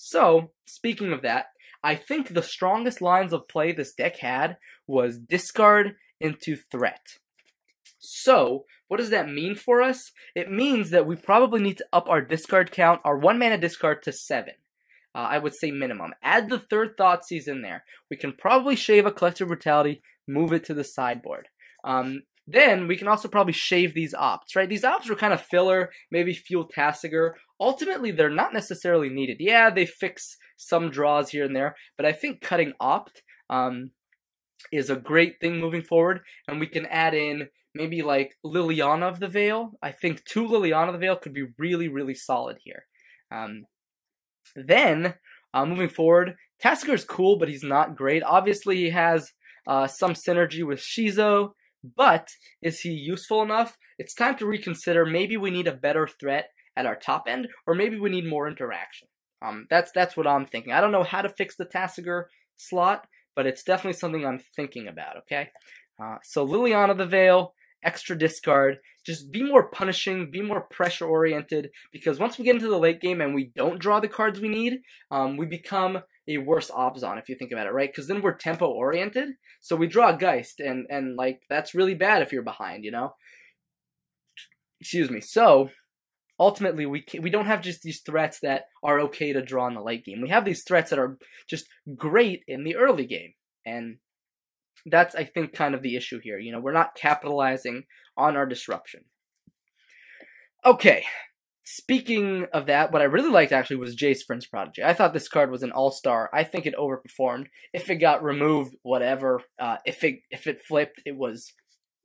So, speaking of that, I think the strongest lines of play this deck had was discard into threat. So, what does that mean for us? It means that we probably need to up our discard count, our 1-mana discard, to 7. I would say minimum. Add the third Thoughtseize in there. We can probably shave a Collective Brutality, move it to the sideboard. Then we can also probably shave these opts, right? These opts were kind of filler, maybe Fuel Tasigur. Ultimately, they're not necessarily needed. Yeah, they fix some draws here and there, but I think cutting opt is a great thing moving forward, and we can add in maybe like Liliana of the Veil. I think 2 Liliana of the Veil could be really, really solid here. Then, moving forward, Tasigur's cool, but he's not great. Obviously, he has some synergy with Shizo, but is he useful enough? It's time to reconsider. Maybe we need a better threat at our top end, or maybe we need more interaction. That's what I'm thinking. I don't know how to fix the Tasigur slot, but it's definitely something I'm thinking about, okay? So Liliana the Veil, extra discard, just be more punishing, be more pressure-oriented, because once we get into the late game and we don't draw the cards we need, we become a worse Abzan, if you think about it, right? Because then we're tempo-oriented, so we draw a Geist, and like, that's really bad if you're behind, you know? Excuse me. So, ultimately, we don't have just these threats that are okay to draw in the late game. We have these threats that are just great in the early game, and that's, I think, kind of the issue here. You know, we're not capitalizing on our disruption. Okay, speaking of that, what I really liked, actually, was Jace Prince Prodigy. I thought this card was an all-star. I think it overperformed. If it got removed, whatever. If it flipped, it was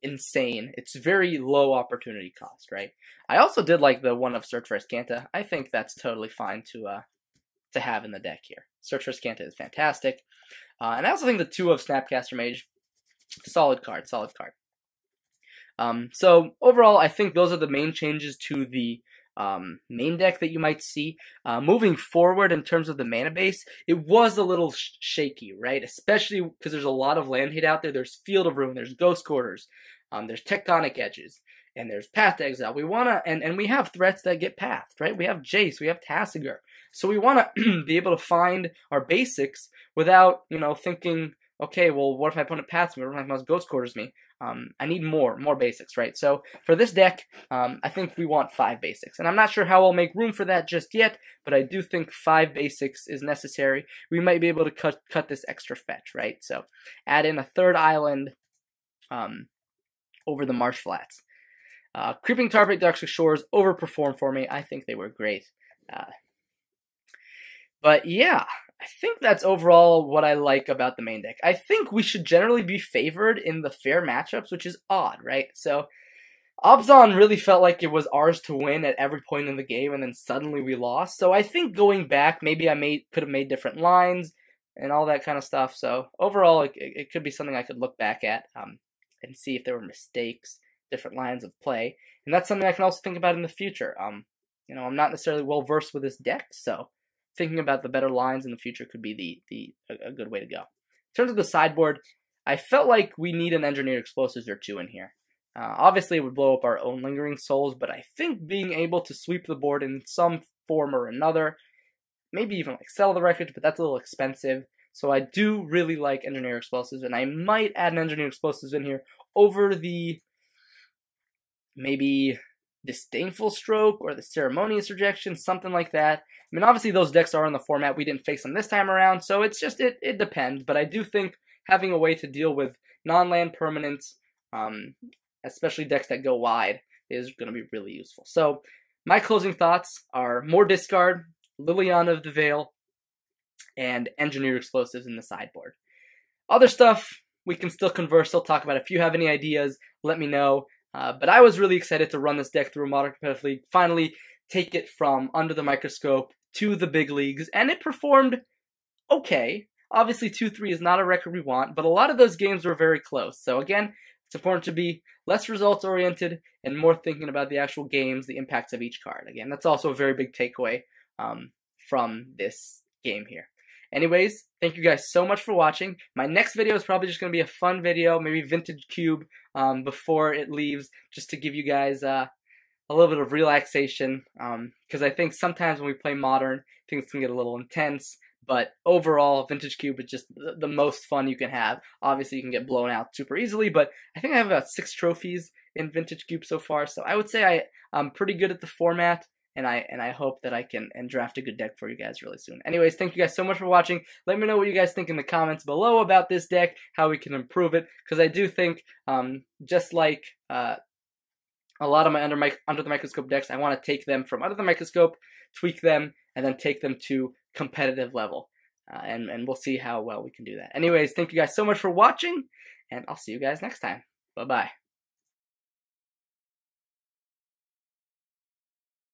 insane. It's very low opportunity cost, right? I also did like the one of Search for Escanta. I think that's totally fine to have in the deck here. Search for Escanta is fantastic. And I also think the 2 of Snapcaster Mage, solid card, solid card. So overall, I think those are the main changes to the main deck that you might see. Moving forward in terms of the mana base, it was a little shaky, right? Especially because there's a lot of land hate out there. There's Field of Ruin, there's Ghost Quarters, there's Tectonic Edges, and there's Path to Exile. We wanna, and we have threats that get pathed, right? We have Jace, we have Tasigur. So we wanna be able to find our basics without, you know, thinking, okay, well, what if my opponent paths me? What if my opponent Ghost Quarters me? I need more basics, right? So for this deck, I think we want 5 basics. And I'm not sure how I'll make room for that just yet, but I do think 5 basics is necessary. We might be able to cut this extra fetch, right? So add in a 3rd island over the Marsh Flats. Creeping Tar Pit Dark Shores overperformed for me. I think they were great. But yeah, I think that's overall what I like about the main deck. I think we should generally be favored in the fair matchups, which is odd, right? So, Abzan really felt like it was ours to win at every point in the game, and then suddenly we lost. So I think going back, maybe I could have made different lines and all that kind of stuff. So overall, it could be something I could look back at and see if there were mistakes, different lines of play. And that's something I can also think about in the future. You know, I'm not necessarily well-versed with this deck, so thinking about the better lines in the future could be a good way to go. In terms of the sideboard, I felt like we need an Engineered Explosives or 2 in here. Obviously, it would blow up our own Lingering Souls, but I think being able to sweep the board in some form or another, maybe even like sell the wreckage, but that's a little expensive. So I do really like Engineered Explosives, and I might add an Engineered Explosives in here over the maybe Disdainful Stroke or the Ceremonious Rejection, something like that. I mean, obviously those decks are in the format. We didn't face them this time around, so it's just, it depends. But I do think having a way to deal with non-land permanents, especially decks that go wide, is going to be really useful. So my closing thoughts are more discard, Liliana of the Veil, and Engineer Explosives in the sideboard. Other stuff, we can still converse, still talk about. If you have any ideas, let me know. But I was really excited to run this deck through a Modern Competitive League, finally take it from Under the Microscope to the big leagues, and it performed okay. Obviously, 2-3 is not a record we want, but a lot of those games were very close. So again, it's important to be less results-oriented and more thinking about the actual games, the impacts of each card. Again, that's also a very big takeaway from this game here. Anyways, thank you guys so much for watching. My next video is probably just going to be a fun video, maybe Vintage Cube before it leaves, just to give you guys a little bit of relaxation, because I think sometimes when we play Modern, things can get a little intense. But overall, Vintage Cube is just the most fun you can have. Obviously, you can get blown out super easily, but I think I have about 6 trophies in Vintage Cube so far. So I would say I'm pretty good at the format, and I hope that I can draft a good deck for you guys really soon. Anyways, thank you guys so much for watching. Let me know what you guys think in the comments below about this deck, how we can improve it, because I do think, just like a lot of my Under the Microscope decks, I want to take them from Under the Microscope, tweak them, and then take them to competitive level, and we'll see how well we can do that. Anyways, thank you guys so much for watching, and I'll see you guys next time. Bye-bye.